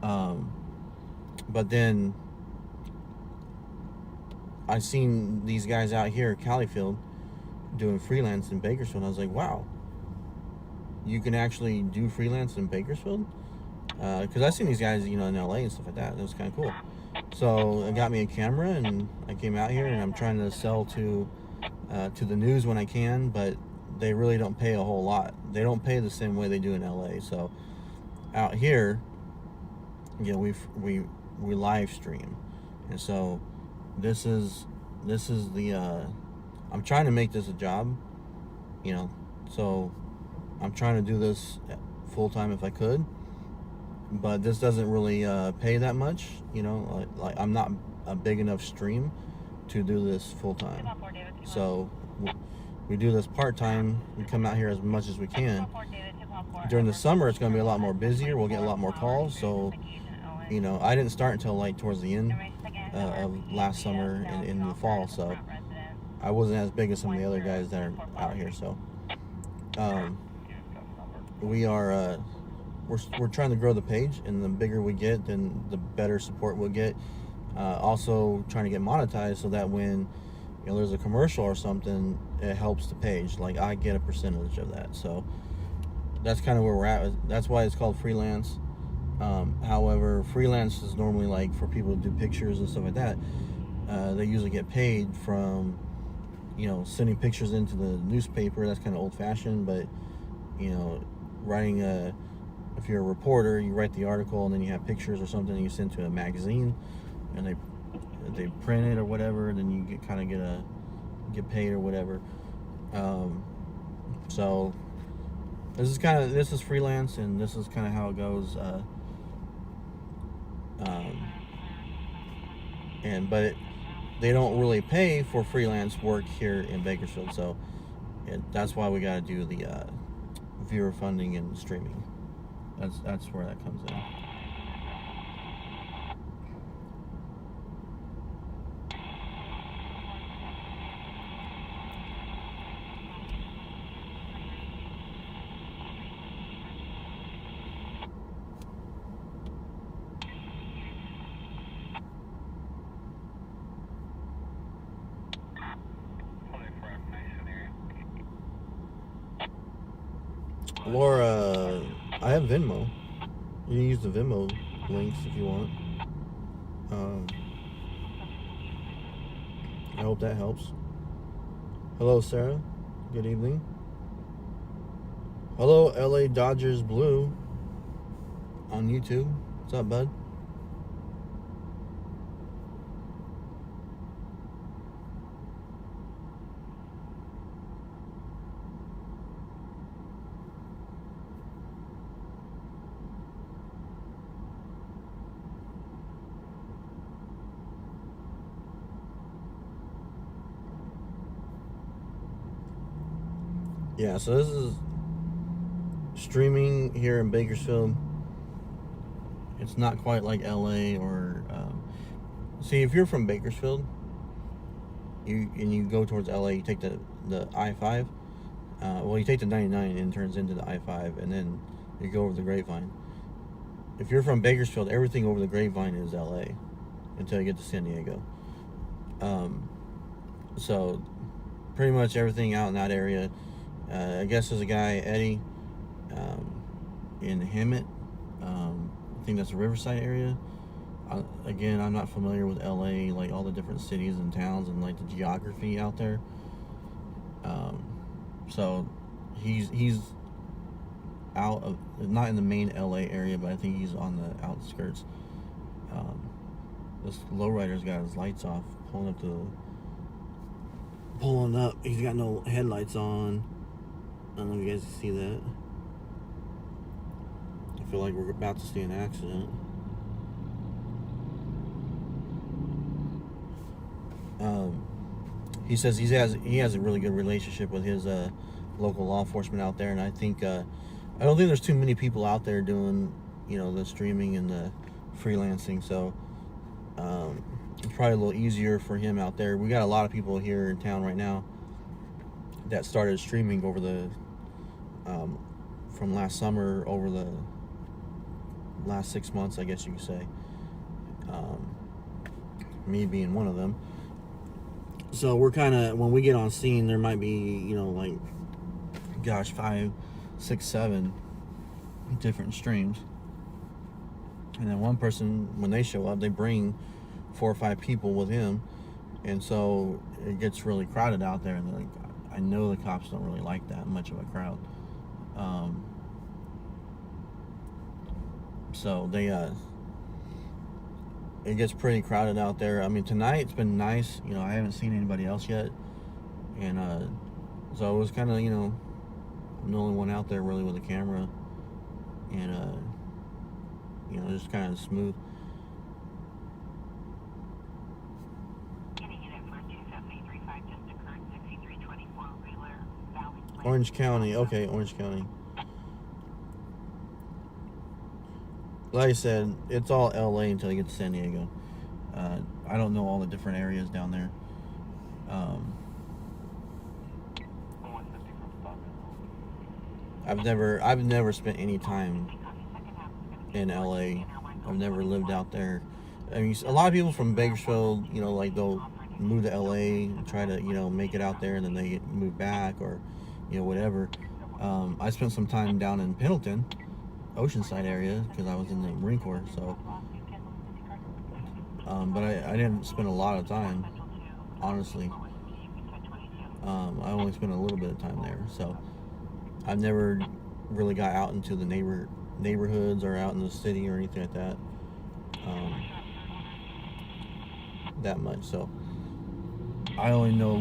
But then I seen these guys out here at Califield doing freelance in Bakersfield. I was like, wow, you can actually do freelance in Bakersfield? Because I've seen these guys, you know, in LA and stuff like that. It was kind of cool. So it got me a camera, and I came out here, and I'm trying to sell to the news when I can, but they really don't pay a whole lot. They don't pay the same way they do in LA. So out here, you know, we live stream, and so this is the I'm trying to make this a job, you know, so I'm trying to do this full time if I could, but this doesn't really pay that much, you know, like I'm not a big enough stream to do this full time. So we do this part time. We come out here as much as we can. During the summer, it's going to be a lot more busier. We'll get a lot more calls. So, you know, I didn't start until like towards the end of last summer and in the fall. So I wasn't as big as some of the other guys that are out here. So we are we're trying to grow the page, and the bigger we get, then the better support we'll get. Also trying to get monetized so that when, you know, there's a commercial or something, it helps the page. Like I get a percentage of that. So that's kind of where we're at. That's why it's called freelance. However, freelance is normally like for people to do pictures and stuff like that. They usually get paid from, you know, sending pictures into the newspaper. That's kind of old-fashioned, but, you know, writing if you're a reporter, you write the article and then you have pictures or something and you send to a magazine, and they print it or whatever, and then you get paid or whatever. So this is freelance, and this is kind of how it goes. But they don't really pay for freelance work here in Bakersfield, so that's why we got to do the viewer funding and streaming. That's where that comes in. Laura, I have Venmo. You can use the Venmo links if you want. I hope that helps. Hello, Sarah. Good evening. Hello, LA Dodgers Blue on YouTube. What's up, bud? Yeah, so this is streaming here in Bakersfield. It's not quite like LA or see, if you're from Bakersfield, you go towards LA, you take the I-5. Well, you take the 99 and it turns into the I-5, and then you go over the Grapevine. If you're from Bakersfield, everything over the Grapevine is LA until you get to San Diego. So pretty much everything out in that area. I guess there's a guy, Eddie, in Hemet. I think that's the Riverside area. Again, I'm not familiar with LA, like all the different cities and towns and like the geography out there. So he's out of, not in the main LA area, but I think he's on the outskirts. This lowrider's got his lights off, pulling up. He's got no headlights on. I don't know if you guys can see that. I feel like we're about to see an accident. He says he has a really good relationship with his local law enforcement out there, and I think I don't think there's too many people out there doing, you know, the streaming and the freelancing, so it's probably a little easier for him out there. We got a lot of people here in town right now that started streaming over the from last summer over the last 6 months, I guess you could say. Me being one of them. So we're kind of, when we get on scene, there might be, you know, like, gosh, 5, 6, 7 different streams. And then one person, when they show up, they bring 4 or 5 people with him. And so it gets really crowded out there. And like, I know the cops don't really like that much of a crowd. So they, it gets pretty crowded out there. I mean, tonight it's been nice. You know, I haven't seen anybody else yet. And so it was kind of, you know, I'm the only one out there really with a camera. And, you know, just kind of smooth. Orange County. Okay, Orange County. Like I said, it's all LA until you get to San Diego. I don't know all the different areas down there. I've never spent any time in LA. I've never lived out there. I mean, a lot of people from Bakersfield, you know, like they'll move to LA and try to, you know, make it out there, and then they move back, or, you know, whatever. I spent some time down in Pendleton, Oceanside area, because I was in the Marine Corps, so but I didn't spend a lot of time, honestly. I only spent a little bit of time there, so I've never really got out into the neighborhoods or out in the city or anything like that, that much. So I only know a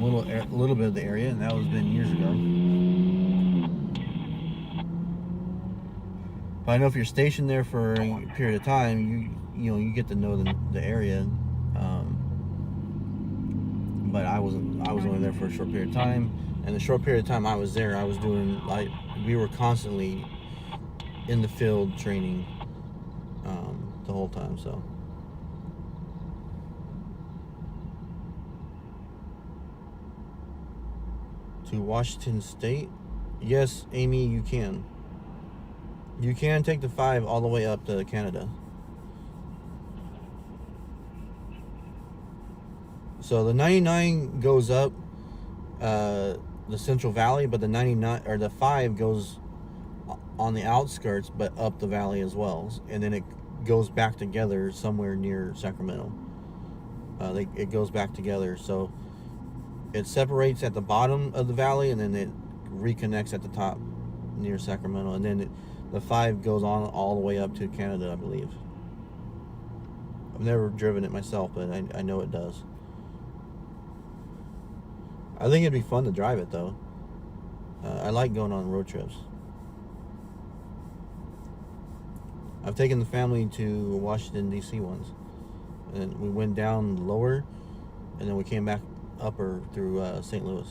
little bit of the area, and that was been years ago. But I know if you're stationed there for a period of time, you know, you get to know the area. But I was only there for a short period of time, and the short period of time I was there, I was doing, like, we were constantly in the field training the whole time. So to Washington State, yes, Amy, you can. You can take the 5 all the way up to Canada. So the 99 goes up the Central Valley, but the 99 or the 5 goes on the outskirts, but up the valley as well. And then it goes back together somewhere near Sacramento. It goes back together. So it separates at the bottom of the valley, and then it reconnects at the top near Sacramento. And then the 5 goes on all the way up to Canada, I believe. I've never driven it myself, but I know it does. I think it'd be fun to drive it, though. I like going on road trips. I've taken the family to Washington, D.C. once. And we went down lower, and then we came back upper through St. Louis.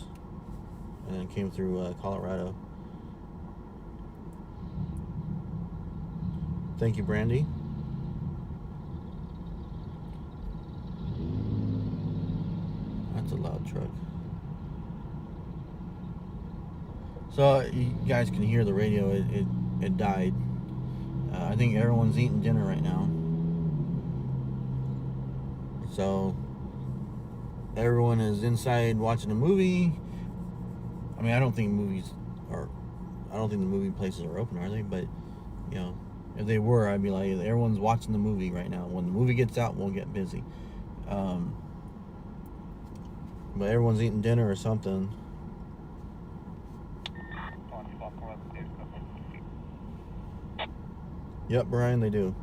And then came through Colorado. Thank you, Brandy. That's a loud truck. So you guys can hear the radio. It died. I think everyone's eating dinner right now. So everyone is inside watching a movie. I mean, I don't think the movie places are open, are they? But you know, if they were, I'd be like, everyone's watching the movie right now. When the movie gets out, we'll get busy. But everyone's eating dinner or something. Yep, Brian, they do.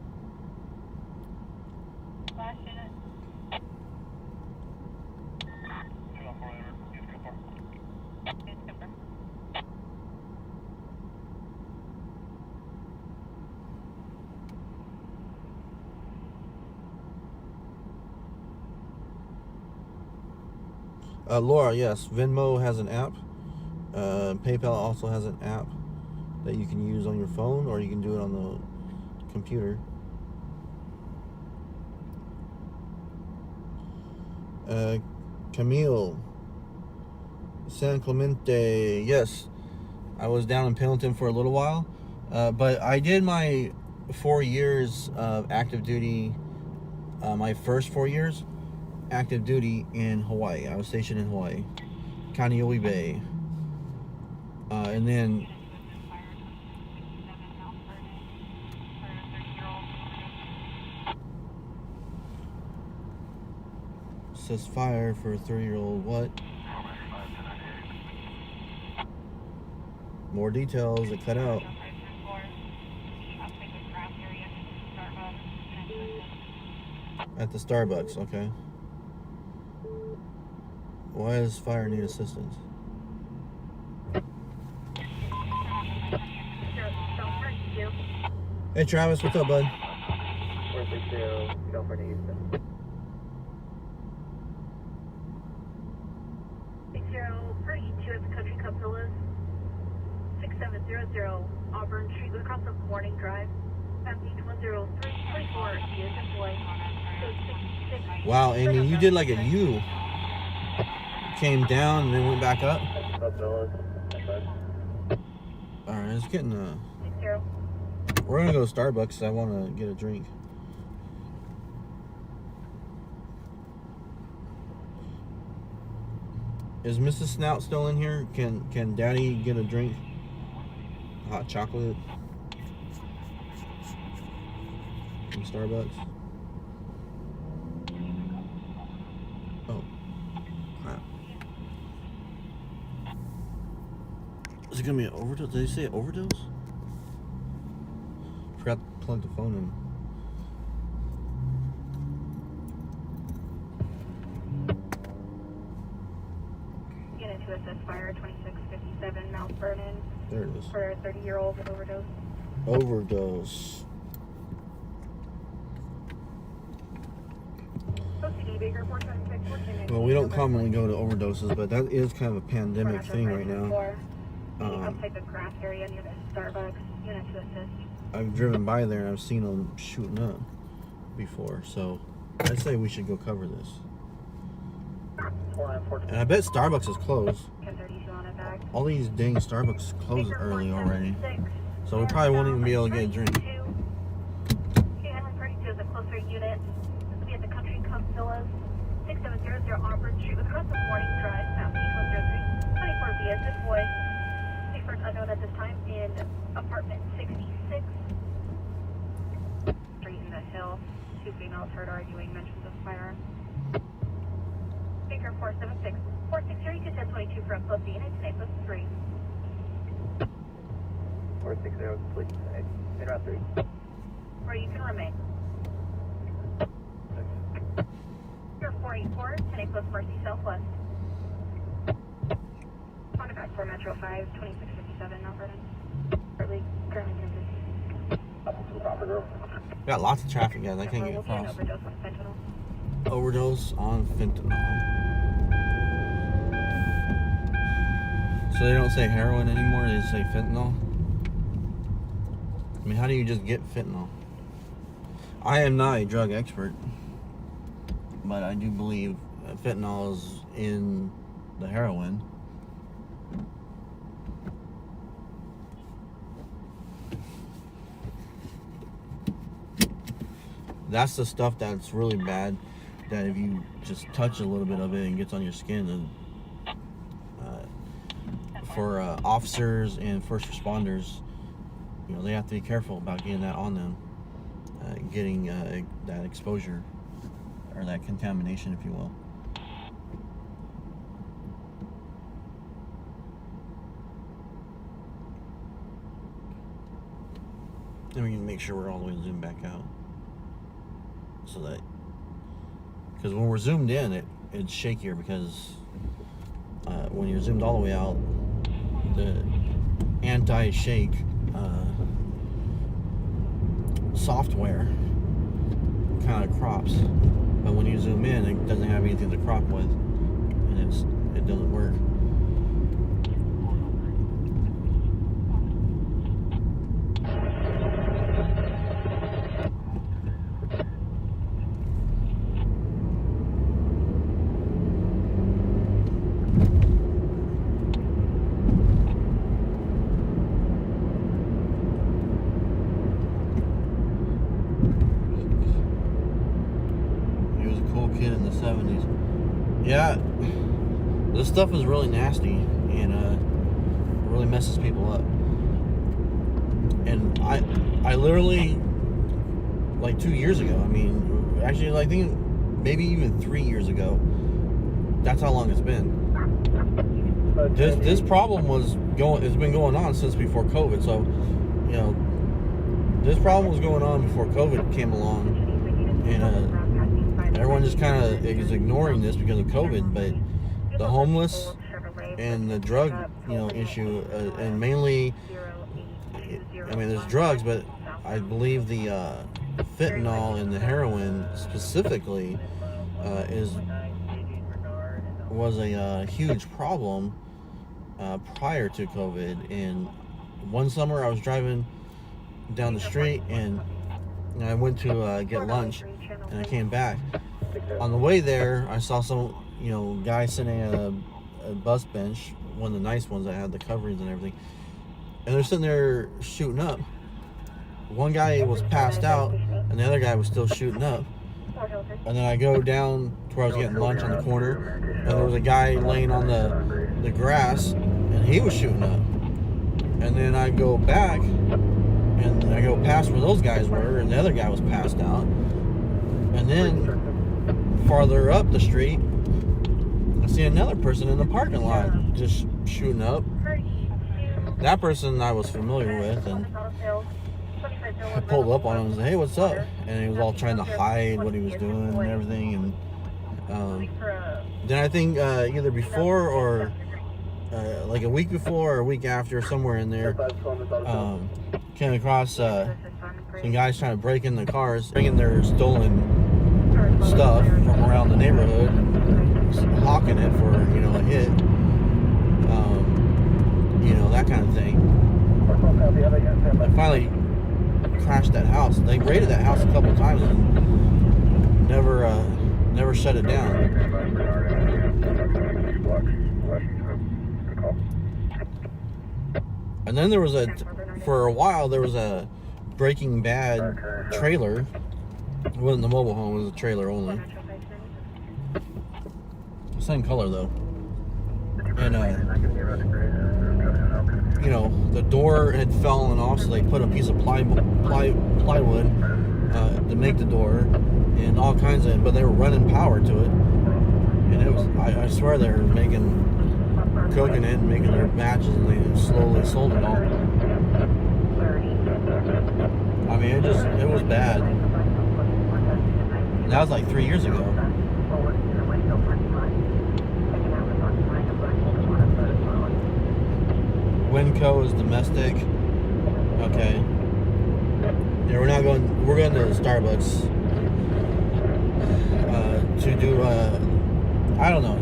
Laura, yes, Venmo has an app. PayPal also has an app that you can use on your phone, or you can do it on the computer. Camille, San Clemente, yes, I was down in Pendleton for a little while, but I did my 4 years of active duty, my first 4 years active duty in Hawaii. I was stationed in Hawaii, Kaneohe Bay, and then says fire for a 30-year-old. What? More details that cut out. At the Starbucks, okay. Why does fire need assistance? Hey Travis, what's up, bud? 460, California Eastern. 60 per E2 at the Country Club Villas. 6700 Auburn Street, across the Morning Drive. 10324 is employed. Wow, Amy, you did like a U. Came down and then went back up. Alright, it's getting we're gonna go to Starbucks. I want to get a drink. Is Mrs. Snout still in here? Can Daddy get a drink? Hot chocolate from Starbucks. Oh, crap. Is it gonna be an overdose? Did they say overdose? Forgot to plug the phone in. Unit 2 SS Fire 2657 Mount Vernon. There it is. For a 30-year-old overdose. Overdose. Well, we don't commonly go to overdoses, but that is kind of a pandemic thing right now. Outside the craft area near the Starbucks. Unit 2 assist. I've driven by there and I've seen them shooting up before, so I'd say we should go cover this. And I bet Starbucks is closed. All these dang Starbucks close early already, so we probably won't even be able to get a drink. Okay, Island 32 is a closer unit. This will be at the Country Club Villas. 6700 Auburn Street with across the Morning Drive. Mount 103. 24 via this way. Safe for unknown at this time in apartment 66. Street in the Hill. 2 females heard arguing, mentions of firearms. Baker 476. 460 to 1022 for a close unit, tonight plus 3. 460, please. In route 3. Or you can remain. Baker 484, tonight plus Mercy Southwest. Contact for Metro 5, 2657, Mount Vernon. Early, currently 1050. Got lots of traffic, guys. I can't get across. Overdose on fentanyl. Overdose on fentanyl. So they don't say heroin anymore, they say fentanyl. I mean, how do you just get fentanyl? I am not a drug expert, but I do believe fentanyl is in the heroin. That's the stuff that's really bad, that if you just touch a little bit of it and gets on your skin, and for officers and first responders, you know, they have to be careful about getting that on them, getting that exposure or that contamination, if you will. And we can make sure we're all the way zoomed back out, so that, because when we're zoomed in, it's shakier, because when you're zoomed all the way out, the anti-shake software kind of crops, but when you zoom in, it doesn't have anything to crop with, and it doesn't work. Kid in the 70s. Yeah, this stuff is really nasty, and really messes people up. And I literally, like 2 years ago, I mean, actually, I think maybe even 3 years ago, that's how long it's been. This problem it's been going on since before COVID. So, you know, this problem was going on before COVID came along, and everyone just kind of is ignoring this because of COVID. But the homeless and the drug, issue, and mainly, I mean, there's drugs, but I believe the fentanyl and the heroin specifically was a huge problem prior to COVID. And one summer I was driving down the street, and I went to get lunch, and I came back. On the way there, I saw some, guy sitting at a bus bench, one of the nice ones that had the coverings and everything, and they're sitting there shooting up. One guy was passed out, and the other guy was still shooting up. And then I go down to where I was getting lunch on the corner, and there was a guy laying on the grass, and he was shooting up. And then I go back, and I go past where those guys were, and the other guy was passed out. And then farther up the street, I see another person in the parking lot just shooting up. That person I was familiar with, and I pulled up on him and said, "Hey, what's up?" And he was all trying to hide what he was doing and everything. And then I think either before or like a week before or a week after, somewhere in there, came across some guys trying to break in the cars, bringing their stolen stuff from around the neighborhood, and hawking it for a hit, that kind of thing. I finally crashed that house. They raided that house a couple of times and never shut it down. And then for a while there was a Breaking Bad trailer. It wasn't the mobile home, it was a trailer only. Same color though. And you know, the door had fallen off, so they put a piece of plywood to make the door, and all kinds of. But they were running power to it, and it was. I swear they were cooking it and making their batches, and they slowly sold it all. I mean, it was bad. That was like 3 years ago. Winco is domestic. Okay. Yeah, we're going to Starbucks to do I don't know.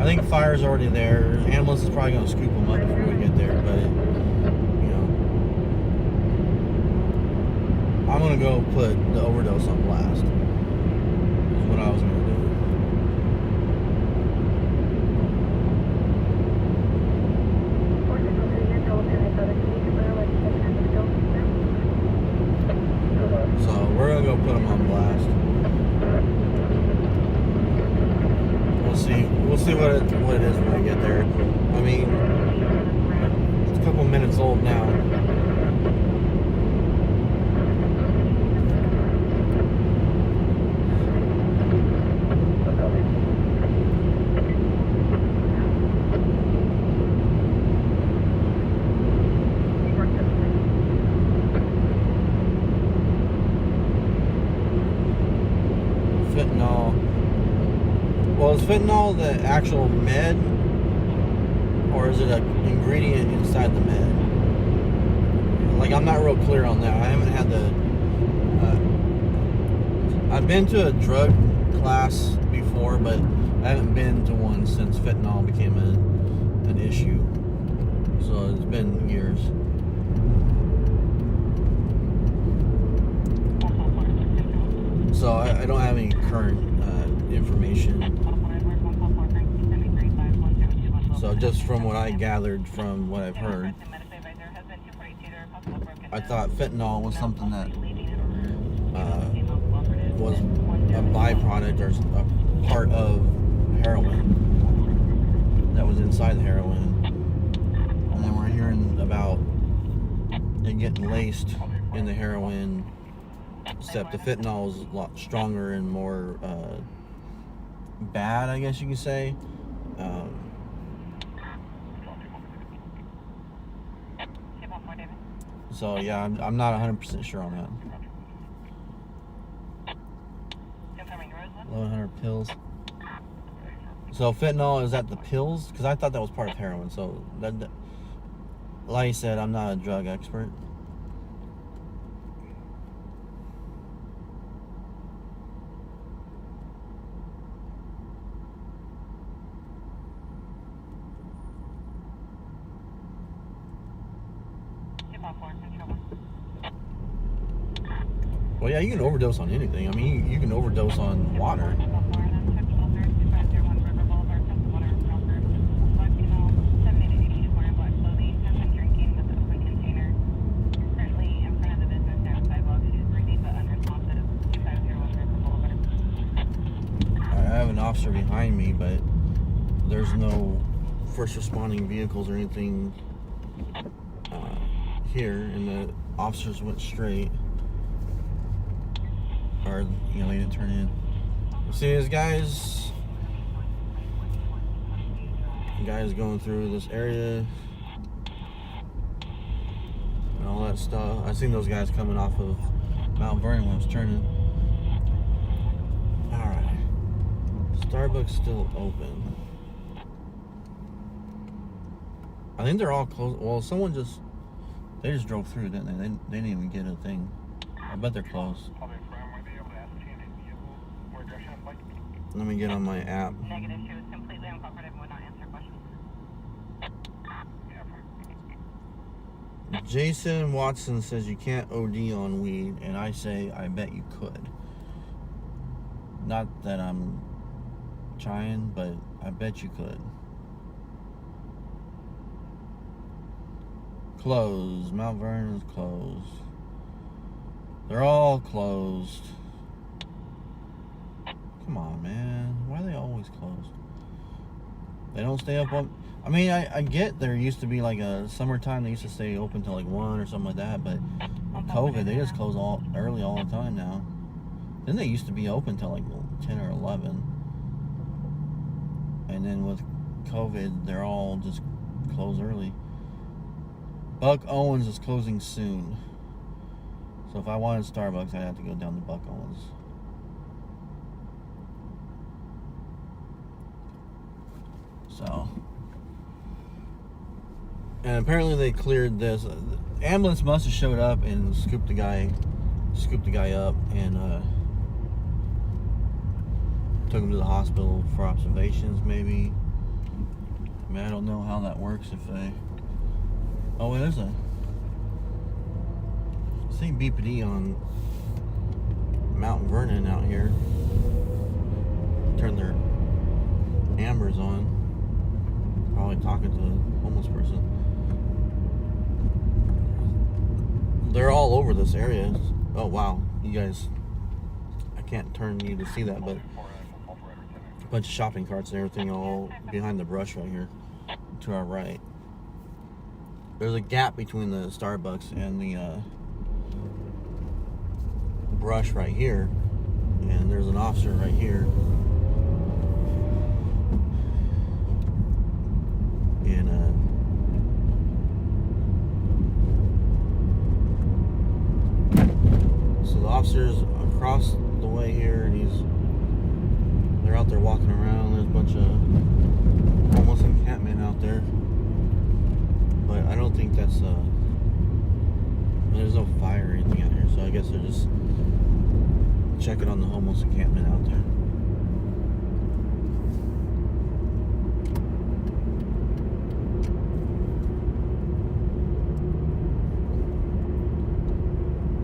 I think fire's already there. Ambulance is probably going to scoop them up before we get there, but you know, I'm going to go put the overdose on blast. Is what I was going to do. So we're gonna go put them on blast. We'll see what it is when we get there. I mean, it's a couple minutes old now. Fentanyl. Well, is fentanyl the actual med, or is it an ingredient inside the med? Like, I'm not real clear on that. I haven't had I've been to a drug class before, but I haven't been to one since fentanyl became an issue. So it's been years. So I don't have any current information. So just from what I gathered from what I've heard, I thought fentanyl was something that was a byproduct or a part of heroin that was inside the heroin. And then we're hearing about it getting laced in the heroin, except the fentanyl is a lot stronger and more bad, I guess you could say. So yeah, I'm not 100% sure on that. 1,100 pills. So fentanyl, is that the pills? Because I thought that was part of heroin. So that, like I said, I'm not a drug expert. Well, yeah, you can overdose on anything. I mean, you can overdose on water. I have an officer behind me, but there's no first responding vehicles or anything here, and the officers went straight. Or, you know, they didn't turn in. See these guys going through this area and all that stuff. I seen those guys coming off of Mount Vernon when I was turning. Alright. Starbucks still open. I think they're all closed. Well, they just drove through, didn't they? They didn't even get a thing. I bet they're closed. Let me get on my app. Negative. She was completely uncooperative and would not answer questions. Jason Watson says you can't OD on weed, and I say I bet you could. Not that I'm trying, but I bet you could. Closed. Mount Vernon's closed. They're all closed. Come on, man. Why are they always closed? They don't stay up on. I mean, I get there used to be like a summertime. They used to stay open till like 1 or something like that. But with COVID, they just close early all the time now. Then they used to be open till like 10 or 11. And then with COVID, they're all just closed early. Buck Owens is closing soon. So if I wanted Starbucks, I'd have to go down to Buck Owens. So, and apparently they cleared this. The ambulance must have showed up and scooped the guy up and took him to the hospital for observations, maybe. I mean, I don't know how that works if they. Oh, there's a. See BPD on Mount Vernon out here. Turn their ambers on. Probably talking to a homeless person. They're all over this area. Oh wow, you guys, I can't turn you to see that, but a bunch of shopping carts and everything all behind the brush right here to our right. There's a gap between the Starbucks and the brush right here, and there's an officer right here. And so the officer's across the way here, and they're out there walking around. There's a bunch of homeless encampment out there, but I don't think that's there's no fire or anything out here, so I guess they're just checking on the homeless encampment out there.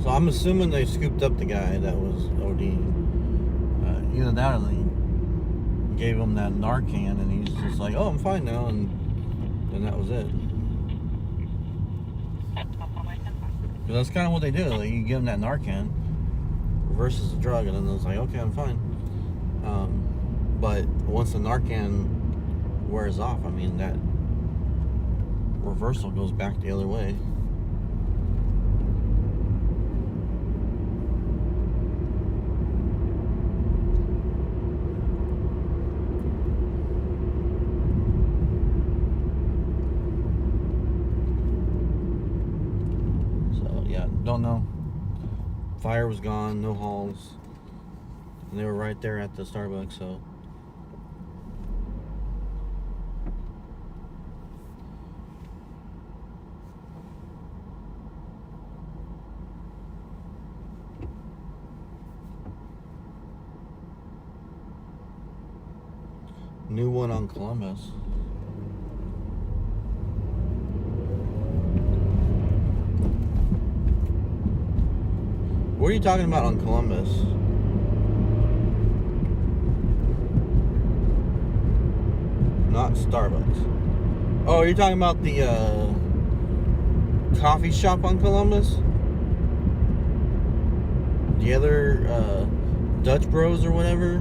So I'm assuming they scooped up the guy that was ODing. Either that or they gave him that Narcan and he's just like, oh, I'm fine now, and that was it. Because that's kind of what they do. Like, you give them that Narcan, reverses the drug, and then it's like, okay, I'm fine. But once the Narcan wears off, I mean, that reversal goes back the other way. Don't know. Fire was gone, no halls. And they were right there at the Starbucks, so. New one on Columbus. What are you talking about on Columbus? Not Starbucks. Oh, you're talking about the coffee shop on Columbus? The other Dutch Bros or whatever?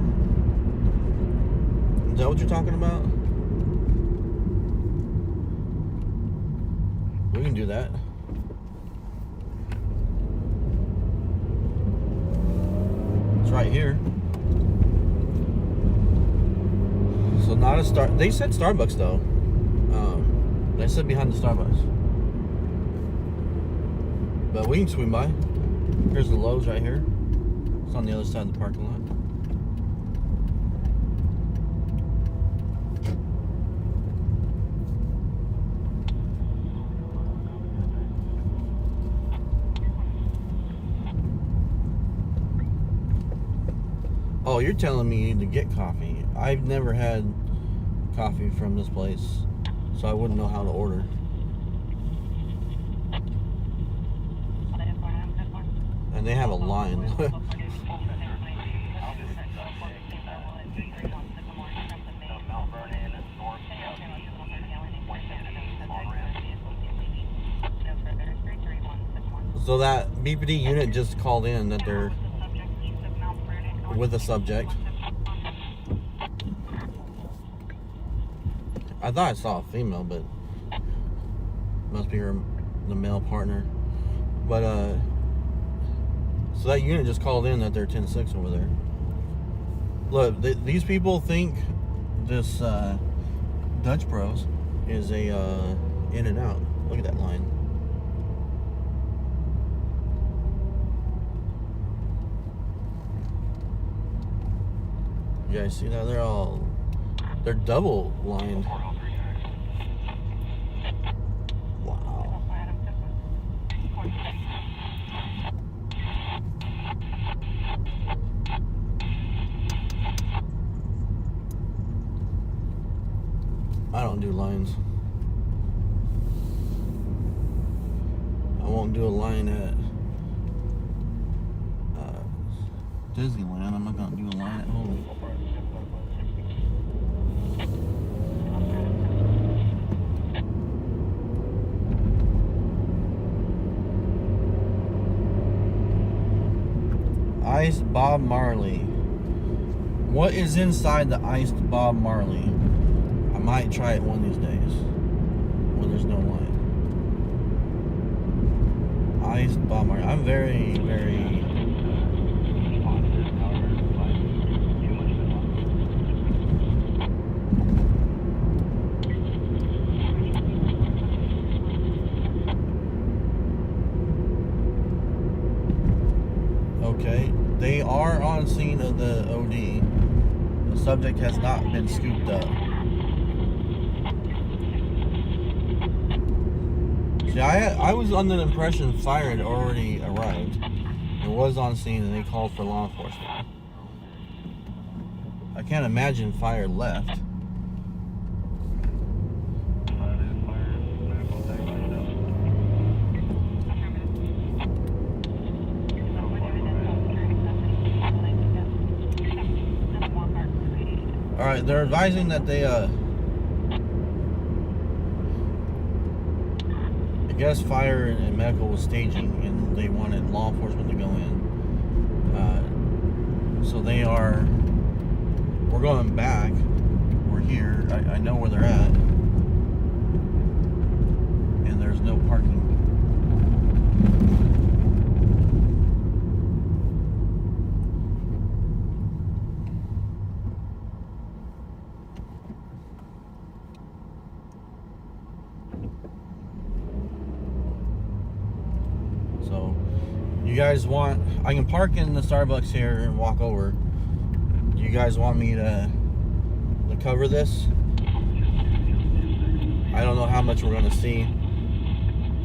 Is that what you're talking about? We can do that. It's right here. So not a they said Starbucks though. They said behind the Starbucks. But we can swing by. Here's the Lowe's right here. It's on the other side of the parking lot. Oh, you're telling me you need to get coffee. I've never had coffee from this place, so I wouldn't know how to order. And they have a line. So that BPD unit just called in that they're with the subject. I thought I saw a female, but must be the male partner. But so that unit just called in that they're 10-6 over there. Look, these people think this Dutch Bros is a in and out. Look at that line. You guys see that? They're double lined. Wow. I don't do lines. I won't do a line at Disneyland. I'm not gonna do a line at home. Iced Bob Marley. What is inside the iced Bob Marley? I might try it one of these days when there's no line. Iced Bob Marley. I'm very, very... Okay, they are on scene of the OD. The subject has not been scooped up. See, I was under the impression fire had already arrived. It was on scene and they called for law enforcement. I can't imagine fire left. Alright, they're advising that they, I guess fire and medical was staging and they wanted law enforcement to go in. So they are, we're going back. We're here. I know where they're at. And there's no parking. So, you guys want, I can park in the Starbucks here and walk over. Do you guys want me to cover this? I don't know how much we're gonna see.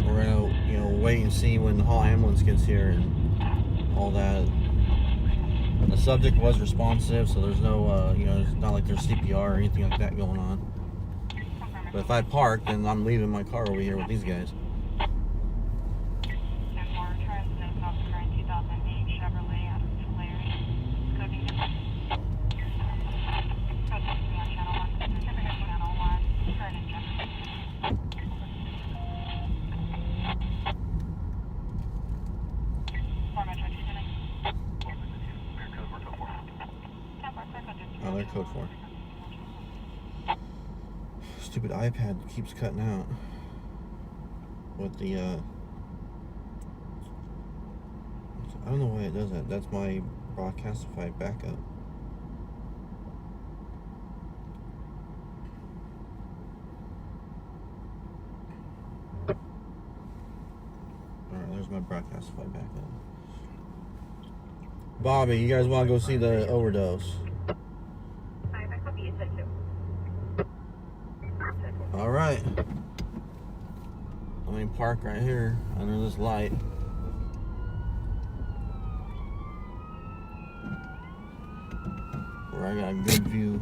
We're gonna, wait and see when the hall ambulance gets here and all that. But the subject was responsive, so there's no, it's not like there's CPR or anything like that going on. But if I park, then I'm leaving my car over here with these guys. Oh, they're code 4. Stupid iPad keeps cutting out with the I don't know why it does that. That's my Broadcastify backup. Alright, there's my Broadcastify backup. Bobby, you guys want to go see the overdose? Alright. Let me park right here under this light. Where I got a good view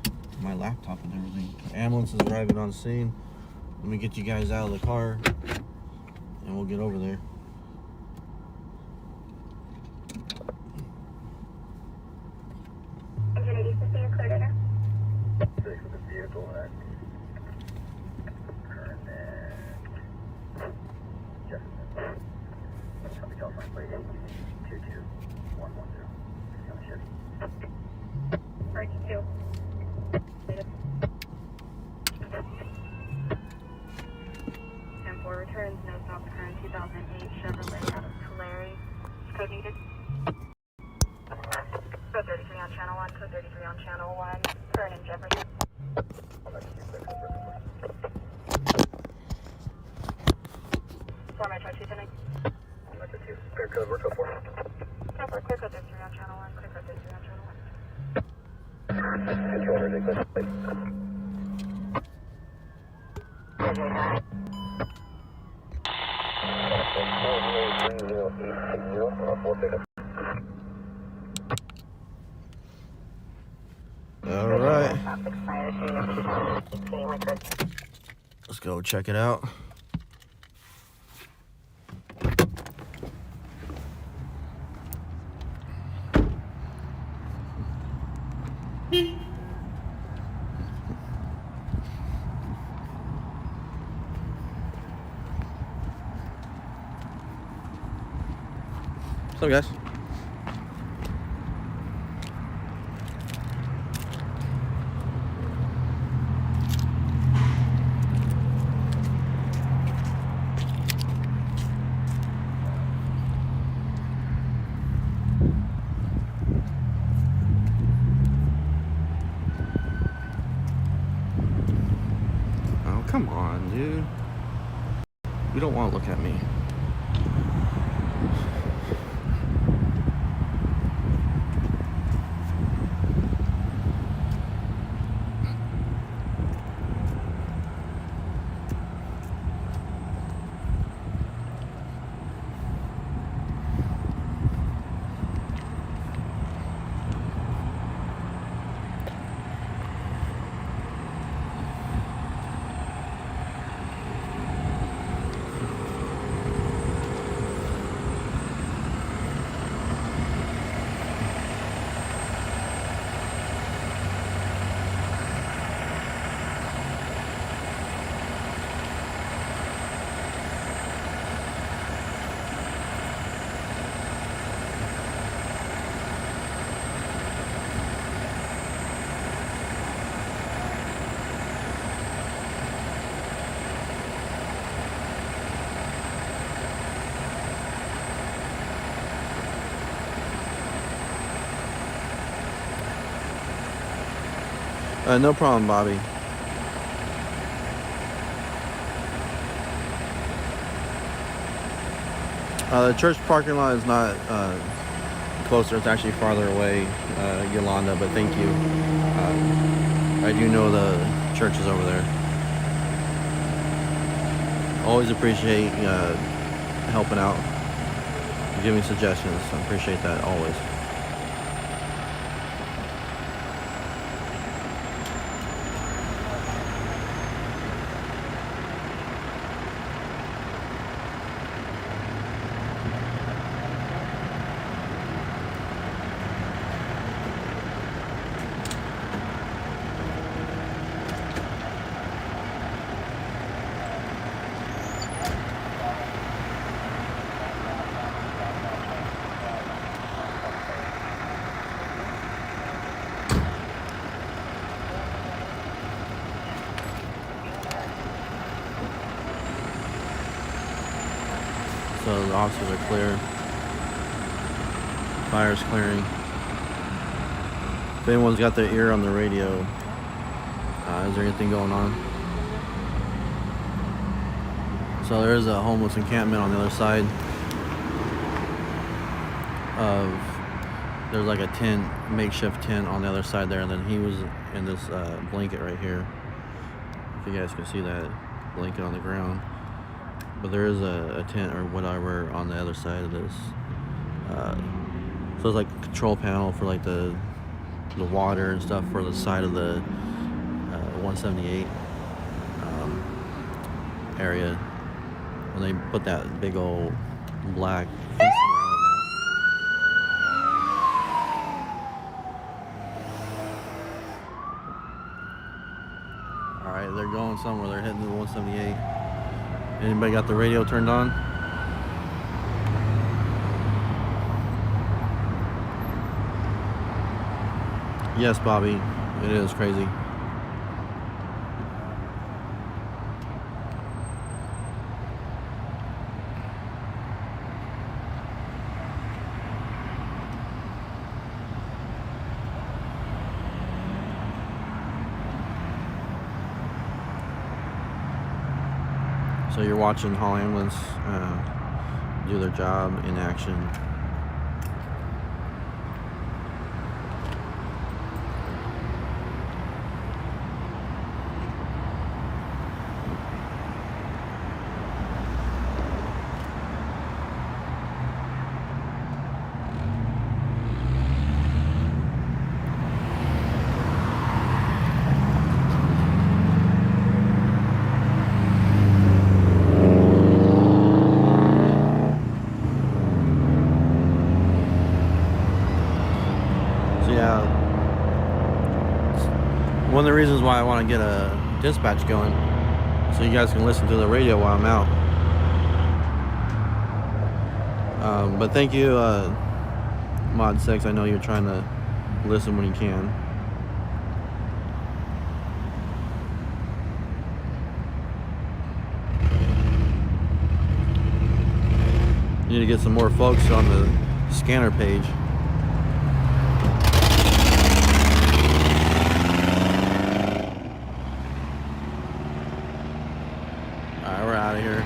of my laptop and everything. Ambulance is arriving on scene. Let me get you guys out of the car and we'll get over there. 33 on channel 1, turn in Jefferson. Four Metro 210. Metro 2, clear code, we're code 4. Clear code 33 on channel 1, clear code 33 on channel 1. Control ridiculous. All right. Let's go check it out. What's up, guys? Oh, come on, dude. You don't want to look at me. No problem, Bobby. The church parking lot is not closer. It's actually farther away, Yolanda, but thank you. I do know the church is over there. Always appreciate helping out, giving suggestions. I appreciate that always. So the officers are clear. Fire's clearing. If anyone's got their ear on the radio, is there anything going on? So there is a homeless encampment on the other side of, there's like a tent, makeshift tent on the other side there, and then he was in this blanket right here. If you guys can see that blanket on the ground. But there is a tent or whatever on the other side of this. So it's like a control panel for like the water and stuff for the side of the 178 area. When they put that big old black fencing around it now. Alright, they're going somewhere. They're heading to the 178. Anybody got the radio turned on? Yes, Bobby. It is crazy. So you're watching Hall Ambulance do their job in action. One of the reasons why I want to get a dispatch going, so you guys can listen to the radio while I'm out. But thank you, Mod 6. I know you're trying to listen when you can. Need to get some more folks on the scanner page. Alright, we're out of here.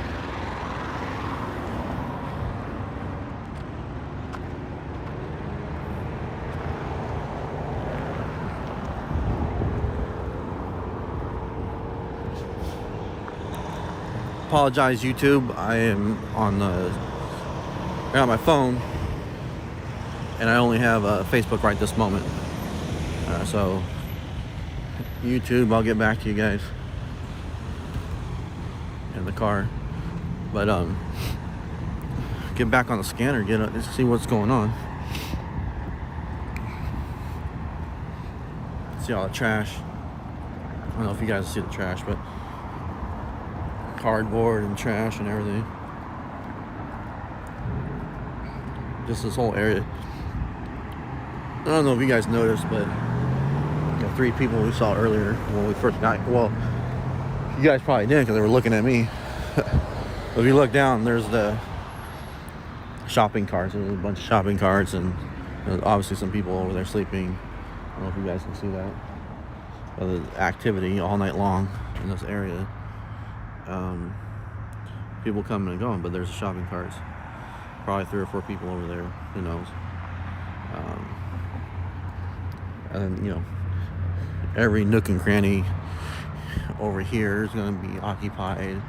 Apologize, YouTube. I am on my phone, and I only have Facebook right this moment. So YouTube, I'll get back to you guys in the car. But get back on the scanner, see what's going on. See all the trash. I don't know if you guys see the trash, but cardboard and trash and everything. Just this whole area. I don't know if you guys noticed, but the 3 people we saw earlier when we first got, well, you guys probably didn't because they were looking at me. But if you look down, there's the shopping carts. There's a bunch of shopping carts, and there's obviously some people over there sleeping. I don't know if you guys can see that. But there's activity all night long in this area. People coming and going, but there's the shopping carts. Probably 3 or 4 people over there. Who knows? And then, you know, every nook and cranny over here is going to be occupied. You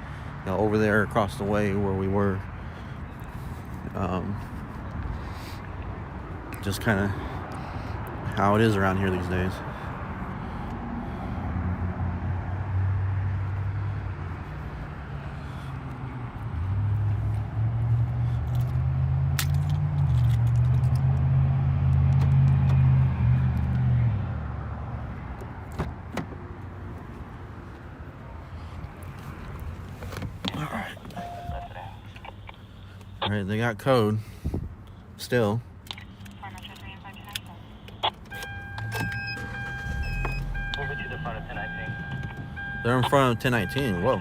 know, over there across the way where we were, just kind of how it is around here these days. Alright, they got code still. Over to the front of 1019. They're in front of 1019. Whoa.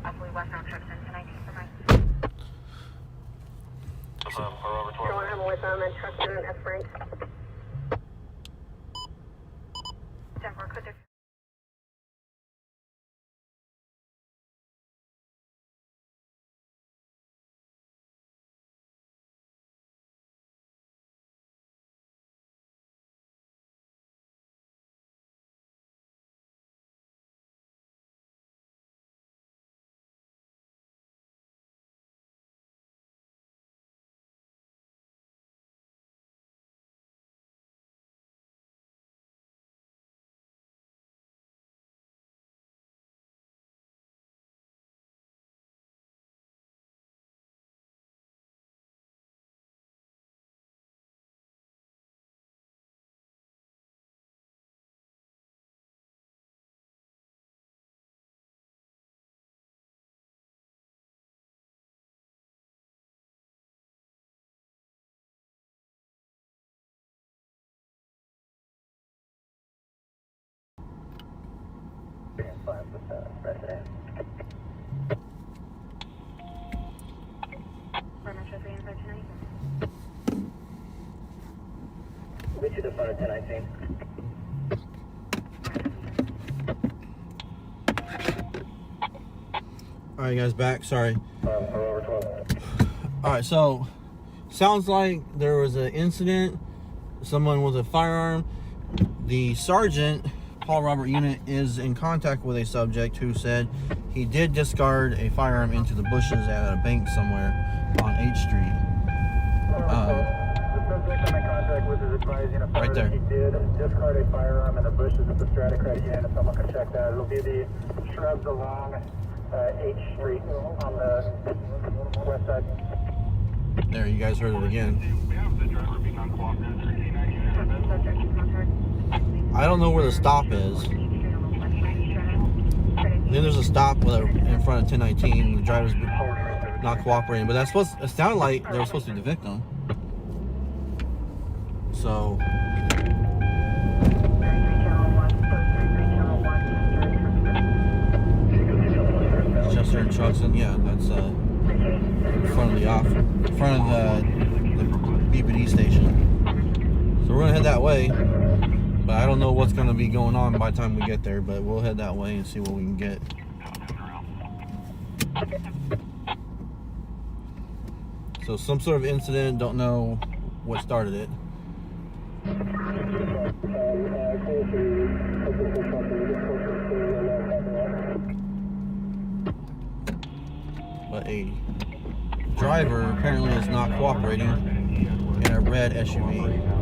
Possibly westbound trucks in 1019 for my. We're over toward. Don't have a westbound and trucks in F Frank. Denver, could there. Over to the front of 1019. All right, guys, back. Sorry. Over 12. All right, so sounds like there was an incident. Someone with a firearm. The sergeant, Paul Robert Unit, is in contact with a subject who said he did discard a firearm into the bushes at a bank somewhere on 8th Street. The subject I'm in contact with is advising a Right there. he did discard a firearm in the bushes at the Strata Credit Union. If someone can check that, it'll be the shrubs along 8th Street on the west side. There, you guys heard it again. I don't know where the stop is. Then there's a stop in front of 1019. The driver's not cooperating, but that's supposed. It sounded like they were supposed to be the victim. So Chester and Truxton, yeah, that's in front of the BPD station. So we're gonna head that way. But I don't know what's going to be going on by the time we get there, but we'll head that way and see what we can get. So some sort of incident, don't know what started it. But a driver apparently is not cooperating in a red SUV.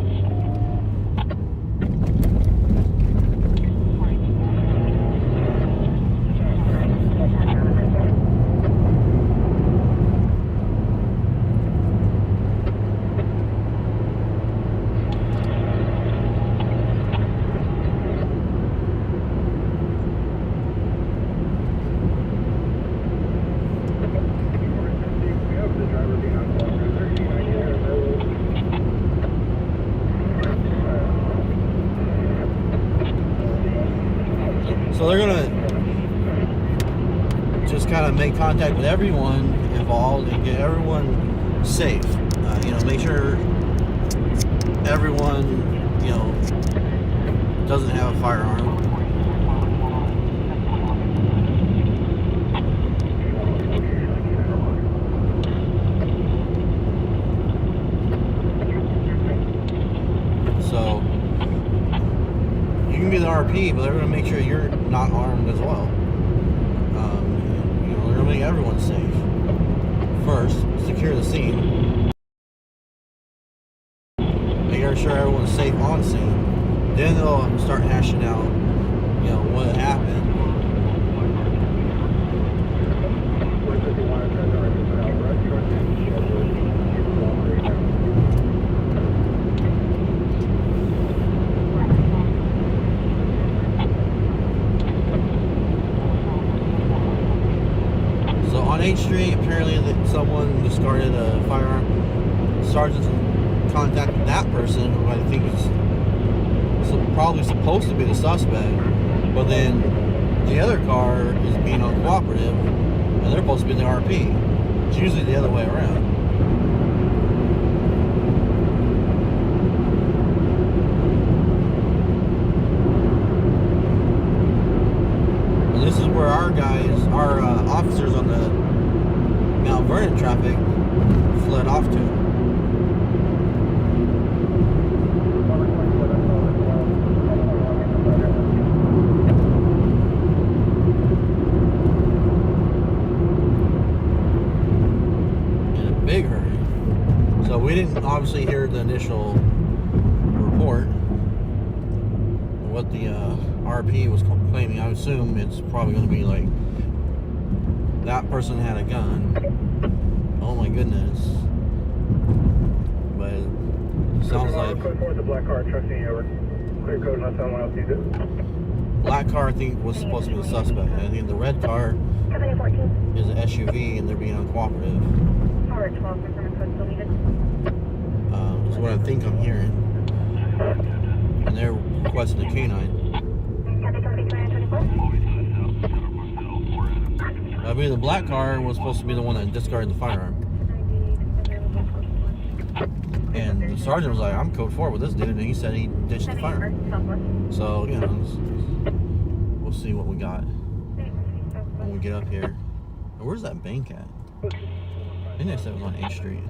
So they're gonna just kind of make contact with everyone involved and get everyone safe. Make sure everyone, doesn't have a firearm. So you can be the RP, but they're going to make sure you're not armed as well. They're going to make everyone safe. First, secure the scene. Make sure everyone's safe on scene. Then they'll start hashing out, what happened. On 8th Street, apparently someone discarded a firearm. The sergeant's in contact with that person, who I think is probably supposed to be the suspect. But then the other car is being uncooperative, and they're supposed to be the RP. It's usually the other way around. And this is where our officers on the Mount Vernon traffic fled off to. In a big hurry. So we didn't obviously hear the initial report, what the RP was claiming. I assume it's probably going to be like, that person had a gun. Oh my goodness. But it sounds like The black car, trusting over. Clear code unless someone else sees it. black car I think was supposed to be the suspect. I think the red car is an SUV and they're being uncooperative. Is what I think I'm hearing. And they're requesting a canine. I mean, the black car was supposed to be the one that discarded the firearm. And the sergeant was like, I'm code 4 with this dude, and he said he ditched the firearm. So, we'll see what we got when we get up here. And Where's that bank at? I think they said it was on 8th Street.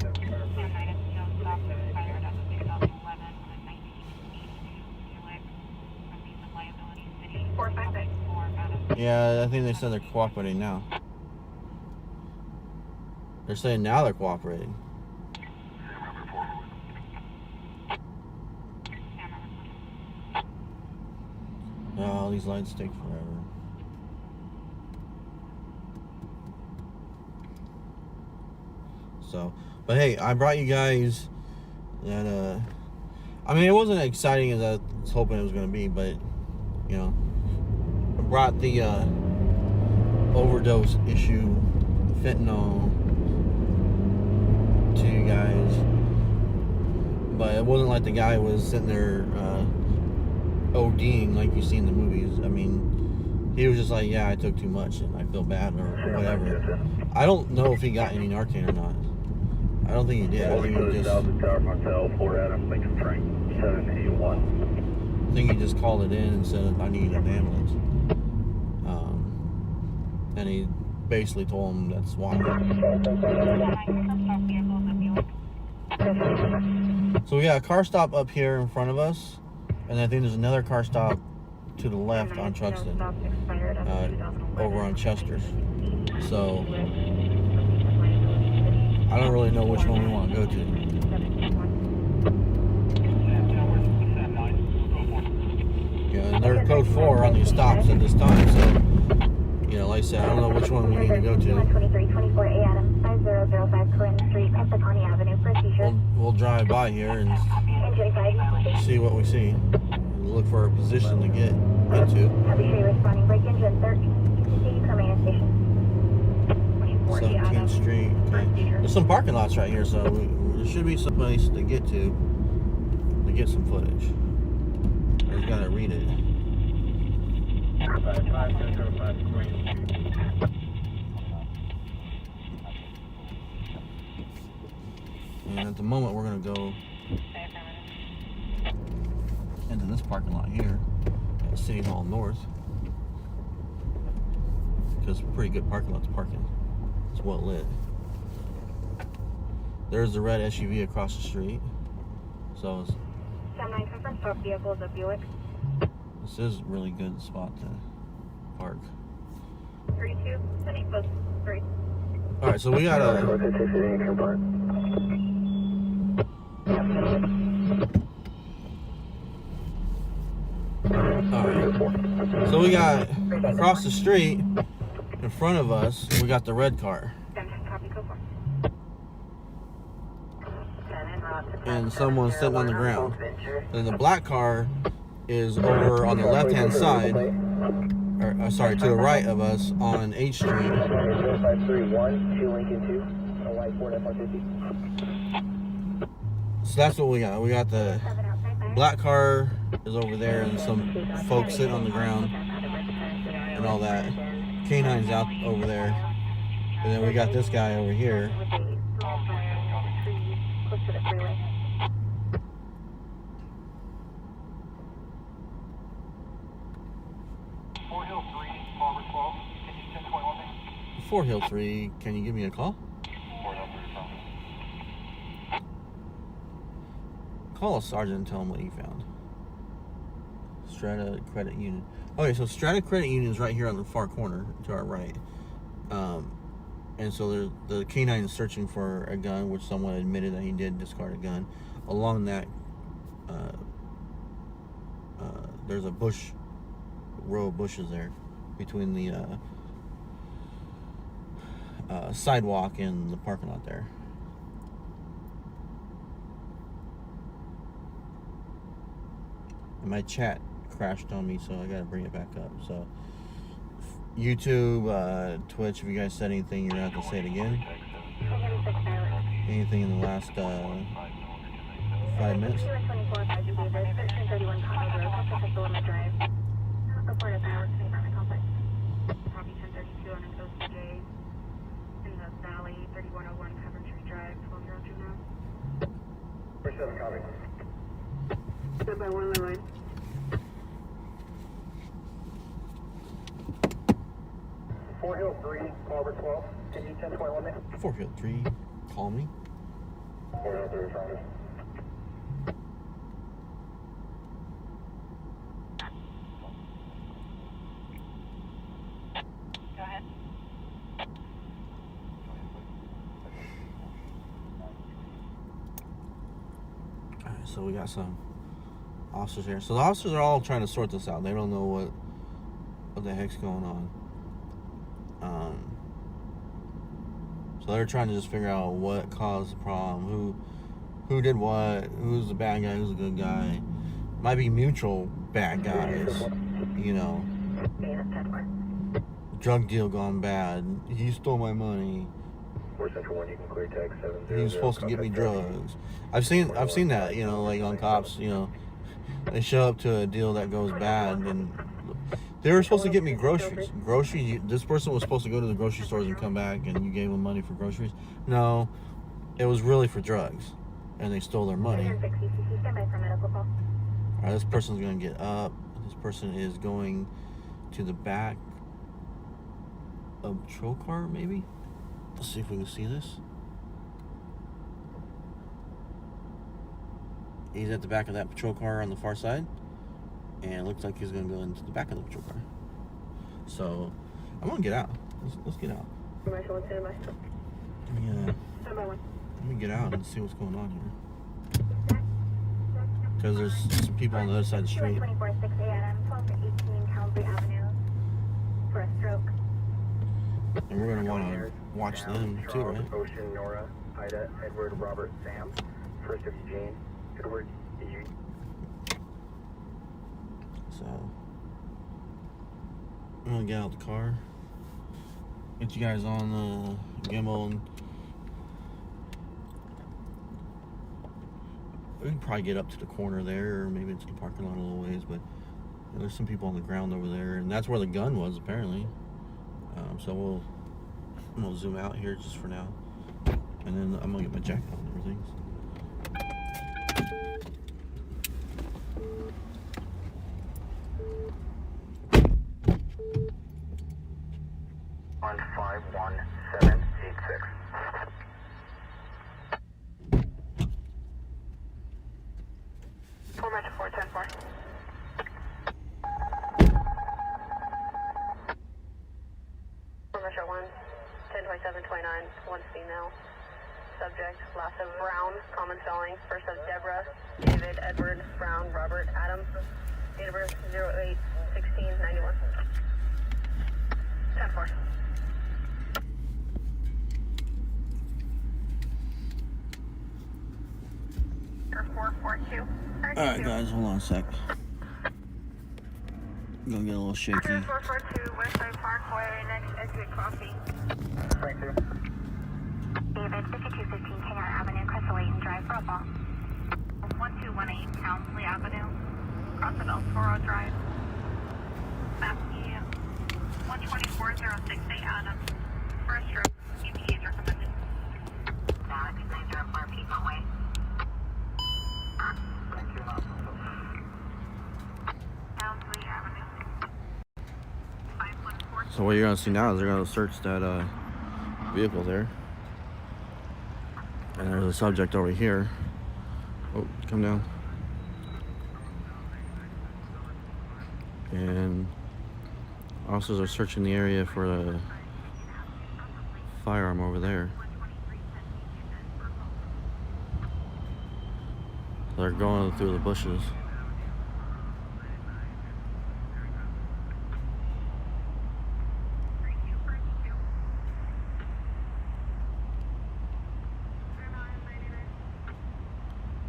Yeah, I think they said they're cooperating now. They're saying now they're cooperating. Oh, these lights take forever. So, but hey, I brought you guys that, I mean, it wasn't as exciting as I was hoping it was going to be, but, you know, I brought the overdose issue, fentanyl, to you guys, but it wasn't like the guy was sitting there ODing like you see in the movies. I mean, he was just like, yeah, I took too much and I feel bad or whatever. I don't know if he got any Narcan or not. I don't think he did. I think he just, I think he just called it in and said, I need an ambulance. And he basically told him that's why. So we got a car stop up here in front of us, and I think there's another car stop to the left on Truxton, over on Chester. So I don't really know which one we want to go to. Yeah, and they're code 4 on these stops at this time, so, you know, like I said, I don't know which one we need to go to. 2324A Adam, 5005 Corinne Street, Pensacola Avenue, for a t-shirt. We'll drive by here and see what we see. And look for a position to get into. I'll be sure you're responding. Break engine 13. Permanent station. 17th Street. Okay. There's some parking lots right here, so there should be some place to get some footage. I just gotta read it. And at the moment, we're gonna go into this parking lot here at City Hall North, because it's a pretty good parking lot to park in. It's well lit. There's the red SUV across the street. So it's, 79 confirmed stock vehicles of Buick. this is a really good spot to park. 32, sending post 3. All right, so we got a. Alright, so we got across the street in front of us, we got the red car. And someone's sitting on the ground. And the black car is over on the left hand side, or sorry, to the right of us on 8th Street. So that's what we got. We got the black car is over there, and some folks sitting on the ground and all that. Canine's out over there, and then we got this guy over here. Fort Hill 3, can you give me a call? Call a sergeant and tell him what you found. Strata Credit Union. Okay, so Strata Credit Union is right here on the far corner to our right. And so the canine is searching for a gun, which someone admitted that he did discard a gun. Along that, there's a row of bushes there between the sidewalk and the parking lot there. And my chat crashed on me, so I gotta bring it back up. So YouTube, Twitch, if you guys said anything, you're gonna have to say it again. Anything in the last 5 minutes? Stood by 1 line. Fort Hill 3, Carver 12. 4 3, call me. Go ahead. Alright, so we got some officers here. So the officers are all trying to sort this out. They don't know what the heck's going on. So they're trying to just figure out what caused the problem, who did what, who's the bad guy, who's the good guy. Might be mutual bad guys, you know. Drug deal gone bad. He stole my money. He was supposed to get me drugs. I've seen that, you know, like on cops, you know, they show up to a deal that goes bad, and they were supposed to get me groceries. This person was supposed to go to the grocery stores and come back, and you gave them money for groceries. No, it was really for drugs, and they stole their money. All right, this person's gonna get up. This person is going to the back of patrol car, maybe. Let's see if we can see this. He's at the back of that patrol car on the far side, and it looks like he's gonna go into the back of the patrol car. So I'm gonna get out. Let's get out. Let me get out and see what's going on here. Because there's some people on the other side of the street. 24-6 a.m. 12 to 18 Calvary Avenue for a stroke. And we're gonna want to watch them too, right? Ocean, Nora, Ida, Edward, Robert, Sam. First of Jane, Edward, you. So I'm gonna get out the car, get you guys on the gimbal, and we can probably get up to the corner there, or maybe it's the parking lot a little ways, but there's some people on the ground over there, and that's where the gun was apparently. So I'm gonna zoom out here just for now, and then I'm gonna get my jacket on and everything. 151-786. Format 410-4. Commercial 1, 102729, one female. Subject, last of Brown, common spelling. First of Deborah, David, Edward, Brown, Robert, Adam. Date of birth 08-16-91. 10-4. Or 442. Alright guys, hold on a sec. Gonna get a little shaky. 442 Westside Parkway, next exit coffee. Frank, sir. David, 5215 King Avenue, Crestawayton Drive, Bravo. 1218 Townsley Avenue, cross of El Toro Drive. Matthew, 124-068 Adam. First row, EPA is recommended. Alex, 904 Piedmont Way. Townsley Avenue. 514. So what you're gonna see now is they're gonna search that vehicle there. And there's a subject over here. Oh, come down. And officers are searching the area for a firearm over there. They're going through the bushes.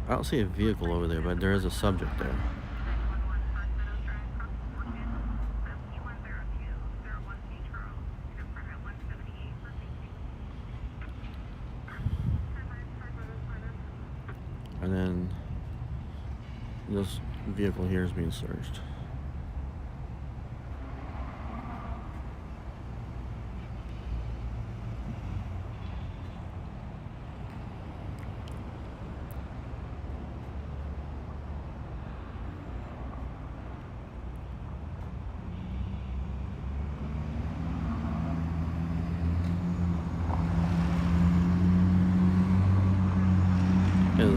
I don't see a vehicle over there, but there is a subject there. And then this vehicle here is being searched.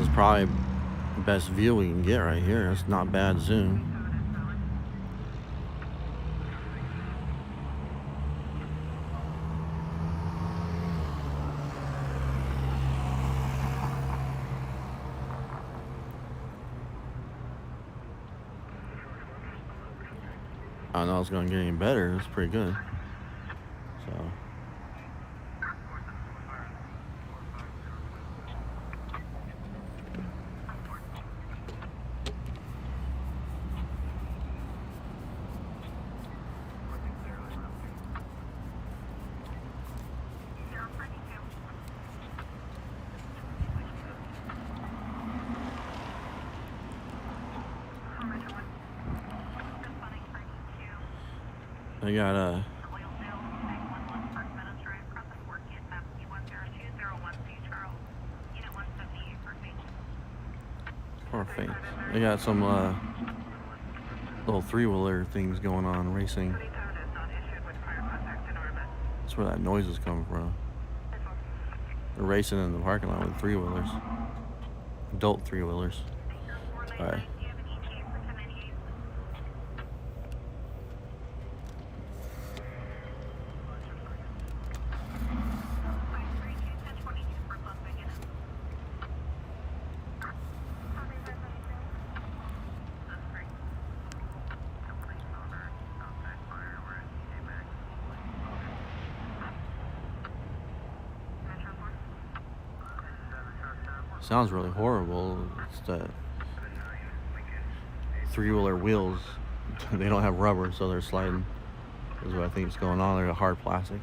This is probably the best view we can get right here. It's not bad zoom. I don't know it's going to get any better. It's pretty good. So. They got perfect. They got some little three-wheeler things going on, racing. That's where that noise is coming from. They're racing in the parking lot with three-wheelers, adult three-wheelers. All right. Sounds really horrible. It's the three-wheeler wheels. They don't have rubber, so they're sliding. Is what I think is going on. They're hard plastic.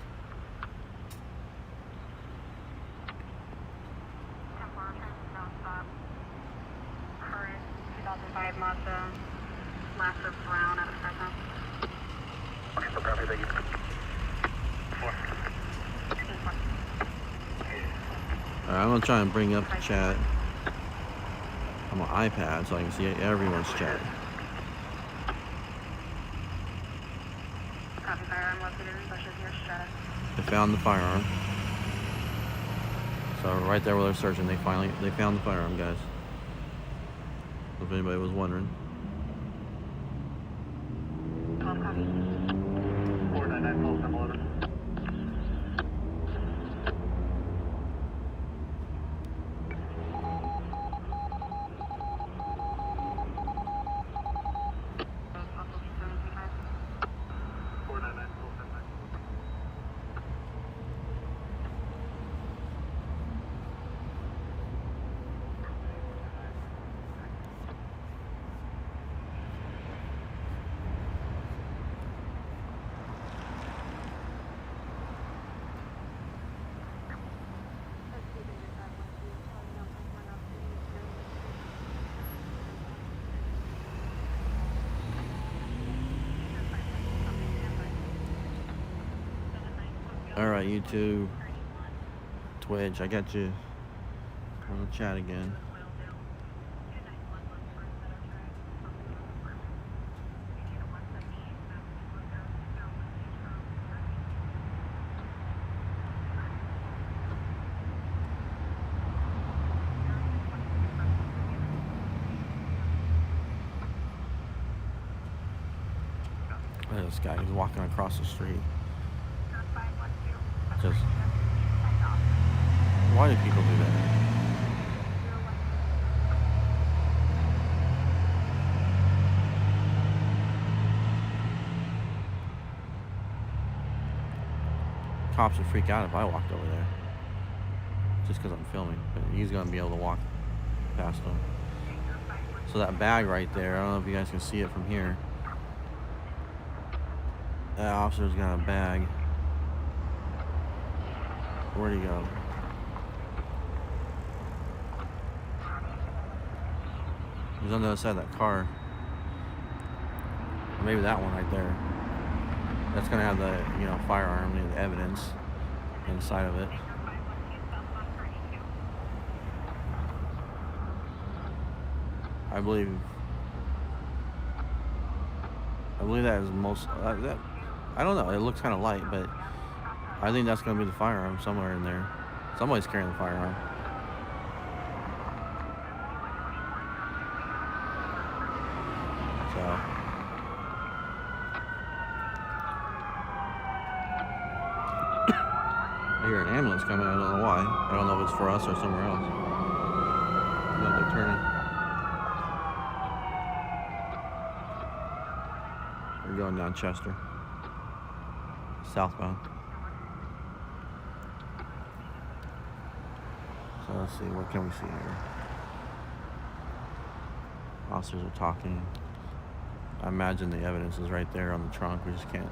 Current 2005 Mazda, massive brown out of present. Okay, so copy that you. Alright, I'm gonna try and bring up the chat on my iPad so I can see everyone's chat. Copy, firearm located in bushes near Strata. They found the firearm. So right there where they're searching, they found the firearm, guys. If anybody was wondering. 12 copy. 499 full symbol order. Alright, YouTube, Twitch, I got you on the chat again. This guy is walking across the street. Just, why do people do that? Cops would freak out if I walked over there. Just because I'm filming. But he's going to be able to walk past them. So that bag right there, I don't know if you guys can see it from here. That officer's got a bag. Where'd he go? He's on the other side of that car. Or maybe that one right there. That's gonna have the, firearm and the evidence inside of it. I believe that is most. I don't know. It looks kind of light, but I think that's going to be the firearm somewhere in there. Somebody's carrying the firearm. hear an ambulance coming. I don't know why. I don't know if it's for us or somewhere else. No, they're turning. We're going down Chester, southbound. So let's see, what can we see here? Officers are talking. I imagine the evidence is right there on the trunk. We just can't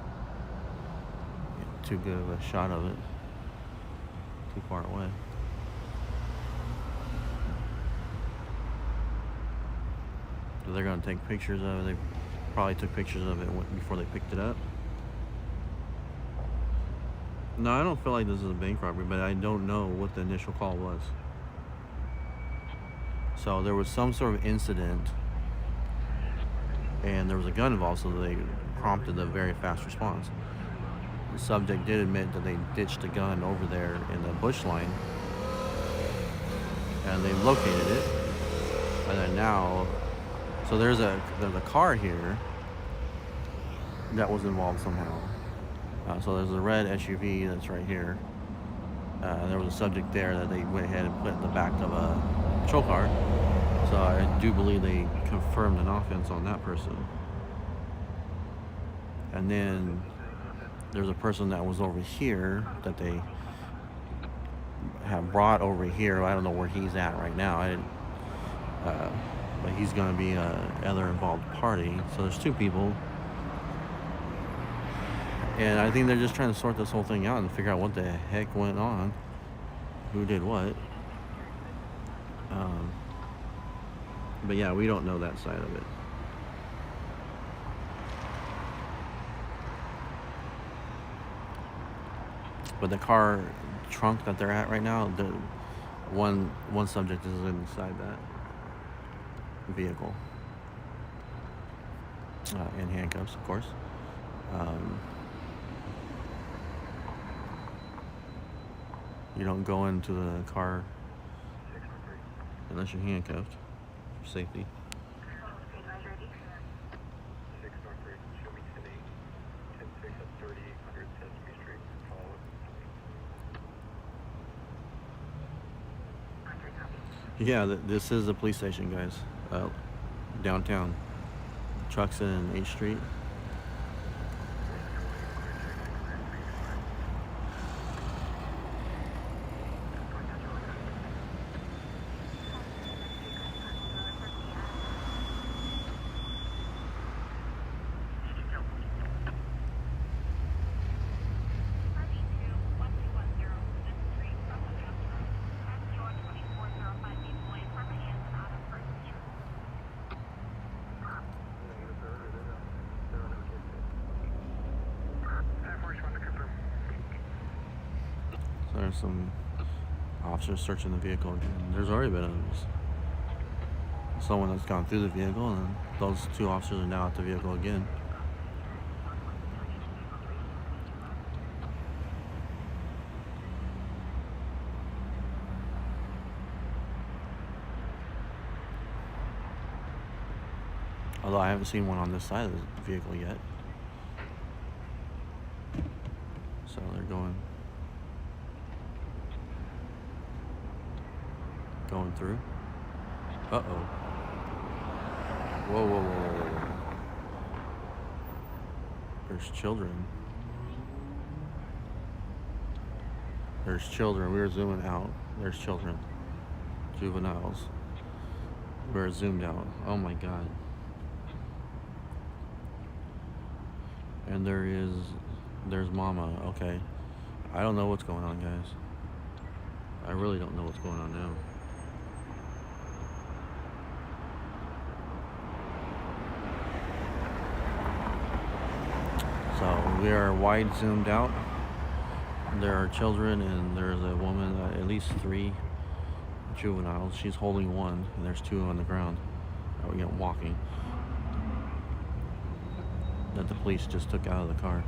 get too good of a shot of it. Too far away. So they're going to take pictures of it. They probably took pictures of it before they picked it up. No, I don't feel like this is a bank robbery, but I don't know what the initial call was. So there was some sort of incident, and there was a gun involved, so they prompted a very fast response. The subject did admit that they ditched a gun over there in the bush line, and they located it. And then now, so there's a car here that was involved somehow. So there's a red SUV that's right here. There was a subject there that they went ahead and put in the back of a patrol car. So I do believe they confirmed an offense on that person. And then there's a person that was over here that they have brought over here. I don't know where he's at right now. But he's going to be a other involved party. So there's two people. And I think they're just trying to sort this whole thing out and figure out what the heck went on. Who did what. But yeah, we don't know that side of it. But the car trunk that they're at right now, the one subject is inside that vehicle. In handcuffs, of course. You don't go into the car unless you're handcuffed for safety. Yeah, this is the police station, guys. Downtown. Trucks in 8th Street. There's some officers searching the vehicle again. There's already been someone that's gone through the vehicle, and those two officers are now at the vehicle again. Although I haven't seen one on this side of the vehicle yet. So they're going through. Uh-oh. Whoa. There's children. We're zooming out. There's children. Juveniles. We're zoomed out. Oh my God. And there's mama. Okay. I don't know what's going on, guys. I really don't know what's going on now. So we are wide zoomed out. There are children, and there's a woman, at least 3 juveniles. She's holding one, and there's 2 on the ground. Walking. That the police just took out of the car.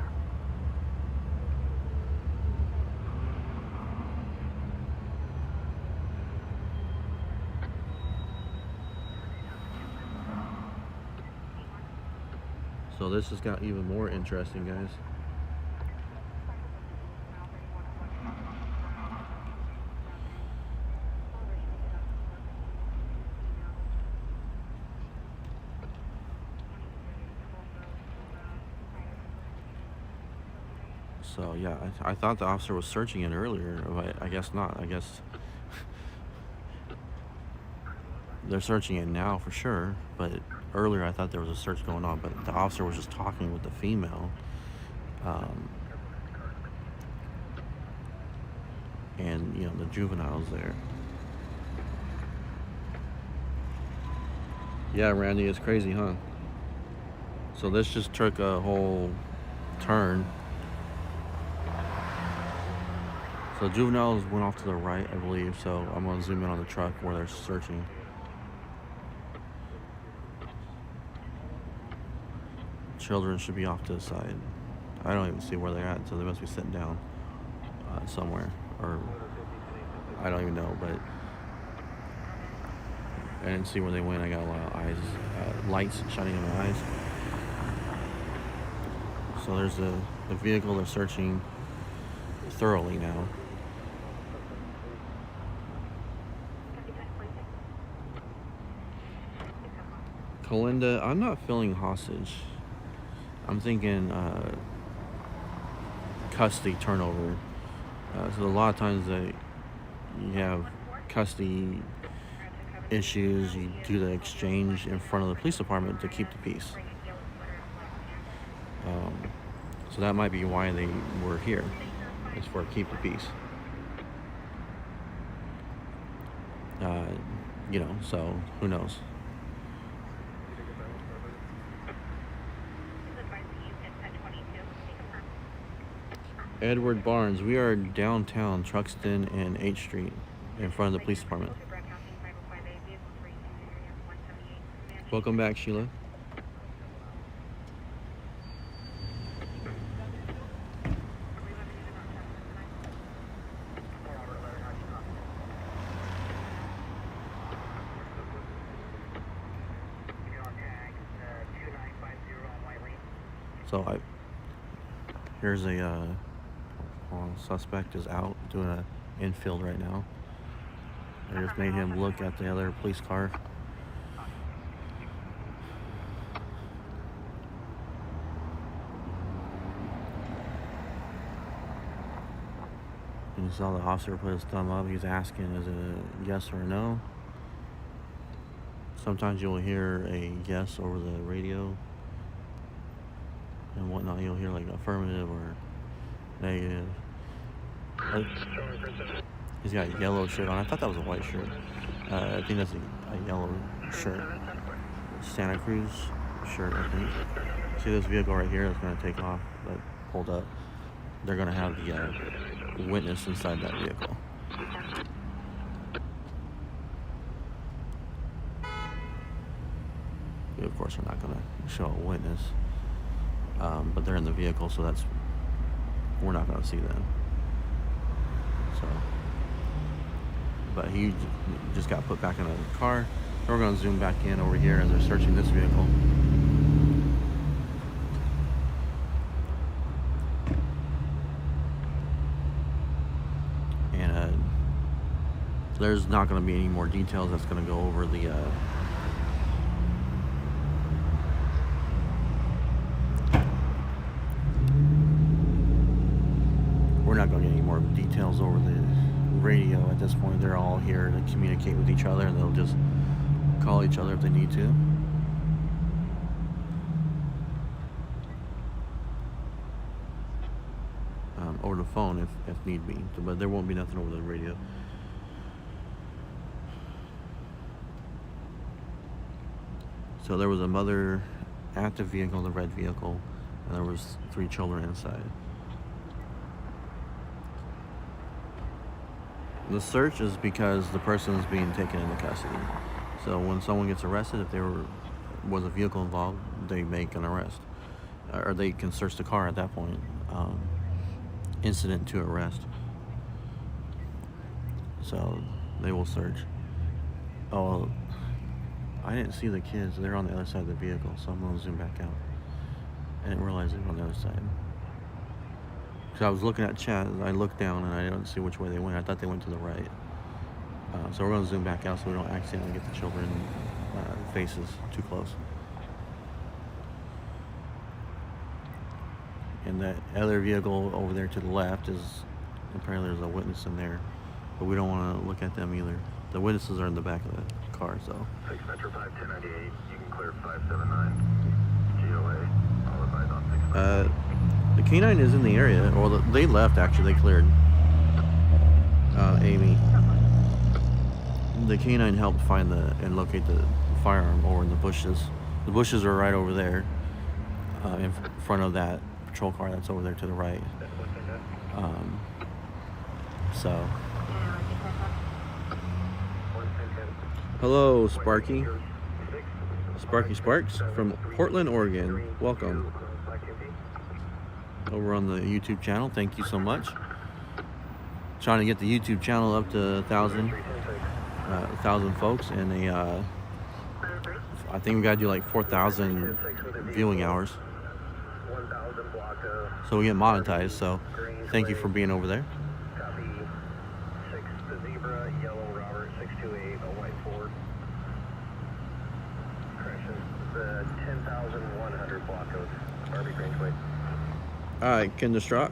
So this has got even more interesting, guys. So yeah, I thought the officer was searching it earlier, but I guess not. I guess they're searching it now for sure, but earlier I thought there was a search going on, but the officer was just talking with the female. And, you know, the juveniles there. Yeah, Randy, it's crazy, huh? So this just took a whole turn. So juveniles went off to the right, I believe, so I'm going to zoom in on the truck where they're searching. Children should be off to the side. I don't even see where they're at, so they must be sitting down somewhere, or I don't even know, but I didn't see where they went. I got a lot of eyes, lights shining in my eyes. So there's the vehicle they're searching thoroughly now. Colinda, I'm not feeling hostage. I'm thinking custody turnover. So a lot of times that you have custody issues, you do the exchange in front of the police department to keep the peace. So that might be why they were here. It's for keep the peace. You know, so who knows? Edward Barnes, we are downtown Truxton and 8th Street in front of the police department. Welcome back, Sheila. So here's a suspect is out doing a infield right now. I just made him look at the other police car. And you saw the officer put his thumb up. He's asking, is it a yes or a no? Sometimes you'll hear a yes over the radio and whatnot. You'll hear like affirmative or negative. He's got a yellow shirt on. I thought that was a white shirt. I think that's a yellow shirt. Santa Cruz shirt, I think. See this vehicle right here that's going to take off, that pulled up. They're going to have the witness inside that vehicle. Of course, we're not going to show a witness. But they're in the vehicle, so we're not going to see them. So, but he just got put back in the car. So we're going to zoom back in over here as they're searching this vehicle. And there's not going to be any more details that's going to go over the we're not going to get any more details over the radio at this point. They're all here to communicate with each other, and they'll just call each other if they need to. Over the phone if need be, but there won't be nothing over the radio. So there was a mother at the vehicle, the red vehicle, and there was 3 children inside. The search is because the person is being taken into custody. So when someone gets arrested, if there was a vehicle involved, they make an arrest. Or they can search the car at that point. Incident to arrest. So they will search. Oh, I didn't see the kids. They're on the other side of the vehicle, so I'm going to zoom back out. I didn't realize they were on the other side. So I was looking at chat, I looked down and I didn't see which way they went. I thought they went to the right. So we're going to zoom back out so we don't accidentally get the children faces too close. And that other vehicle over there to the left is, apparently there's a witness in there, but we don't want to look at them either. The witnesses are in the back of the car, so. 6 Metro 51098, you can clear 579. GOA, all advised on 6. The canine is in the area, or they left actually, they cleared Amy. The canine helped find and locate the firearm over in the bushes. The bushes are right over there, in front of that patrol car that's over there to the right. So. Hello, Sparky. Sparky Sparks from Portland, Oregon. Welcome. Over on the YouTube channel. Thank you so much. Trying to get the YouTube channel up to 1,000 folks, and I think we gotta do like 4,000 viewing hours, so we get monetized. So thank you for being over there. Copy. 6 the zebra, yellow Robert 628, a white Ford. Correction. The 10,100 block code. Barbie Grangeway. All right, Kendra Scott.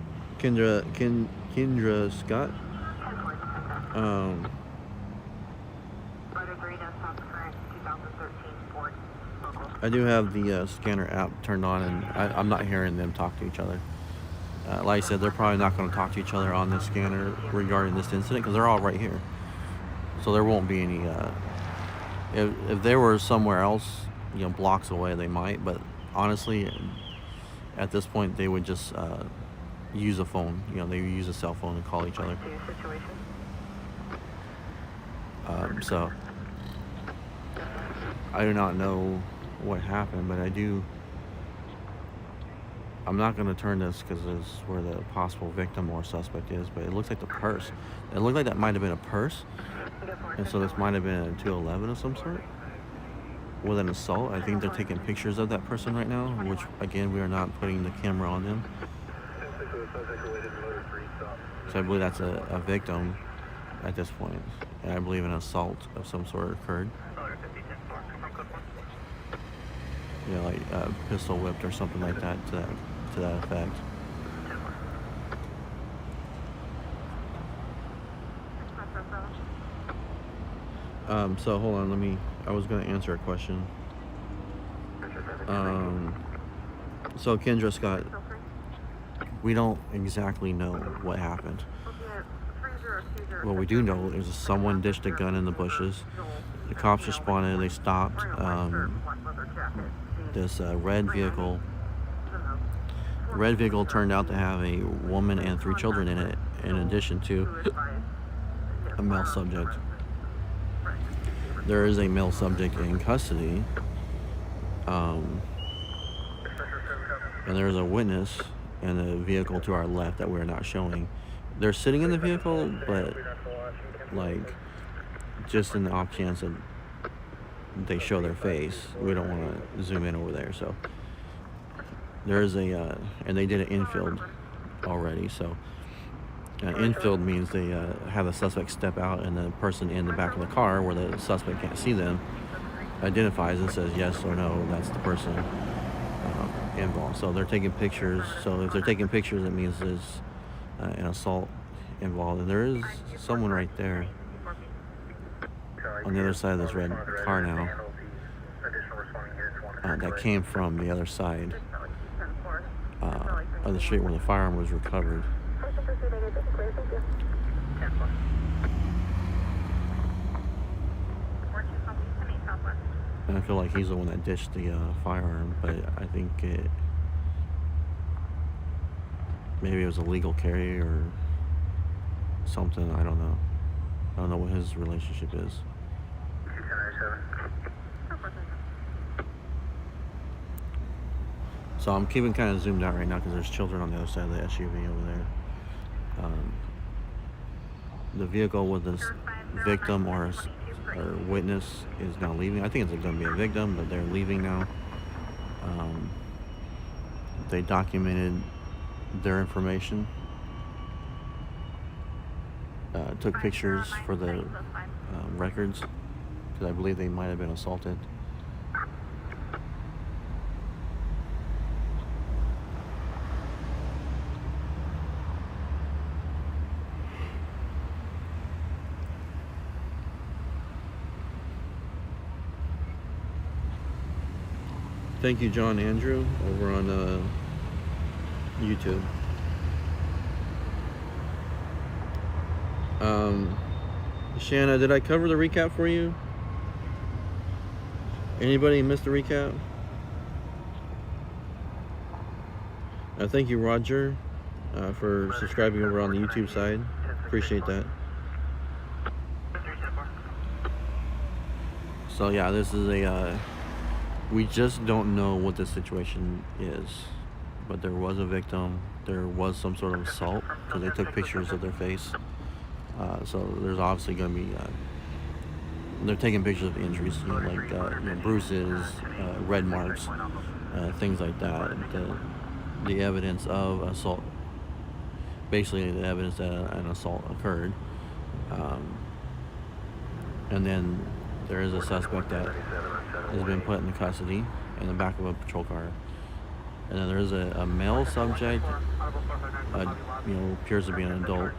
I do have the scanner app turned on, and I'm not hearing them talk to each other. Like I said, they're probably not going to talk to each other on this scanner regarding this incident because they're all right here. So there won't be any. If they were somewhere else, blocks away, they might. But honestly, at this point, they would just use a phone. They would use a cell phone and call each other. So I do not know what happened, but I'm not going to turn this because it's where the possible victim or suspect is, but it looks like the purse. It looked like that might have been a purse, and so this might have been a 211 of some sort with an assault. I think they're taking pictures of that person right now, which again, we are not putting the camera on them. So I believe that's a victim at this point, and I believe an assault of some sort occurred. Like pistol whipped or something like that to that effect. So hold on, I was gonna answer a question. So Kendra Scott, we don't exactly know what happened. What we do know is someone dished a gun in the bushes. The cops responded, they stopped. This red vehicle turned out to have a woman and 3 children in it, in addition to a male subject. There is a male subject in custody, and there's a witness in a vehicle to our left that we're not showing. They're sitting in the vehicle, but just in the off chance that they show their face, we don't want to zoom in over there. So there is and they did an infield already. So infield means they have the suspect step out, and the person in the back of the car where the suspect can't see them identifies and says yes or no, that's the person involved. So they're taking pictures. So if they're taking pictures, it means there's an assault involved, and there is someone right there on the other side of this red car now that came from the other side of the street where the firearm was recovered. And I feel like he's the one that dished the firearm, but I think maybe it was a legal carry or something. I don't know. I don't know what his relationship is. So I'm keeping kind of zoomed out right now because there's children on the other side of the SUV over there. The vehicle with this victim or witness is now leaving. I think it's going to be a victim, but they're leaving now. They documented their information, took pictures for the records, because I believe they might have been assaulted. Thank you, John Andrew, over on YouTube. Shanna, did I cover the recap for you? Anybody missed the recap? Thank you, Roger, for subscribing over on the YouTube side. Appreciate that. So yeah, this is a, we just don't know what the situation is, but there was a victim, there was some sort of assault, because they took pictures of their face. So there's obviously going to be, they're taking pictures of injuries, like bruises, red marks, things like that. The evidence of assault, basically the evidence that an assault occurred. And then there is a suspect that has been put in custody in the back of a patrol car. And then there is a male subject, appears to be an adult,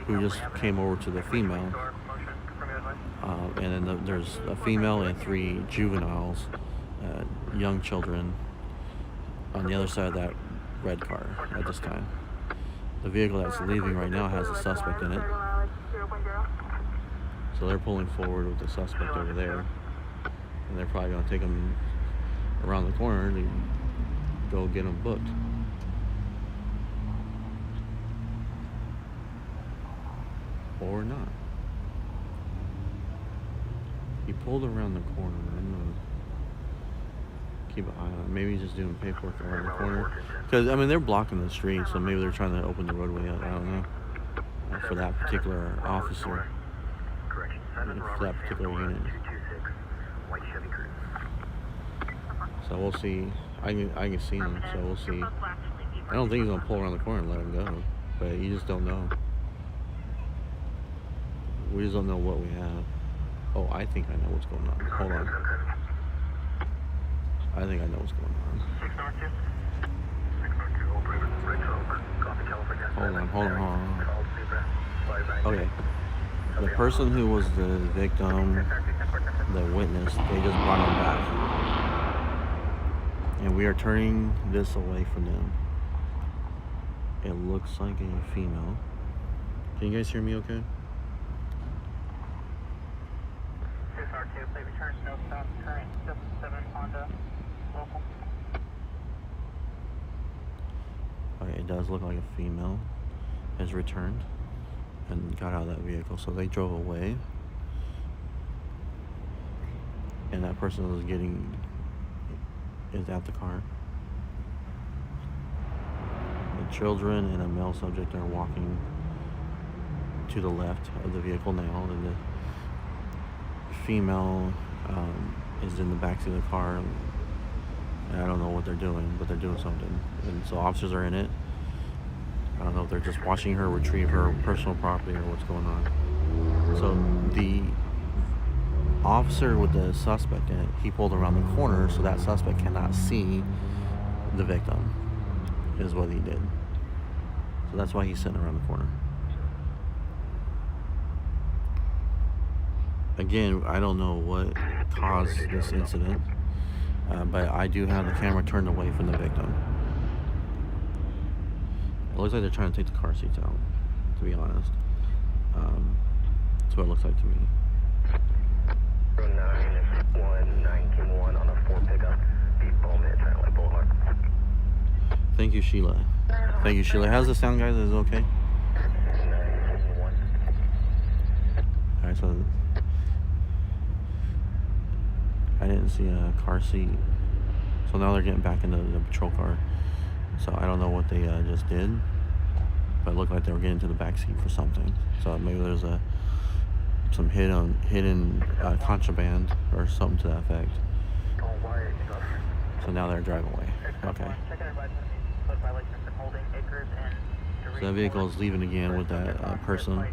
who just came over to the female. And then there's a female and 3 juveniles, young children, on the other side of that red car at this time. The vehicle that's leaving right now has a suspect in it. So they're pulling forward with the suspect over there. And they're probably going to take him around the corner to go get him booked. Or not. He pulled around the corner. I'm gonna keep an eye on it. Maybe he's just doing paperwork around the corner. Because, I mean, they're blocking the street, so maybe they're trying to open the roadway up. I don't know. For that particular officer. For that particular unit. So we'll see. I can see him, so we'll see. I don't think he's going to pull around the corner and let him go. But you just don't know. We just don't know what we have. Oh, I think I know what's going on. Hold on. I think I know what's going on. Hold on. Okay. The person who was the victim, the witness, they just brought him back. And we are turning this away from them. It looks like a female. Can you guys hear me okay? Okay, it does look like a female has returned and got out of that vehicle. So they drove away. And that person is at the car. The children and a male subject are walking to the left of the vehicle now, and the female is in the backseat of the car. And I don't know what they're doing, but they're doing something. And so officers are in it. I don't know if they're just watching her retrieve her personal property or what's going on. So the officer with the suspect in it, he pulled around the corner so that suspect cannot see the victim, is what he did. So that's why he's sitting around the corner. Again, I don't know what caused this incident, but I do have the camera turned away from the victim. It looks like they're trying to take the car seats out, to be honest. That's what it looks like to me. 919 on a 4 pickup, deep Bowman, Translate Boulevard. Thank you, Sheila. Thank you, Sheila. How's the sound, guys? Is it okay? Alright, so I didn't see a car seat. So now they're getting back into the patrol car. So I don't know what they just did. But it looked like they were getting to the back seat for something. So maybe there's some hidden contraband or something to that effect. So now they're driving away. Okay. So that vehicle is leaving again with that person.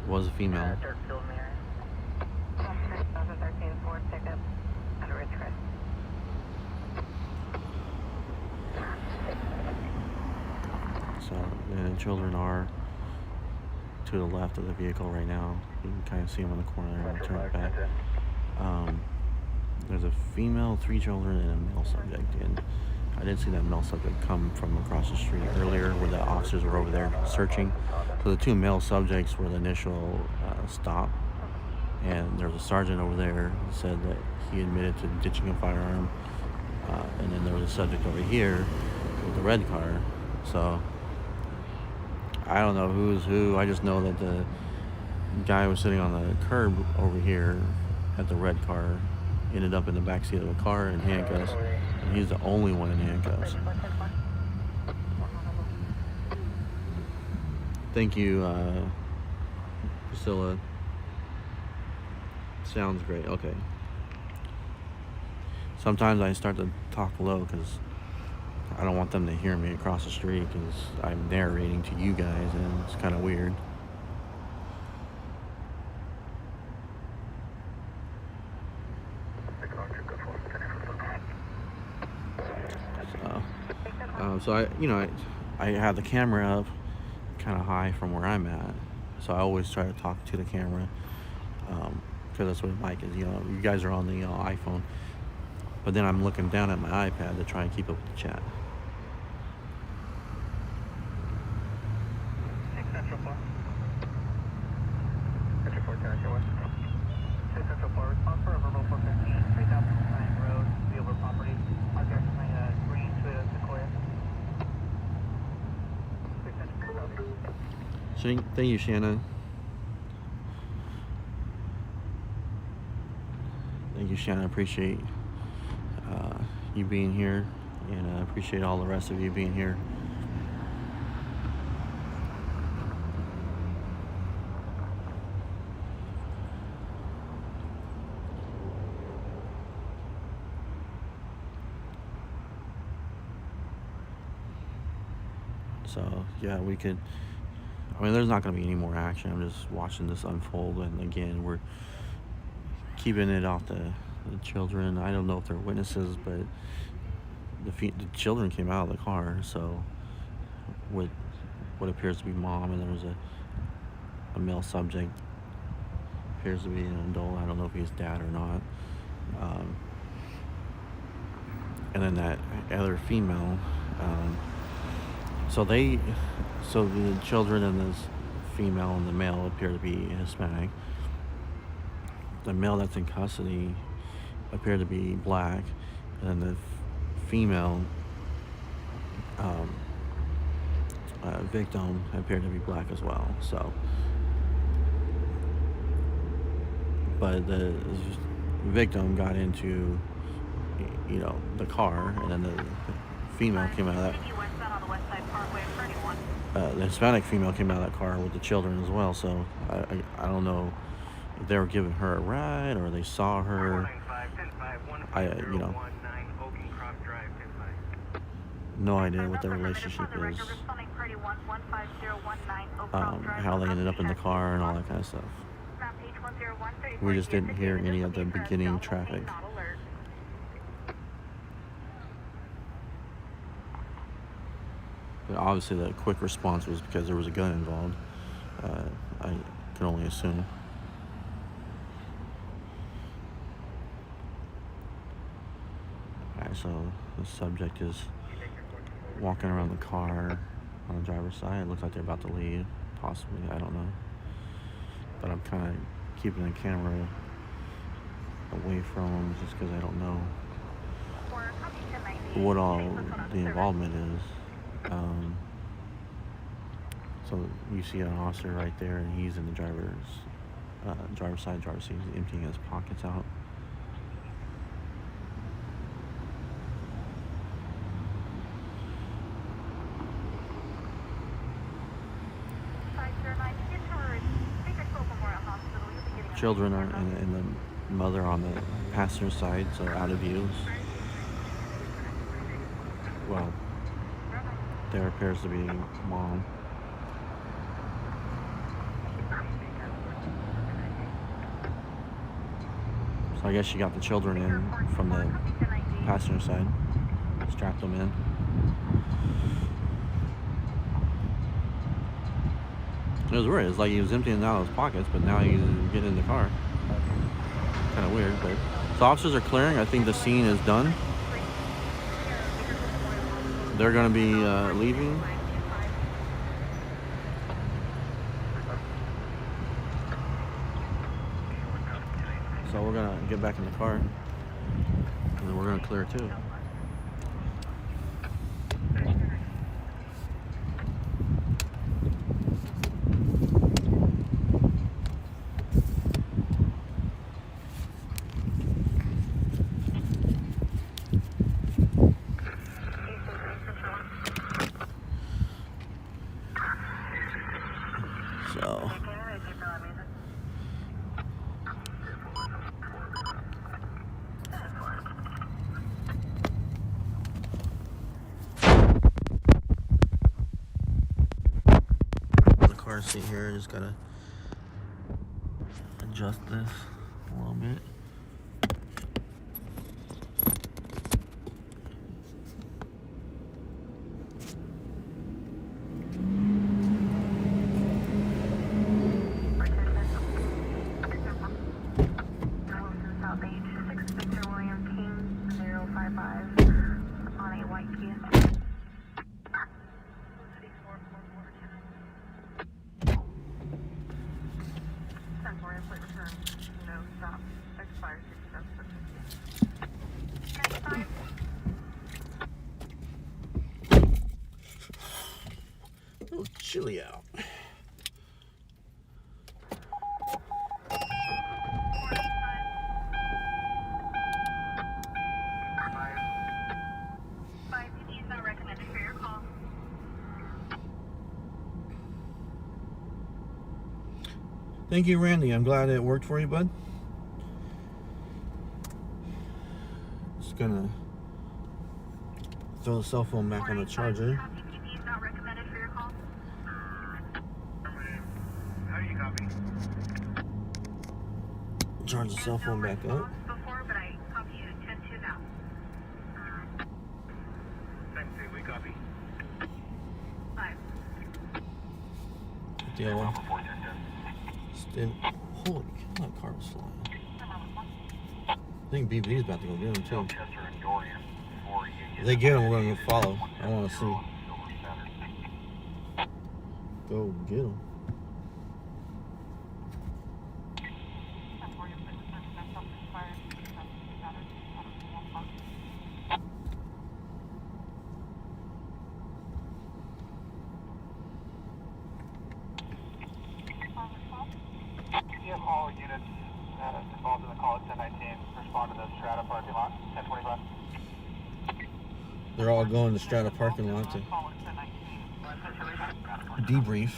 Was a female. So the children are to the left of the vehicle right now. You can kind of see them in the corner there. I'll turn it back. There's a female, 3 children, and a male subject. And I did see that male subject come from across the street earlier where the officers were over there searching. So the 2 male subjects were the initial stop. And there was a sergeant over there who said that he admitted to ditching a firearm. And then there was a subject over here with the red car. So I don't know who's who. I just know that the guy was sitting on the curb over here at the red car, ended up in the backseat of a car in handcuffs, and he's the only one in handcuffs. Thank you, Priscilla. Sounds great. Okay. Sometimes I start to talk low because I don't want them to hear me across the street because I'm narrating to you guys and it's kind of weird. So I have the camera up kind of high from where I'm at, so I always try to talk to the camera because that's what Mike is. You guys are on the iPhone, but then I'm looking down at my iPad to try and keep up with the chat. Central 4. Central 4, Central West. 6 Central 4, response for a verbal 415, 3009 Road, Wheeler property. Out there, green Toyota Sequoia. 6 Central 4. Thank you, Shanna. Thank you, Shanna. I appreciate you being here, and I appreciate all the rest of you being here. So yeah, we could. I mean, there's not going to be any more action. I'm just watching this unfold, and again, we're keeping it off the children. I don't know if they're witnesses, but the children came out of the car, so with what appears to be mom, and there was a male subject, appears to be an adult. I don't know if he's dad or not. And then that other female. So the children and this female and the male appear to be Hispanic. The male that's in custody appeared to be black, and the female victim appeared to be black as well. So, but the victim got into, the car, and then the female came out of that. The Hispanic female came out of that car with the children as well. So I don't know if they were giving her a ride or they saw her. No idea what their relationship is. How they ended up in the car and all that kind of stuff. We just didn't hear any of the beginning traffic. But obviously the quick response was because there was a gun involved. I can only assume. Alright, so the subject is walking around the car on the driver's side. It looks like they're about to leave, possibly, I don't know. But I'm kind of keeping the camera away from them just because I don't know what all the involvement is. So you see an officer right there, and he's in the driver's side, driver's seat. He's emptying his pockets out. Children are and the mother on the passenger side, so out of view. Well, there appears to be mom. So I guess she got the children in from the passenger side, strapped them in. It was weird. It's like he was emptying out his pockets, but now he's getting in the car. Kind of weird, but The officers are clearing. I think the scene is done. They're going to be leaving. So we're going to get back in the car. And then we're going to clear too. So the car seat here, just gotta adjust this a little bit. A little chilly out. Thank you, Randy. I'm glad it worked for you, bud. Just gonna throw the cell phone back on the charger. Charge the cell phone back up. Yeah. Holy cow, that car was flying. I think BB's about to go get him too. If they get him, we're gonna follow. I wanna see. Go get him. All units involved in the call at 1019 respond to the Strata parking lot, 1025. They're all going to Strata parking lot to debrief.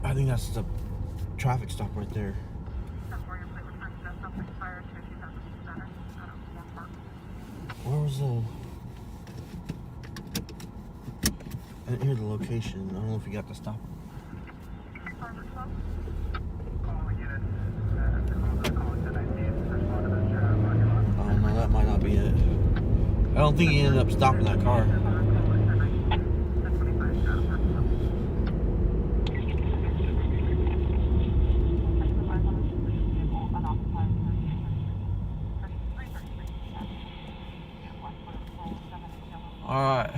I think that's the traffic stop right there. Where was the... I didn't hear the location. I don't know if you got the stop. Oh no, that might not be it. I don't think he ended up stopping that car. Alright.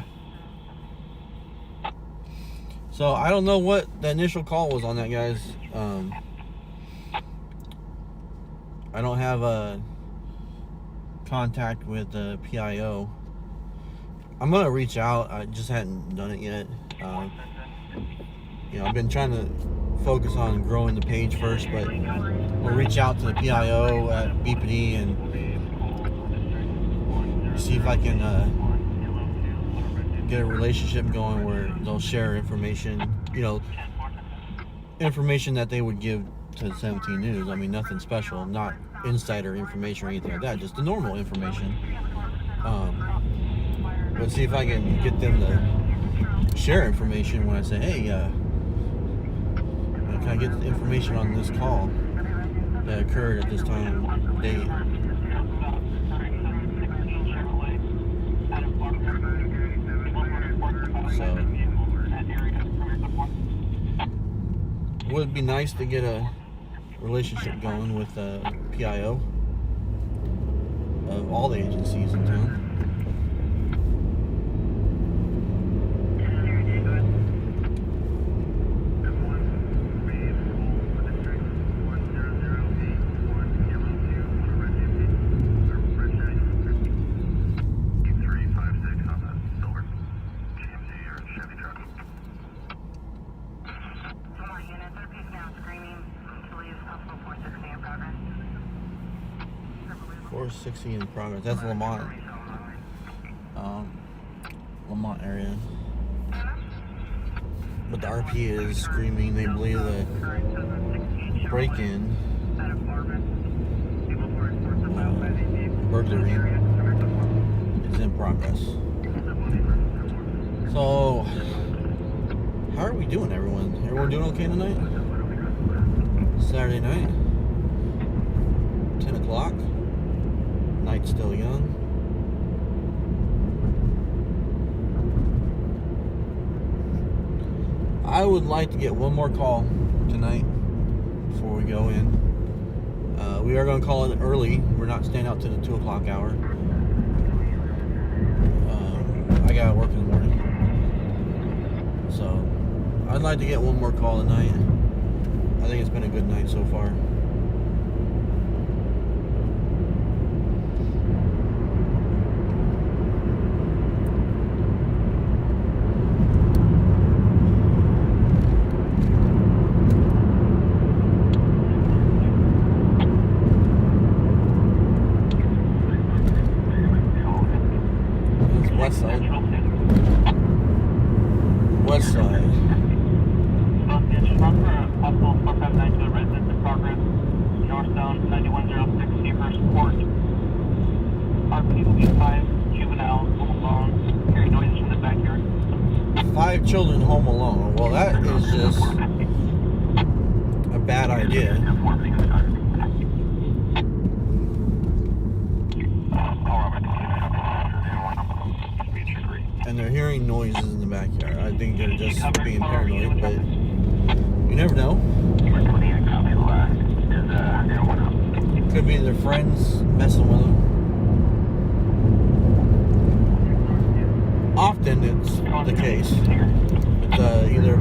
So I don't know what the initial call was on that, guys. I don't have a contact with the PIO. I'm gonna reach out. I just hadn't done it yet. You know, I've been trying to focus on growing the page first, but we'll reach out to the PIO at BPD and see if I can get a relationship going where they'll share information, you know, information that they would give to 17 News. I mean, nothing special, not insider information or anything like that, just the normal information. But see if I can get them to share information when I say, hey, can I get the information on this call that occurred at this time, date? So, it would be nice to get a relationship going with PIO of all the agencies in town. Or 60 in progress. That's Lamont. Lamont area. But the RP is screaming. They believe the break-in, burglary is in progress. So, how are we doing, everyone? Everyone doing okay tonight? Saturday night, 10 o'clock. Night's still young. I would like to get one more call tonight before we go in. We are going to call it early. We're not staying out to the 2 o'clock hour. I got to work in the morning. So, I'd like to get one more call tonight. I think it's been a good night so far. West side. Possible 459 to the residence in progress. Northbound 9106 Seahurst Court. RP will be 5 juveniles home alone. Hearing noises from the backyard. 5 children home alone. Well, that is just a bad idea. And they're hearing noises in the backyard. I think they're just being paranoid, but you never know. Could be their friends messing with them. Often it's the case. It's either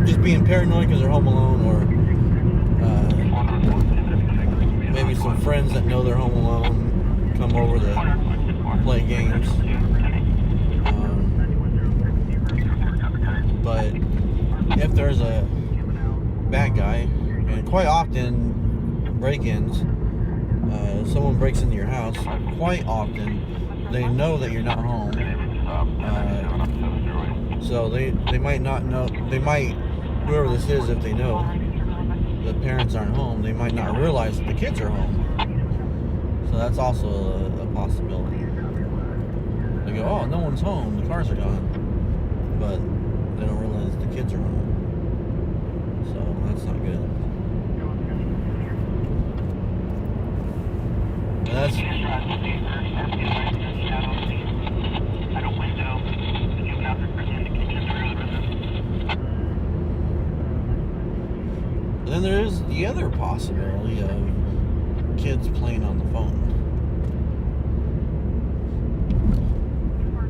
just being paranoid because they're home alone, or maybe some friends that know they're home alone come over to play games. But if there's a bad guy, and quite often break-ins, someone breaks into your house, quite often they know that you're not home. So they might not know, whoever this is, if they know the parents aren't home, they might not realize that the kids are home. So that's also a possibility. They go, oh, no one's home, the cars are gone. But they don't realize the kids are home. So that's not good. That's then there is the other possibility of kids playing on the phone.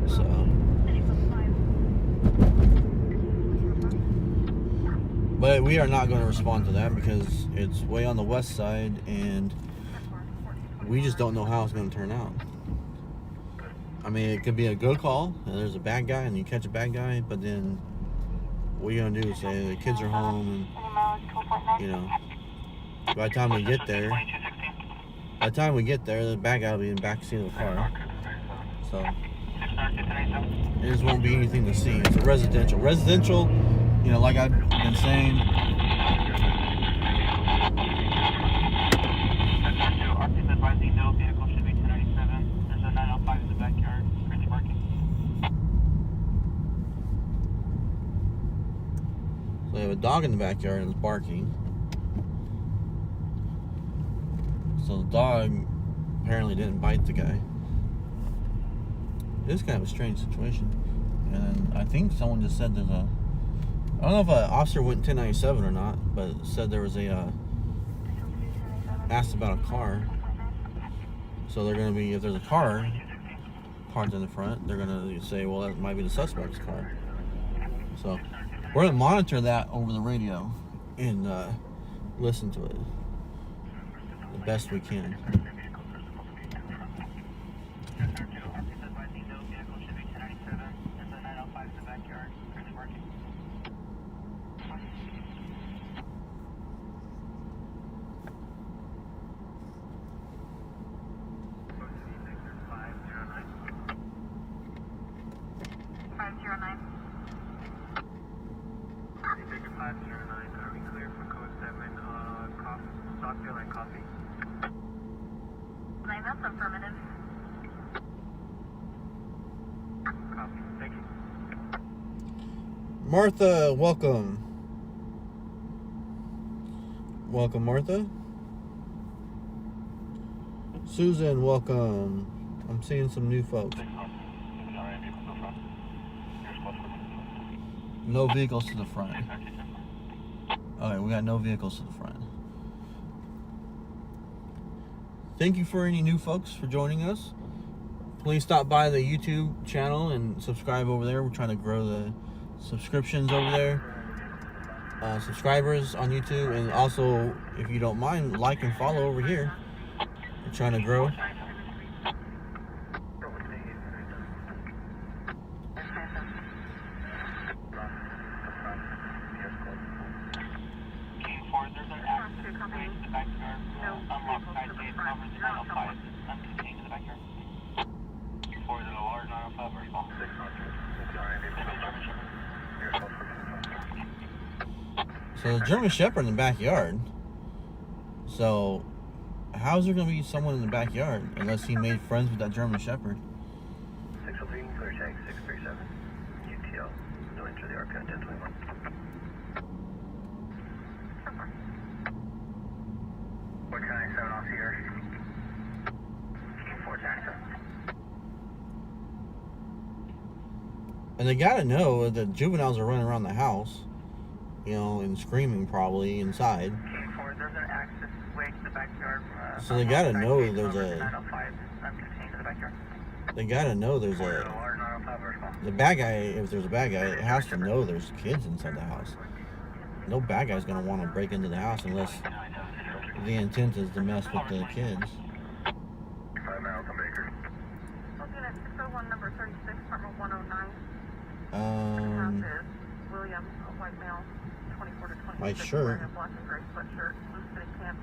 So but we are not going to respond to that because it's way on the west side and we just don't know how it's going to turn out. I mean, it could be a good call and there's a bad guy and you catch a bad guy, but then what you're going to do is say the kids are home and, you know, by the time we get there, the bad guy will be in the back seat of the car. So there just won't be anything to see. It's a residential. Residential, you know, like I've been saying, advising no vehicle should be 1097. There's a 905 in the backyard. They have a dog in the backyard and it's barking. So the dog apparently didn't bite the guy. It is kind of a strange situation. And I think someone just said there's a... I don't know if an officer went 1097 or not, but said there was a... asked about a car. So they're going to be... If there's a car parked in the front, they're going to say, well, that might be the suspect's car. So we're going to monitor that over the radio and listen to it the best we can. That's affirmative. Copy. Thank you. Martha, welcome. Welcome, Martha. Susan, welcome. I'm seeing some new folks. No vehicles to the front. Okay, we got no vehicles to the front. Thank you for any new folks for joining us. Please stop by the YouTube channel and subscribe over there. We're trying to grow the subscriptions over there. Subscribers on YouTube. And also, if you don't mind, like and follow over here. We're trying to grow. So the German Shepherd in the backyard. So how's there going to be someone in the backyard unless he made friends with that German Shepherd? 603, clear check, 637, UTL, no entry the Arca, 1021. What kind of 7 off here? King 4 taxi. And they got to know that juveniles are running around the house, you know, and screaming probably inside. King 4, there's an access way to the backyard. So they got to know there's a... 905, I'm contained to the backyard. They got to know there's a... The bad guy, if there's a bad guy, it has to know there's kids inside the house. No bad guy's going to want to break into the house unless the intent is to mess with the kids. 5 miles from Baker. Looking at 601 number 36, apartment 109. William, a white male, 24 to 26. My shirt. Wearing a black and gray sweatshirt, blue fitting pants,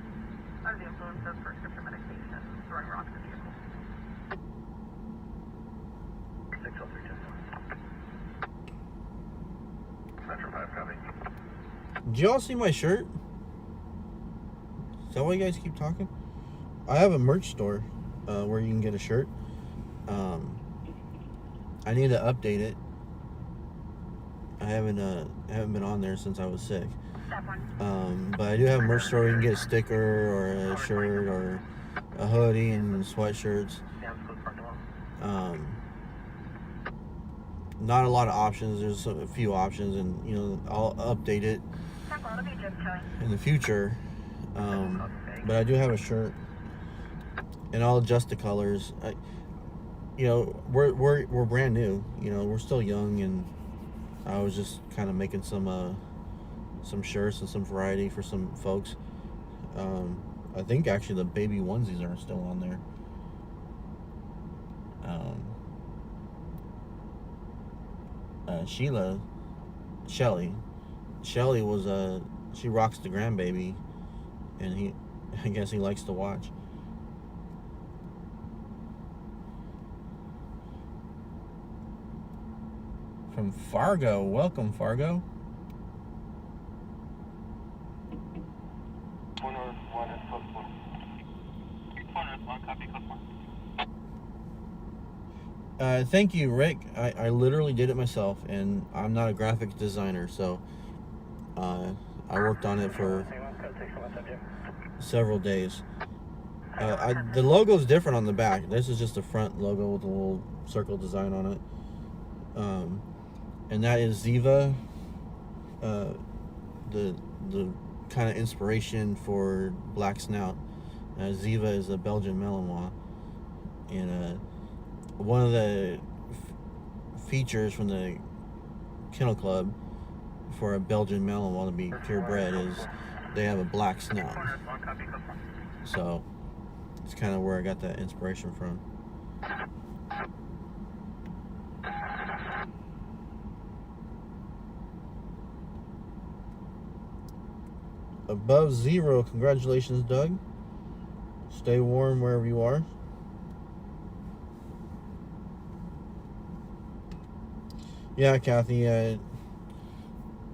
under the influence of prescription medication, throwing rocks at vehicle. 603, 10. Metro 5, copy. Did y'all see my shirt? Is that why you guys keep talking? I have a merch store where you can get a shirt. I need to update it. I haven't been on there since I was sick. But I do have a merch store. You can get a sticker or a shirt or a hoodie and sweatshirts. Not a lot of options. There's a few options, and you know I'll update it in the future. But I do have a shirt, and I'll adjust the colors. You know, we're brand new. You know, we're still young, and I was just kind of making some shirts and some variety for some folks. I think actually the baby onesies are still on there. Shelly was she rocks the grandbaby, and I guess he likes to watch. From Fargo, welcome Fargo. 101 is close 1. 101, copy, close 1. Thank you, Rick. I literally did it myself, and I'm not a graphic designer, so I worked on it for several days. The logo is different on the back. This is just the front logo with a little circle design on it. And that is Ziva, the kind of inspiration for Black Snout. Ziva is a Belgian Malinois, and one of the features from the Kennel Club for a Belgian Malinois to be purebred is they have a black snout. So it's kind of where I got that inspiration from. Above zero, congratulations, Doug. Stay warm wherever you are. Yeah, Kathy,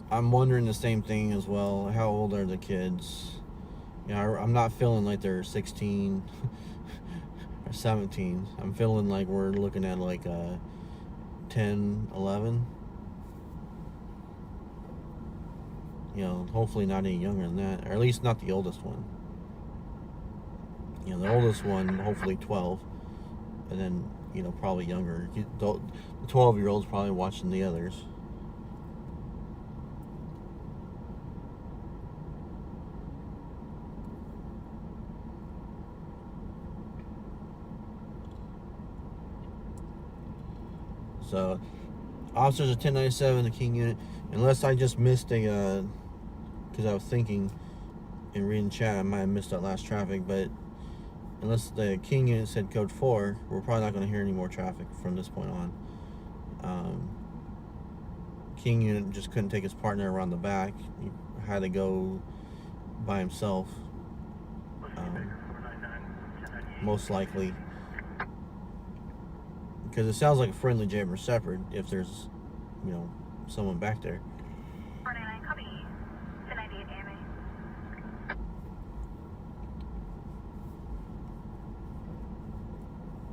I'm wondering the same thing as well. How old are the kids? You know, I'm not feeling like they're 16 or 17. I'm feeling like we're looking at like 10, 11. You know, hopefully not any younger than that, or at least not the oldest one. You know, the oldest one, hopefully 12, and then, you know, probably younger. The 12-year-old's probably watching the others. So, officers of 1097, the King unit, unless I just missed a, because I was thinking and reading chat, I might have missed that last traffic, but unless the King unit said code 4, we're probably not going to hear any more traffic from this point on. King unit just couldn't take his partner around the back. He had to go by himself. Most likely. Because it sounds like a friendly German Shepherd if there's, you know, someone back there. 499, copy. 1098 AMA.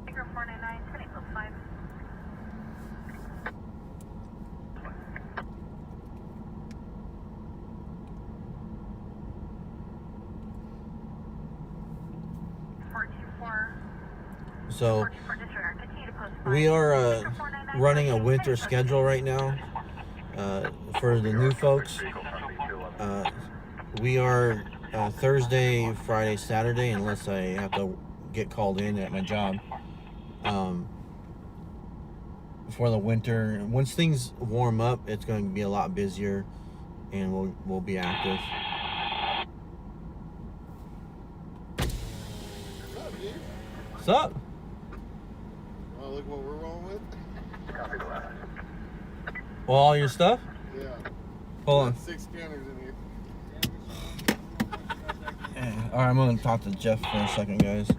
Figure 499, 1085. So we are running a winter schedule right now for the new folks. We are Thursday, Friday, Saturday, unless I have to get called in at my job for the winter. Once things warm up, it's going to be a lot busier, and we'll be active. What's up? Oh, look what we're rolling with. Well, all your stuff? Yeah. Hold on. 6 scanners in here. Yeah. All right, I'm going to talk to Jeff for a second, guys.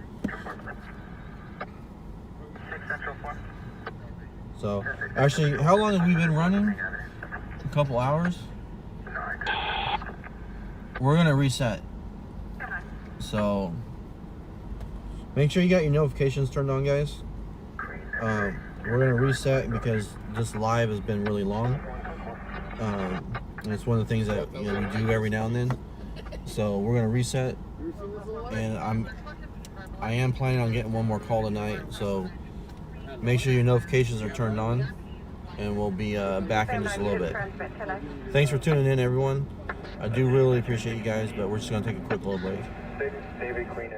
So, actually, how long have we been running? A couple hours? We're going to reset. So, make sure you got your notifications turned on, guys. We're going to reset because this live has been really long. And it's one of the things that, you know, we do every now and then. So we're going to reset. And I am planning on getting one more call tonight. So make sure your notifications are turned on. And we'll be back in just a little bit. Thanks for tuning in, everyone. I do really appreciate you guys, but we're just going to take a quick little break. David Queen.